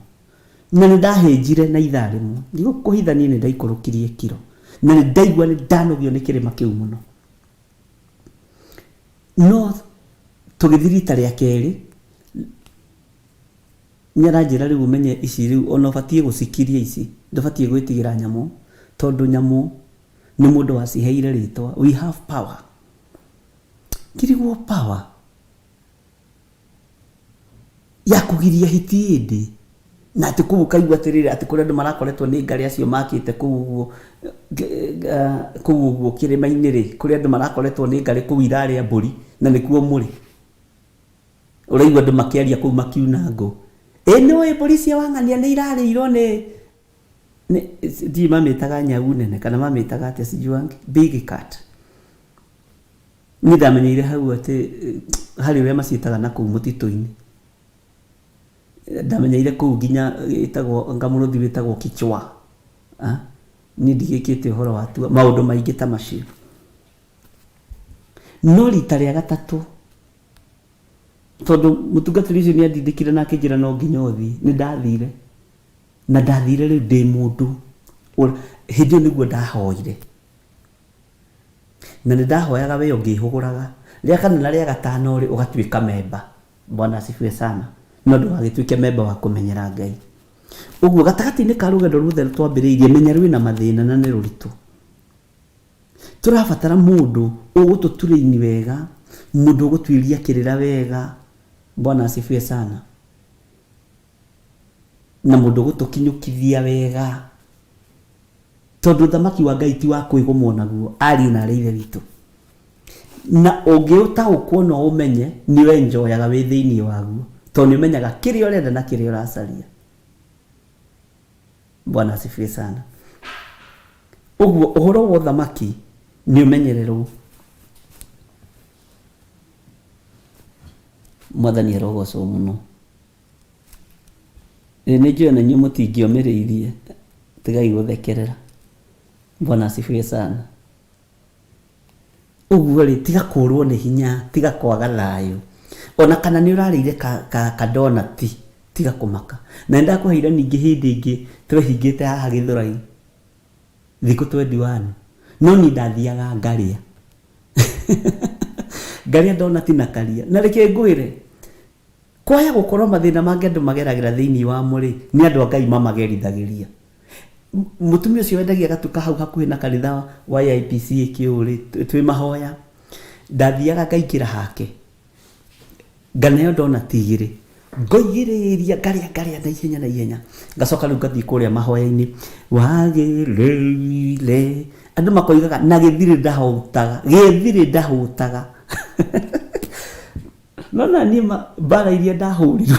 Na nĩ ndahĩnjire na ithaa rĩmwe, ndigũkũhithania nĩ ndaikũrũkirie kiro, na nĩ ndaigua nĩ ndanogio nĩ kĩrĩma kĩu mũno. No tũgĩthiĩ rita rĩa kerĩ, nĩaranjĩra rĩu ũmenye ici rĩu ona ũbatiĩ gũcikiria ici, ndũbatiĩ gwĩtigĩra nyamũ, tondũ nyamũ nĩ mũndũ waciheire rĩtwa. We have power. Kĩrigwo power ya kũgiria hiti ĩndĩ, na atĩ kũu kaigua atĩrĩrĩ atĩ kũrĩa andũ marakoretwo nĩ ngarĩ acio makĩte kũu ũguo kĩrĩma-inĩ rĩ, kũrĩa andũ marakoretwo nĩ ngarĩ kũu irarĩa mbũri, na nĩkuo mũrĩ. Ũraigua andũ makĩaria kũu makiuna ngũ, nĩũĩ mbũri cia Wang'ania nĩ irarĩirwo nĩ mamĩtaga nyau nene kana mamĩtaga atĩa sijuangi, big cat. Niĩ ndamenyeire hau atĩ harĩ ũrĩa maciĩtaga na kũu mũtitũ-inĩ, ndamenyeire kũu nginya ĩtagwo ngamũrũthi wĩtagwo kichwa. Niĩ ndigĩkĩte ũhoro wa maũndũ maingĩ ta macio. No rita rĩa gatatũ, tondũ mũtungatĩri ũcio nĩandindĩkire na akĩnjĩra no nginya ũthiĩ, nĩ ndathire, na ndathire rĩu ndĩ mũndũ hĩndĩ ĩyo nĩguo ndahoire, na nĩ ndahoyaga we ũngĩhũgũraga rĩa kana na rĩa gatano rĩ ũgatuĩka memba. Bwana asifiwe sana. No ndũgagĩtuĩke memba wa kũmenyera Ngai. Ũguo gatagatĩ-inĩ ka rũgendo rũthe twambĩrĩirie, menya rwĩna mathĩna na nĩ rũritũ. Tũrabatara mũndũ ũgũtũturaini wega, mũndũ ũgũtuĩria kĩrĩra wega. Bwana asifiwe sana. Na mũndũ ũgũtũkinyũkithia wega, tondũ thamaki wa Ngai ti wa kwĩgomwo naguo, ariũ na arĩ ithe witũ. Na ũngĩũtaũkwo no ũmenye nĩ enjoyaga wĩ thĩinĩ waguo, tondũ nĩũmenyaga kĩrĩa ũrenda na kĩrĩa ũracaria. Bwana asifiwe sana. Ũguo ũhoro wa thamaki nĩ ũmenyererwo. Mwathani arogocwo mũno. Nĩ njũĩ na inyuĩ mũtingĩomĩrĩirie, tigai gũthekerera. Bwana asifiwe sana. Ũguo rĩ, tiga kũrwo nĩ hinya, tiga kwaga thayũ. Ona kana nĩ ũrarĩire kadonati, tiga kũmaka. Na nĩndakũheire ningĩ hĩndĩ ĩngĩ twehingĩte haha Gĩthũrai thikũ 21, no niĩ ndathiaga ngarĩa ngarĩa donati na karia. Na reke ngwĩre, kwaya gũkorwo mathĩna mangĩ andũ mageragĩra thĩinĩ wa mũrĩ, nĩ andũ a Ngai mamagerithagĩria. Mũtumia ũcio wendagia gatuka hau hakuhĩ na kanitha wa IPC Kĩũrĩ twĩ mahoya, ndathiaga ngaingĩra hake, nganayo donati igĩrĩ, ngoigĩrĩria ngarĩa na ihenya, ngacoka rĩu ngathiĩ kũrĩa mahoya-inĩ, wagĩrĩire andũ makoigaga na gĩthirĩ ndahũtaga no na niĩ mbara iria ndahũrirwo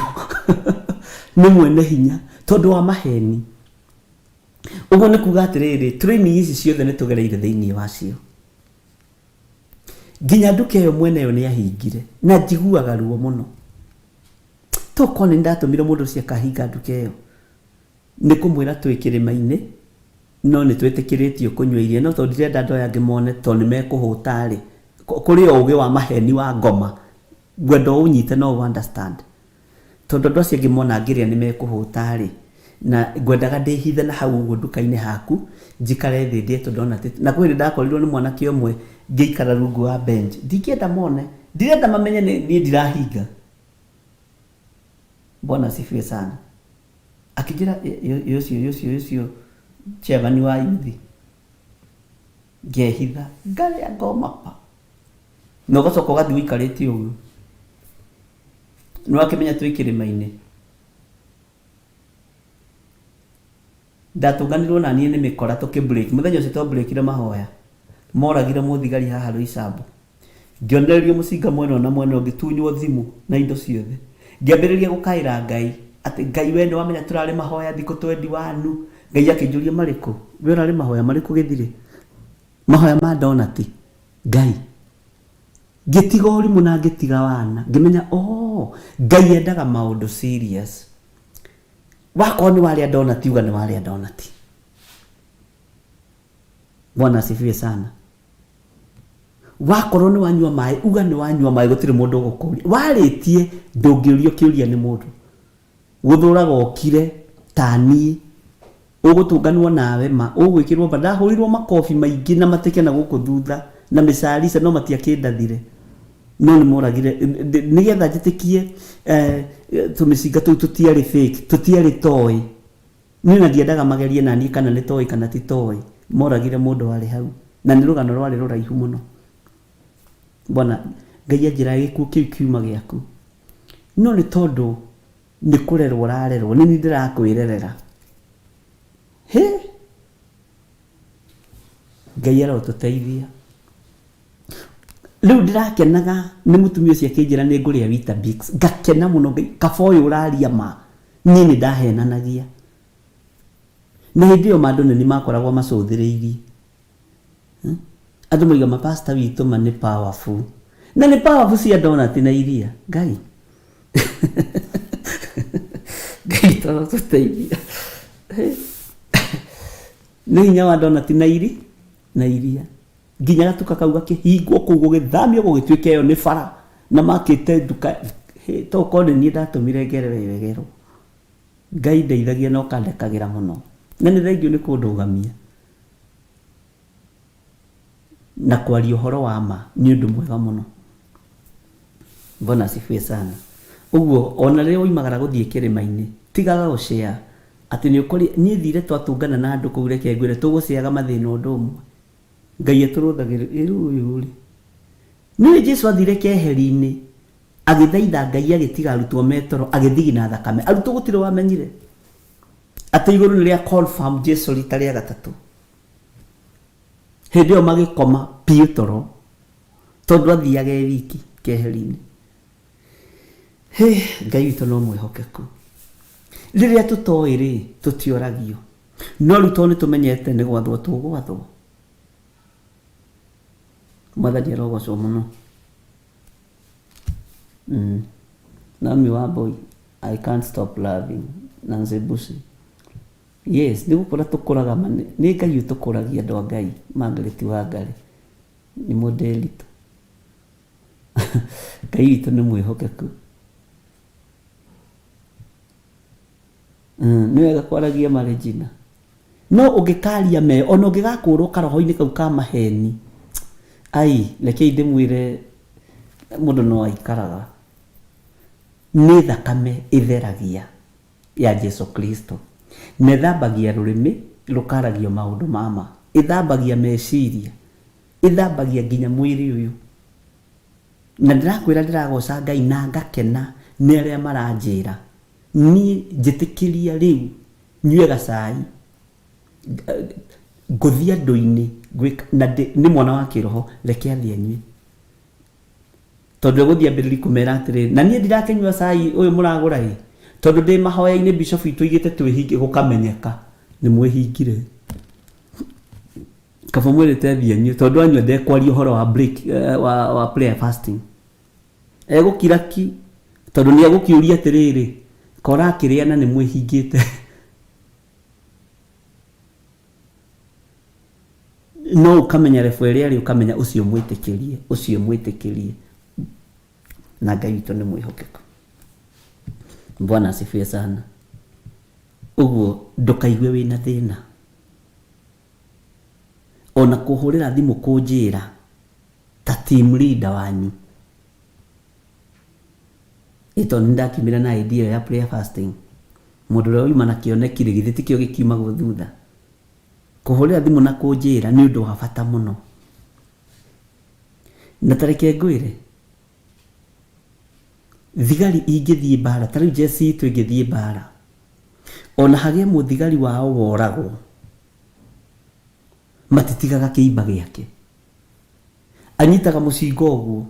nĩ mwene hinya tondũ wa maheni. Ũguo nĩ kuga atĩrĩrĩ, training ici ciothe nĩ tũgereire thĩinĩ wacio, nginya nduka ĩyo mwene ĩyo nĩ ahingire, na njiguaga ruo mũno. Toko nĩ ndatũmire mũndũ ũcio akahinga nduka ĩyo, nĩ kũmwĩra twĩ kĩrĩma-inĩ, no nĩ twĩtĩkĩrĩtio kũnyua iria, no tondũ ndirenda andũ aya angĩ mone tondũ nĩ mekũhũta rĩ, kũrĩ ũgĩ wa maheni wa ngoma, gwenda ũnyite no understand, tondũ andũ acio angĩ mona ngĩrĩa nĩ mekũhũta rĩ, na ngwendaga ndĩhithe na hau ũguo nduka-inĩ haku, njikare thĩ ndĩe tondũ na kwĩrĩ ndakorirwo nĩ mwanake ũmwe ngĩikara rungu wa bench, ndingĩenda mone, ndirenda mamenye niĩ ndirahinga. Bwana asifiwe sana. Akijira yosio chairman wa yuthi ngehitha ngarĩa ngoma pa no gacoka gathi wikarĩte ũguo, no akĩmenya twĩ kĩrĩma-inĩ. Ndatũnganirwo na niĩ nĩ mĩkora tũkĩbreak, mũthenya ũcio twabreakire mahoya, moragire mũthigari haha Roysambu, ngĩonererio mũcinga mwena na mwena ũngĩ, tunywo thimũ na indo ciothe, ngĩambĩrĩria gũkaĩra Ngai atĩ Ngai we nĩ wamenya tũrarĩ mahoya thikũ 21. Ngai akĩnjũria marĩkũ, we ũrarĩ mahoya marĩkũ Gĩthirĩ? Mahoya ma donati. Ngai ngĩtiga ũrimũ na ngĩtiga wana, ngĩmenya Ngai endaga maũndũ serious. Wakorwo nĩ warĩa donati, uga nĩ warĩa donati. Bwana asifiwe sana. wakorwo ni wanyua mai uga ni wanyua mai gutire mundu gukuria waritie ndungiurio kiuria ni mundu guthuraga okire tani ugutunganwo nawe ma ugwikirwo badahurirwo makofi maingi na mateke na guku thutha na misarisa no matiakindathire no ni moragire nigetha njitikie tumicinga tu tutiari fake tutiari toy ni na ndiendaga magerie nani kana ni toy kana ti toy moragire mundu wari hau na ni rugano rwari ruraihu muno bona Ngai anjira gikuo kiu kiuma giaku no ni tondu ni kurerwo rarerwo ni ndirakwirerera he Ngai arotuteithia riu ndirakenaga ni mutumia ucio akinjira ni nguria Weetabix ngakena muno kaba uyu uraria ma ni ndahenanagia na hindi yo mandu ni makoragwo macuthiriirie andu moiga mapasta witu ma ni powerful na ni powerful cia donut na iria Ngai Ngai torotuteithia ni hinya wa donut na iria nginya gatuka kau gakihingwo kuu gugithamio gugituike yo ni bara na makite nduka to kone ni ndatumire ngerewe wegero Ngai ndeithagia no kandekagira muno na ni thengio ni kundugamia na kwaria uhoro wa ma ni undu mwega muno bona sifie sana uguo ona rio imagara guthie kirima-ini tigaga gushare ati ni ukuri ni thire twatungana na andu kugure kengwire tuguciaga mathina undu umwe Ngai aturuthagira iruri ni Jesu athire keheri-ini agithaitha Ngai agitiga arutwo metoro agithigina thakame arutwo gutire wamenyire ati iguru ni ria confirm Jesu rita ria gatatu hindi yo magikoma piutoro tondu athiaga wiki keheri-ini Ngai witu no mwihokeku riria tutoi tutioragio no ruto ni tumenyete ni gwathwo tugwathwo Mwathani arogocwo muno Nami Wambui I can't stop loving Nancy Busi yes ni gukora tukuraga mane ni Ngai utukuragia andu a Ngai Margaret Wangari ni modelito Ngai witu ni mwihokeku ni wega kwaragia marejina no ungikaria me ona ungigakurwo karoho-ini kau ka maheni ai rekei ndimwire mundu no aikaraga ni thakame itheragia ya Jesu Kristo nethambagia rurimi rukaragio maundu mama ithambagia meciria ithambagia nginya mwiri uyu na ndirakwira ndiragoca Ngai na ngakena ni aria maranjira ni njitikiria riu nyue gacai nguthia ndu-ini na ni mwana wa kiroho reke athie nyue tondu guthia mbiriri kumera atiri na nie ndirakenyua cai uyu muragura tondu ndi mahoya-ini bishop itu igite twihinge gukamenyeka ni mwihingire kaba mwirite athie nyue tondu anyua ndekwaria uhoro wa break wa prayer fasting egukira ki tondu ni egukiuria atiriri kora akiriana ni mwihingite no ukamenya refueria ri ukamenya ucio mwitikirie na Ngai witu ni mwihokeku Bwana asifiwe sana uguo ndukaigue wina thina ona kuhurira thimu kunjira ta team leader wanyu ito ndakimira na idea ya prayer fasting mundu uri mana kionekire githiti kio gikiuma guthutha kuhurira thimu na kunjira ni undu wa bata muno na tareke ngwire thigari ingithie bara tari Jesse tu ingithie bara ona hagie muthigari wao woragwo matitigaga kiimba giake anyitaga mucingo uguo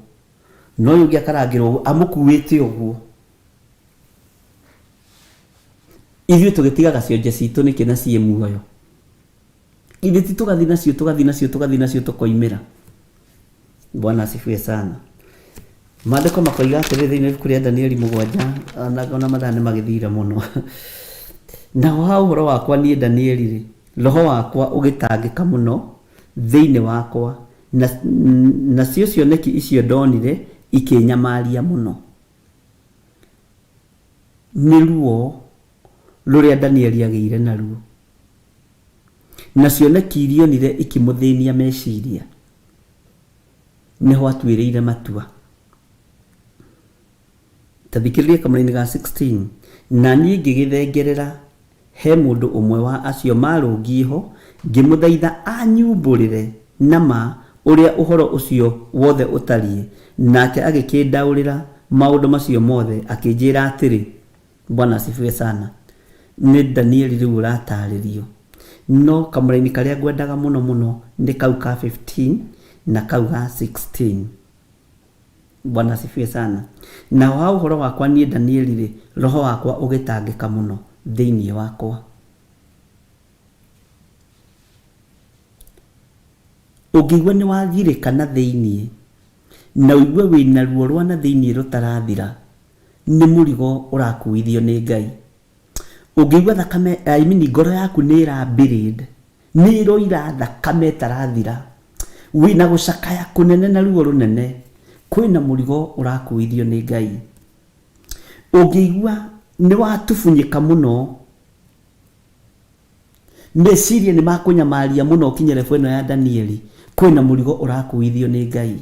no yugi akarangirwo amukuwite uguo ithuĩ tũgĩtigaga cionje citũ nĩkĩ na ciĩ muoyo ithuĩ ti tũgathi nacio tũkoimĩra Bwana asifiwe sana maandĩko makoiga atĩrĩ thĩinĩ wa ibuku rĩa Danieli 7 ona mathaa nĩ magĩthira mũno na wa ũhoro wakwa niĩ Danieli roho wakwa ũgĩtangĩka mũno thĩinĩ wakwa na cio cioneki icio ndonire ikinyamaria muno. Nĩ ruo rũrĩa Danieli agĩire naruo, na cioneki iria onire ikĩmũthĩnia meciria. Nĩho atuĩrĩire matua. Tathikĩrĩria kamũra-inĩ ga 16. Na niĩ ngĩgĩthengerera he mũndũ ũmwe wa acio marũngiĩ ho, ngĩmũthaitha anyumbũrĩre na ma ũrĩa ũhoro ũcio wothe ũtariĩ. Nake agĩkĩndaũrĩra maũndũ macio mothe, akĩnjĩra atĩrĩ, Bwana asifiwe sana. Nĩ Danieli rĩu ũratarĩrio. No kamũra-inĩ karĩa ngwendaga mũno mũno nĩ kau ka 15 na kau ga 16. Bwana asifiwe sana. Na wa ũhoro wakwa niĩ Danieli rĩ, roho wakwa ũgĩtangĩka mũno thĩinĩ wakwa. Ũngĩigua nĩ wagirĩka na thĩinĩ, na ũigue wĩna ruo rwa na thĩinĩ rũtarathira, nĩ mũrigo ũrakuithio nĩ Ngai. Ũngĩigua thakame, ngoro yaku nĩ ĩrambĩrĩd, nĩ ĩroira thakame tarathira, wĩna gũcakaya kũnene na ruo rũnene, kwĩna mũrigo ũrakuithio nĩ Ngai. Ũngĩigua nĩ watubunyĩka mũno, meciria nĩ makũnyamaria mũno ũkinye level ĩno ya Danieli, kwĩna mũrigo ũrakuithio nĩ Ngai.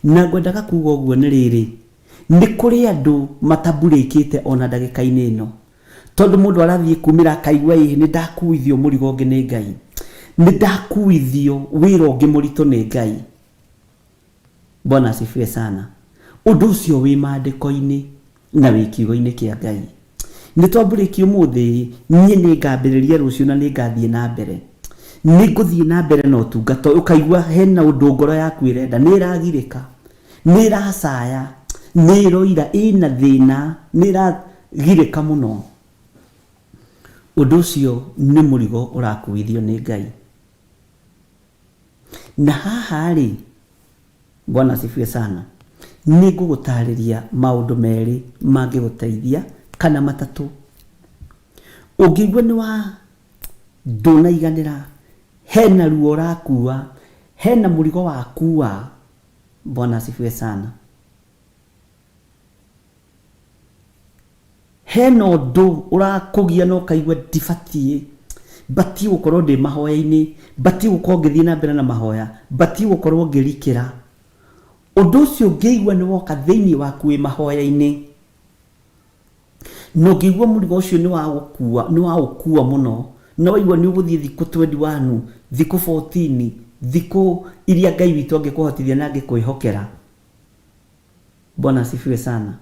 Na ngwendaga kuuga ũguo nĩ rĩrĩ, nĩ kũrĩ andũ matamburĩkĩte ona ndagĩka-inĩ ĩno, tondũ mũndũ arathiĩ kumĩra akaigua nĩ ndakuithio mũrigo ũngĩ nĩ Ngai, nĩ ndakuithio wĩra ũngĩ mũritũ nĩ Ngai. Bwana asifiwe sana. Ũndũ ũcio wĩ maandĩko-inĩ na wĩ kiugo-inĩ kĩa Ngai. Nĩ twambũrĩki ũmũthĩ, niĩ nĩ ngambĩrĩria rũciũ na nĩ ngathiĩ na mbere. Nĩ ngũthiĩ na mbere na ũtungata. Ũkaigua hena ũndũ ngoro yaku ĩrenda, nĩ ĩragirĩka, nĩ ĩracaya, nĩ ĩroira, ĩna thĩna, nĩ ĩragirĩka mũno. Ũndũ ũcio nĩ mũrigo ũrakuithio nĩ Ngai. Na haha rĩ, Bwana asifiwe sana, nĩ ngũgũtarĩria maũndũ merĩ mangĩgũteithia kana matatũ. Ũngĩigua nĩ wa ndũnaiganĩra, hena ruo ũrakua, hena mũrigo wakua, Bwana asifiwe sana, hena ũndũ ũrakũgia na ũkaigua ndibatiĩ, batiĩ gũkorwo ndĩ mahoya-inĩ, batiĩ gũkorwo ngĩthiĩ na mbere na mahoya, batiĩ gũkorwo ngĩrikĩra. Ũndũ ũcio ũngĩigua nĩ woka thĩinĩ waku wĩ mahoya-inĩ, na ũngĩigua mũrigo ũcio nĩ wagũkua mũno, na waigua nĩ ũgũthiĩ thikũ 21, thikũ 14, thikũ iria Ngai witũ angĩkũhotithia na angĩkwĩhokera. Bwana asifiwe sana.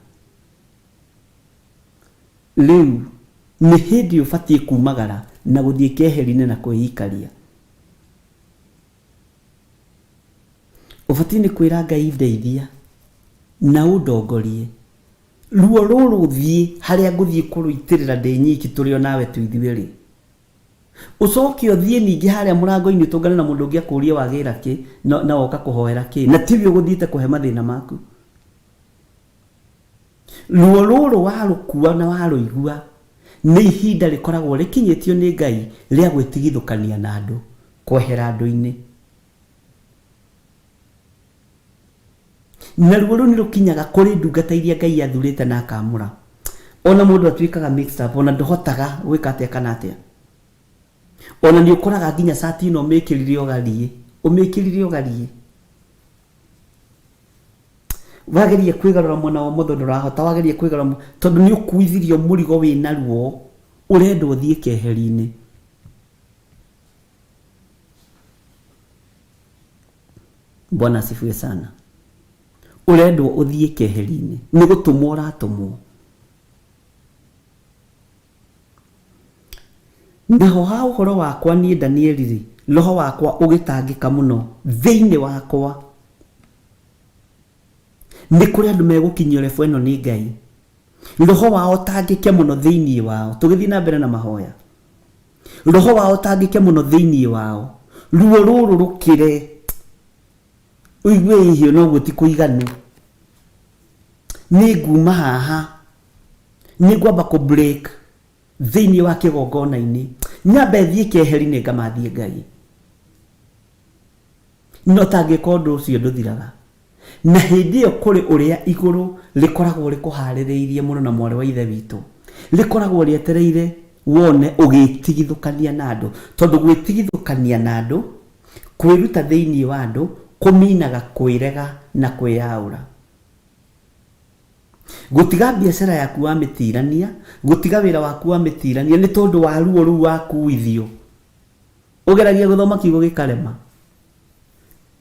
Rĩu nĩ hĩndĩ ũbatiĩ kumagara na gũthiĩ keheri-inĩ na kwĩikaria. Ũbatiĩ nĩ kwĩra Ngai ndeithia na ũndongorie. Ruo rũrũ thiĩ harĩa ngũthiĩ kũrũitĩrĩra ndĩ nyiki tũrĩ o nawe tũithuĩ rĩ. Ũcoke ũthiĩ ningĩ harĩa mũrango-inĩ ũtũngane na mũndũ ũngĩ akũrie wagĩra kĩ na woka kũhoera kĩ, na tiwe ũgũthiĩte kũhe mathĩna maku. Ruo rũrũ warũkua na warũigua nĩ ihinda rĩkoragwo rĩkinyĩtio nĩ Ngai rĩa gwĩtigithũkania na andũ, kwehera andũ-inĩ. Na ruo rũu nĩ rũkinyaga kũrĩ ndungata iria Ngai athurĩte na akamũra. Ona mũndũ atuĩkaga mixed up, ona ndũhotaga gwĩka atĩa kana atĩa. Ona nĩ ũkoraga nginya cati ĩno ũmĩkĩrire ũgariĩ. Wageria kwĩgarũra mwena wa ũmotho ndũrahota, wageria kwĩgarũra tondũ nĩ ũkuithirio mũrigo wĩ naruo, ũrenda ũthiĩ keheri-inĩ. Bwana asifiwe sana. Ũrendwo ũthiĩ keheri-inĩ, nĩ gũtũmwo ũratũmwo. Naho ha ũhoro wakwa niĩ Danieli rĩ, roho wakwa ũgĩtangĩka mũno thĩinĩ wakwa. Nĩ kũrĩ andũ megũkinyio level ĩno nĩ Ngai, roho wao tangĩke mũno thĩinĩ wao. Tũgĩthiĩ na mbere na mahoya, roho wao tangĩke mũno thĩinĩ wao, ruo rũrũ rũkĩre, ũigue ihio noguo ti kũiganu. Nĩ nguma haha, nĩ ngwamba kũ break thĩinĩ wa kĩgongona-inĩ, nyambe thiĩ keheri-inĩ ngamathiĩ Ngai. no tangĩkorwo ũndũ ũcio ndũthiraga. Na hĩndĩ ĩyo kũrĩ ũrĩa igũrũ rĩkoragwo rĩkũharĩrĩirie mũno na mwarĩ wa ithe witũ, rĩkoragwo rĩetereire wone ũgĩtigithũkania na andũ, tondũ gwĩtigithũkania na andũ, kwĩruta thĩinĩ wa andũ kũminaga kwĩrega na kwĩyaũra. Gũtiga biacara yaku wa mĩtirania, gũtiga wĩra waku wa mĩtirania nĩ tondũ wa ruo rũu wakuithio. Ũgeragia gũthoma kiugo gĩkarema.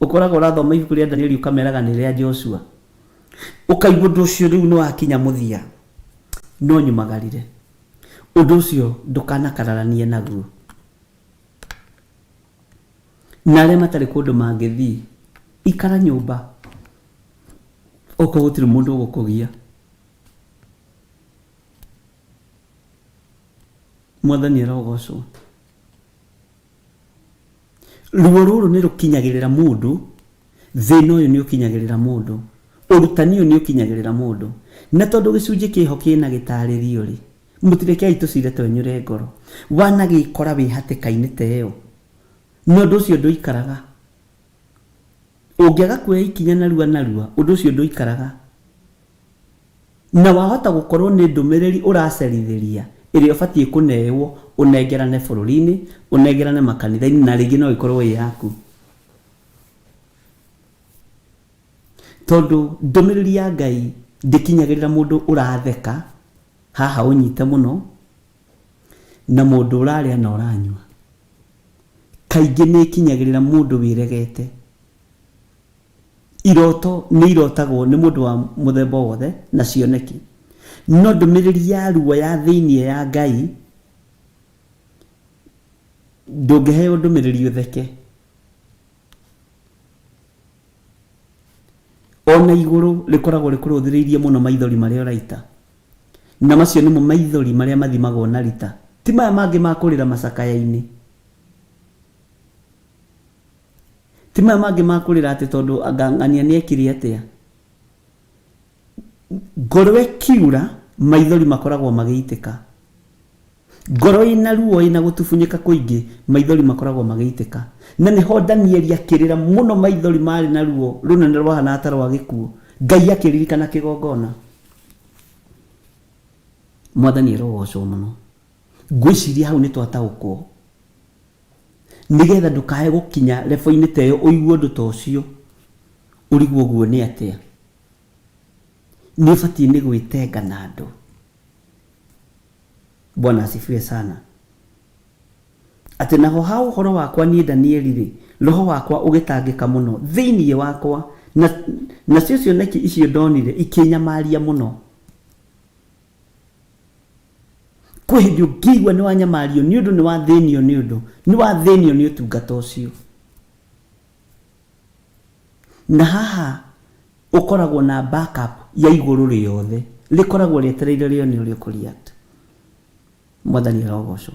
Ũkoragwo ũrathoma ibuku rĩa Danieli ũkameraga nĩ rĩa Joshua. Ũkaigua ũndũ ũcio rĩu nĩ wakinya mũthia. No nyumagarire. Ũndũ ũcio ndũkanakararanie naguo. Na arĩa matarĩ kũndũ mangĩthiĩ, ikara nyũmba. Okorwo gũtirĩ mũndũ ũgũkũgia. Mwathani arogocwo. Ruo rũrũ nĩ rũkinyagĩrĩra mũndũ, thĩna ũyũ nĩ ũkinyagĩrĩra mũndũ, ũrutani ũyũ nĩ ũkinyagĩrĩra mũndũ. Na tondũ gĩcunjĩ kĩho kĩna gĩtarĩrio rĩ, mũtirekei tũcire twenyũre ngoro. Wanagĩkora wĩ hatĩka-inĩ ta ĩyo, no ũndũ ũcio ndũikaraga. Ũngĩaga kuoya ikinya narua, ũndũ ũcio ndũikaraga. Na wahota gũkorwo nĩ ndũmĩrĩri ũracerithĩria ĩrĩa ũbatiĩ kũneyo, ũnengerane bũrũri-inĩ, ũnengerane makanitha-inĩ, na rĩngĩ no ĩkorwo ĩ yaku. Tondũ ndũmĩrĩri ya Ngai ndĩkinyagĩrĩra mũndũ ũratheka, haha ũnyite mũno, na mũndũ ũrarĩa na ũranyua. Kaingĩ nĩ ikinyagĩrĩra mũndũ wĩregete. Iroto nĩ irotagwo nĩ mũndũ wa mũthemba wothe na cioneki. No ndũmĩrĩri ya ruo ya thĩinĩ ya Ngai ndũngĩheo ndũmĩrĩri ũtheke. Ona igũrũ rĩkoragwo rĩkũrũthĩrĩirie mũno maithori marĩa ũraita. Na macio nĩmo maithori marĩa mathimagwo na rita. Ti maya mangĩ ma kũrĩra macakaya-inĩ. Ti maya mangĩ ma kũrĩra atĩ tondũ ang'ang'ania nĩ ekire atĩa. Ngoro ĩkiura maithori makoragwo magĩitĩka. Ngoro ĩna ruo ĩna gũtubunyĩka kũingĩ maithori makoragwo magĩitĩka. Na nĩho Danieli akĩrĩra mũno maithori marĩ na ruo rũnene rwahana ta rwa gĩkuũ. Ngai akĩririkana kĩgongona. Mwathani arogocwo mũno. Ngwĩciria hau nĩ twataũkwo. Nĩgetha ndũkae gũkinya level-inĩ ta ĩyo ũigua ũndũ ta ũcio. Ũrigwo guo nĩ atĩa. Nĩ ũbatiĩ nĩ gwĩtenga na andũ. Bwana asifiwe sana. Atĩ naho hau ũhoro wakwa niĩ Danieli rĩ, roho wakwa ũgĩtangĩka mũno thĩinĩ wakwa, na cio cioneki icio ndonire ikĩnyamaria mũno. Kwĩ hĩndĩ ũngĩigua nĩ wanyamario nĩ ũndũ nĩ wathĩnio nĩ ũndũ, nĩ wathĩnio nĩ ũtungata ũcio. Na haha ũkoragwo na backup ya igũrũ rĩothe, rĩkoragwo rĩetereire rĩo nĩ ũrĩa ũkũreact. Mwathani arogocwo.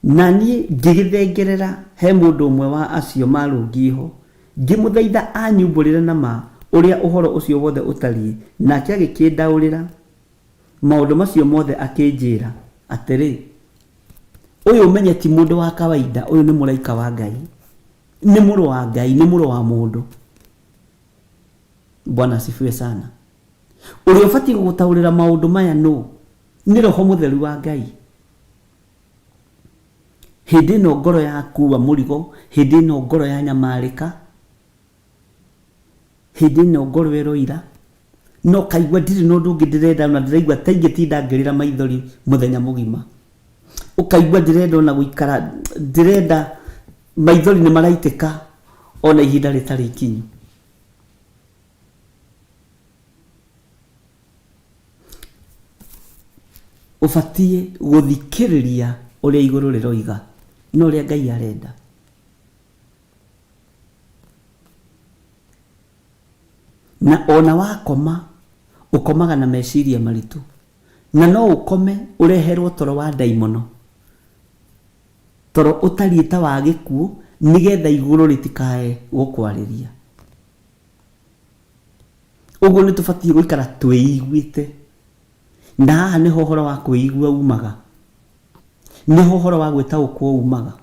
Na niĩ ngĩgĩthengerera he mũndũ ũmwe wa acio marũngiĩ ho, ngĩmũthaitha anyumbũrĩre na ma ũrĩa ũhoro ũcio wothe ũtariĩ, nake agĩkĩndaũrĩra maũndũ macio mothe akĩnjĩra atĩrĩ, ũyũ ũmenye ti mũndũ wa kawaida, ũyũ nĩ mũraika wa Ngai, nĩ mũrũ wa Ngai, nĩ mũrũ wa mũndũ. Bwana asifiwe sana. Ũrĩa ũbatiĩ gũgũtaũrĩra maũndũ maya nũ? Nĩ Roho Mũtheru wa Ngai. Hĩndĩ ĩno ngoro yakua mũrigo, hĩndĩ ĩno ngoro ya nyamarĩka, hĩndĩ ĩno ngoro ĩroira, no kaigua ndirĩ na ũndũ ũngĩ ndĩrenda, na ndĩraigua ta ingĩtinda ngĩrĩra maithori mũthenya mũgima. Ũkaigua ndĩrenda ona gũikara, ndĩrenda maithori nĩ maraitĩka ona ihinda rĩtarĩ ikinyu. Ũbatiĩ gũthikĩrĩria ũrĩa igũrũ rĩroiga na ũrĩa Ngai arenda. Na ona wakoma ũkomaga na meciria maritũ, na no ũkome ũreherwo toro wa ndaimono, toro ũtariĩ ta wa gĩkuũ, nĩgetha igũrũ rĩtikae gũkwarĩria. Ũguo nĩ tũbatiĩ gũikara twĩiguĩte. Na haha nĩho ũhoro wa kwĩigua umaga, nĩho ũhoro wa gwĩtaũkwo umaga.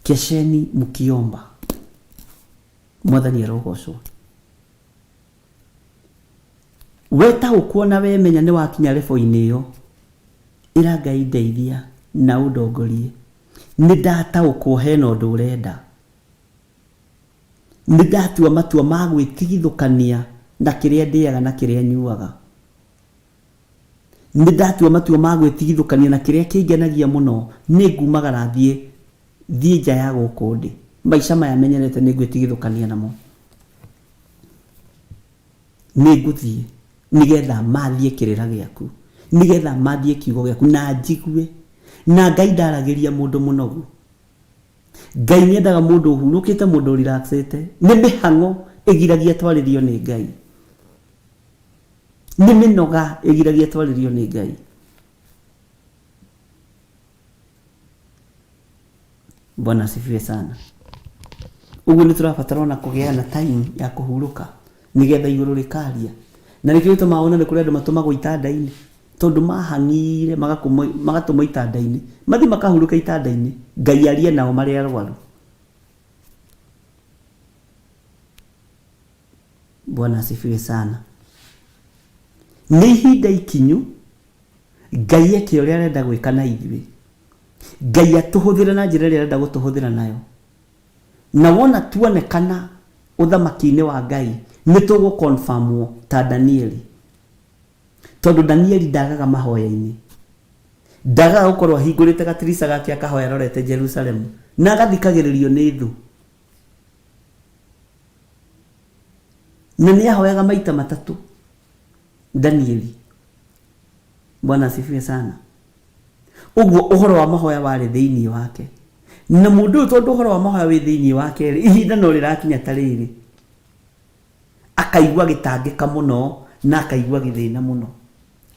kesheni mukiomba. Mwathani arogocwo. Weta ukuona we menya ni wakinya level-ini iyo, ira Ngai ndeithia na undongorie. Ni ndataũkwo hena ũndũ ũrenda. Ni ndatua matua ma gwĩtigithũkania na kĩrĩa ndĩaga na kĩrĩa nyuaga. Ni ndatua matua ma gwĩtigithũkania na kĩrĩa kĩngenagia mũno, nĩ ngumagara thiĩ nja ya gũkũ ndĩ. Maica maya menyerete nĩ gwĩtigithũkania namo. Nĩ ngũthiĩ nigetha mathie kĩrĩra gĩaku, nigetha mathie kiugo gĩaku na njigue. Na Ngai ndaragĩria mũndũ mũnogu. Ngai nĩendaga mũndũ ũhurũkĩte, mũndũ relaxete. Nĩ mĩhang'o ĩgiragia twarĩrio nĩ Ngai. Nĩ mĩnoga ĩgiragia twarĩrio nĩ Ngai. Bwana asifiwe sana. Ũguo nĩ tũrabatara na kũgĩana time ya kũhurũka nigetha igũrũ rĩkaria. Na nĩkĩo tũmaona nĩ kũrĩ andũ matũmagwo itanda-inĩ tondu mahang'ire magatũmwo itanda-inĩ. Mathi makahurũka itanda-inĩ, Ngai arie nao marĩ arwaru. Bwana asifiwe sana. Nĩ ihinda ikinyu Ngai eke ũrĩa arenda gwĩka na ithuĩ. Ngai atũhũthĩre na njĩra ĩrĩa arenda gũtũhũthĩra nayo. Na wona tuonekana ũthamaki-inĩ wa Ngai, nĩ tũgũconfirmwo ta Danieli. Tondu Danieli ndagaga mahoya-inĩ. Ndagaga gũkorwo ahingũrĩte gatirica gake akahoya arorete Jerusalemu na agathikagĩrĩrio nĩ thũ. Na nĩ ahoyaga maita matatũ Danieli. Bwana asifiwe sana. Ũguo ũhoro wa mahoya warĩ thĩinĩ wake. Na mũndũ ũyũ tondu ũhoro wa mahoya wĩ thĩinĩ wake rĩ, ihinda no rĩrakinya ta rĩrĩ, akaigua gĩtangĩka mũno na akaigua gĩthĩna mũno.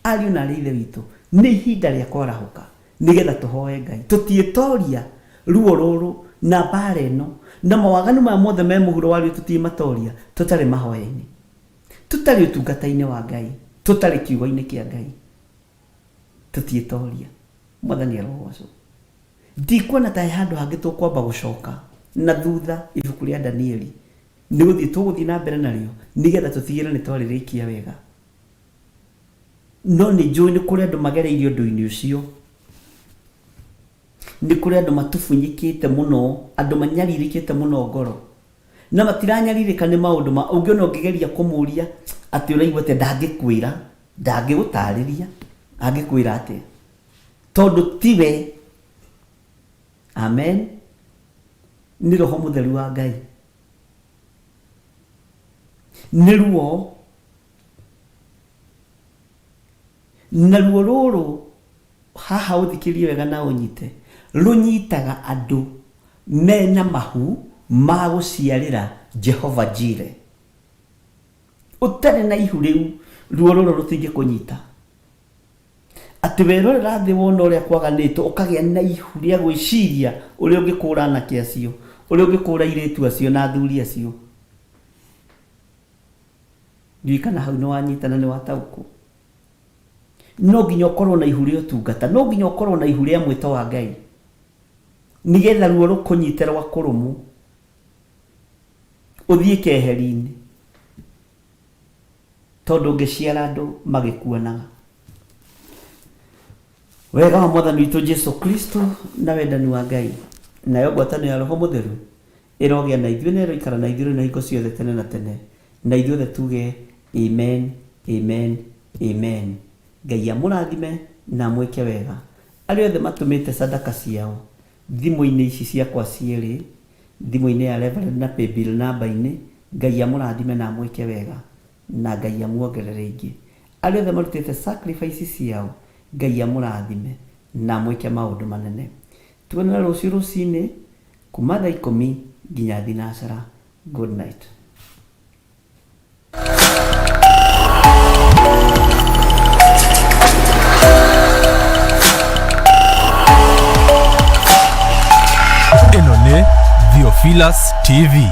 Ariũ na ithe witũ, nĩ ihinda rĩa kwarahũka nigetha tũhoe Ngai. Tũtiĩtoria ruo rũrũ na mbara ĩno na mawaganu maya mothe me mũhuro warĩo tũtiĩmatoria tũtarĩ mahoya-inĩ, tũtarĩ ũtungata-inĩ wa Ngai, tũtarĩ kiugo-inĩ kĩa Ngai. Tũtiĩtoria. Mwathani arogocwo. Ndikuona ta handũ hangĩ tũkwamba gũcoka na thutha ibuku rĩa Danieli. Nĩ tũgũthiĩ na mbere narĩo nigetha tũtigĩrĩre nĩ twarĩrĩkia wega. No nĩ njũĩ nĩ kũrĩ andũ magereirio ũndũ-inĩ ũcio. Nĩ kũrĩ andũ matũbunyĩkĩte mũno, andũ manyarirĩkĩte mũno ngoro. Na matiranyarirĩka nĩ maũndũ ma ũngĩona ũngĩgeria kũmũria atĩ ũraigua atĩ ndangĩkwĩra, ndangĩgũtarĩria, angĩkwĩra atĩa. Tondũ tiwe. Amen. Nĩ Roho Mũtheru wa Ngai. Nĩ ruo. Na ruo rũrũ haha ũthikĩrie wega na ũnyite, rũnyitaga andũ mena mahu ma gũciarĩra Jehova Jire. Ũtarĩ na ihu rĩu, ruo rũrũ rũtingĩkũnyita. Atĩ werorera thĩ wona ũrĩa kwaganĩtwo ũkagĩa na ihu rĩa gwĩciria ũrĩa ũngĩkũra anake acio, ũrĩa ũngĩkũra airĩtu acio na athuri acio. Ndiũĩ kana hau nĩ wanyitana nĩ wataũkwo. No nginya ũkorwo na ihu rĩa ũtungata, no nginya ũkorwo na ihu rĩa mwĩto wa Ngai nigetha ruo rũkũnyite rwa kũrũmũ ũthiĩ keheri-inĩ, tondũ ũngĩciara andũ magĩkuonaga. Wega wa Mwathani witũ Jesu Kristo na wendani wa Ngai nayo ngwatanĩro ya Roho Mũtheru ĩrogĩa na ithuĩ na ĩroikara na ithuĩ na hingo ciothe tene na tene. Na ithuothe tuge amen, amen, amen. Ngai amũrathime na mwĩke wega. Arĩa othe matũmĩte sadaka ciao thimũ-inĩ ici ciakwa cierĩ, thimũ-inĩ ya Reverend na Paybill namba-inĩ, Ngai amũrathime na mwĩke wega na Ngai amuongerere ingĩ. Arĩa othe marutĩte sacrifice ciao, Ngai amũrathime na mwĩke maũndũ manene. Tuonana rũciũ rũcinĩ kuma thaa 10 nginya thinacara. Good night. Ĩno nĩ Theophilus TV.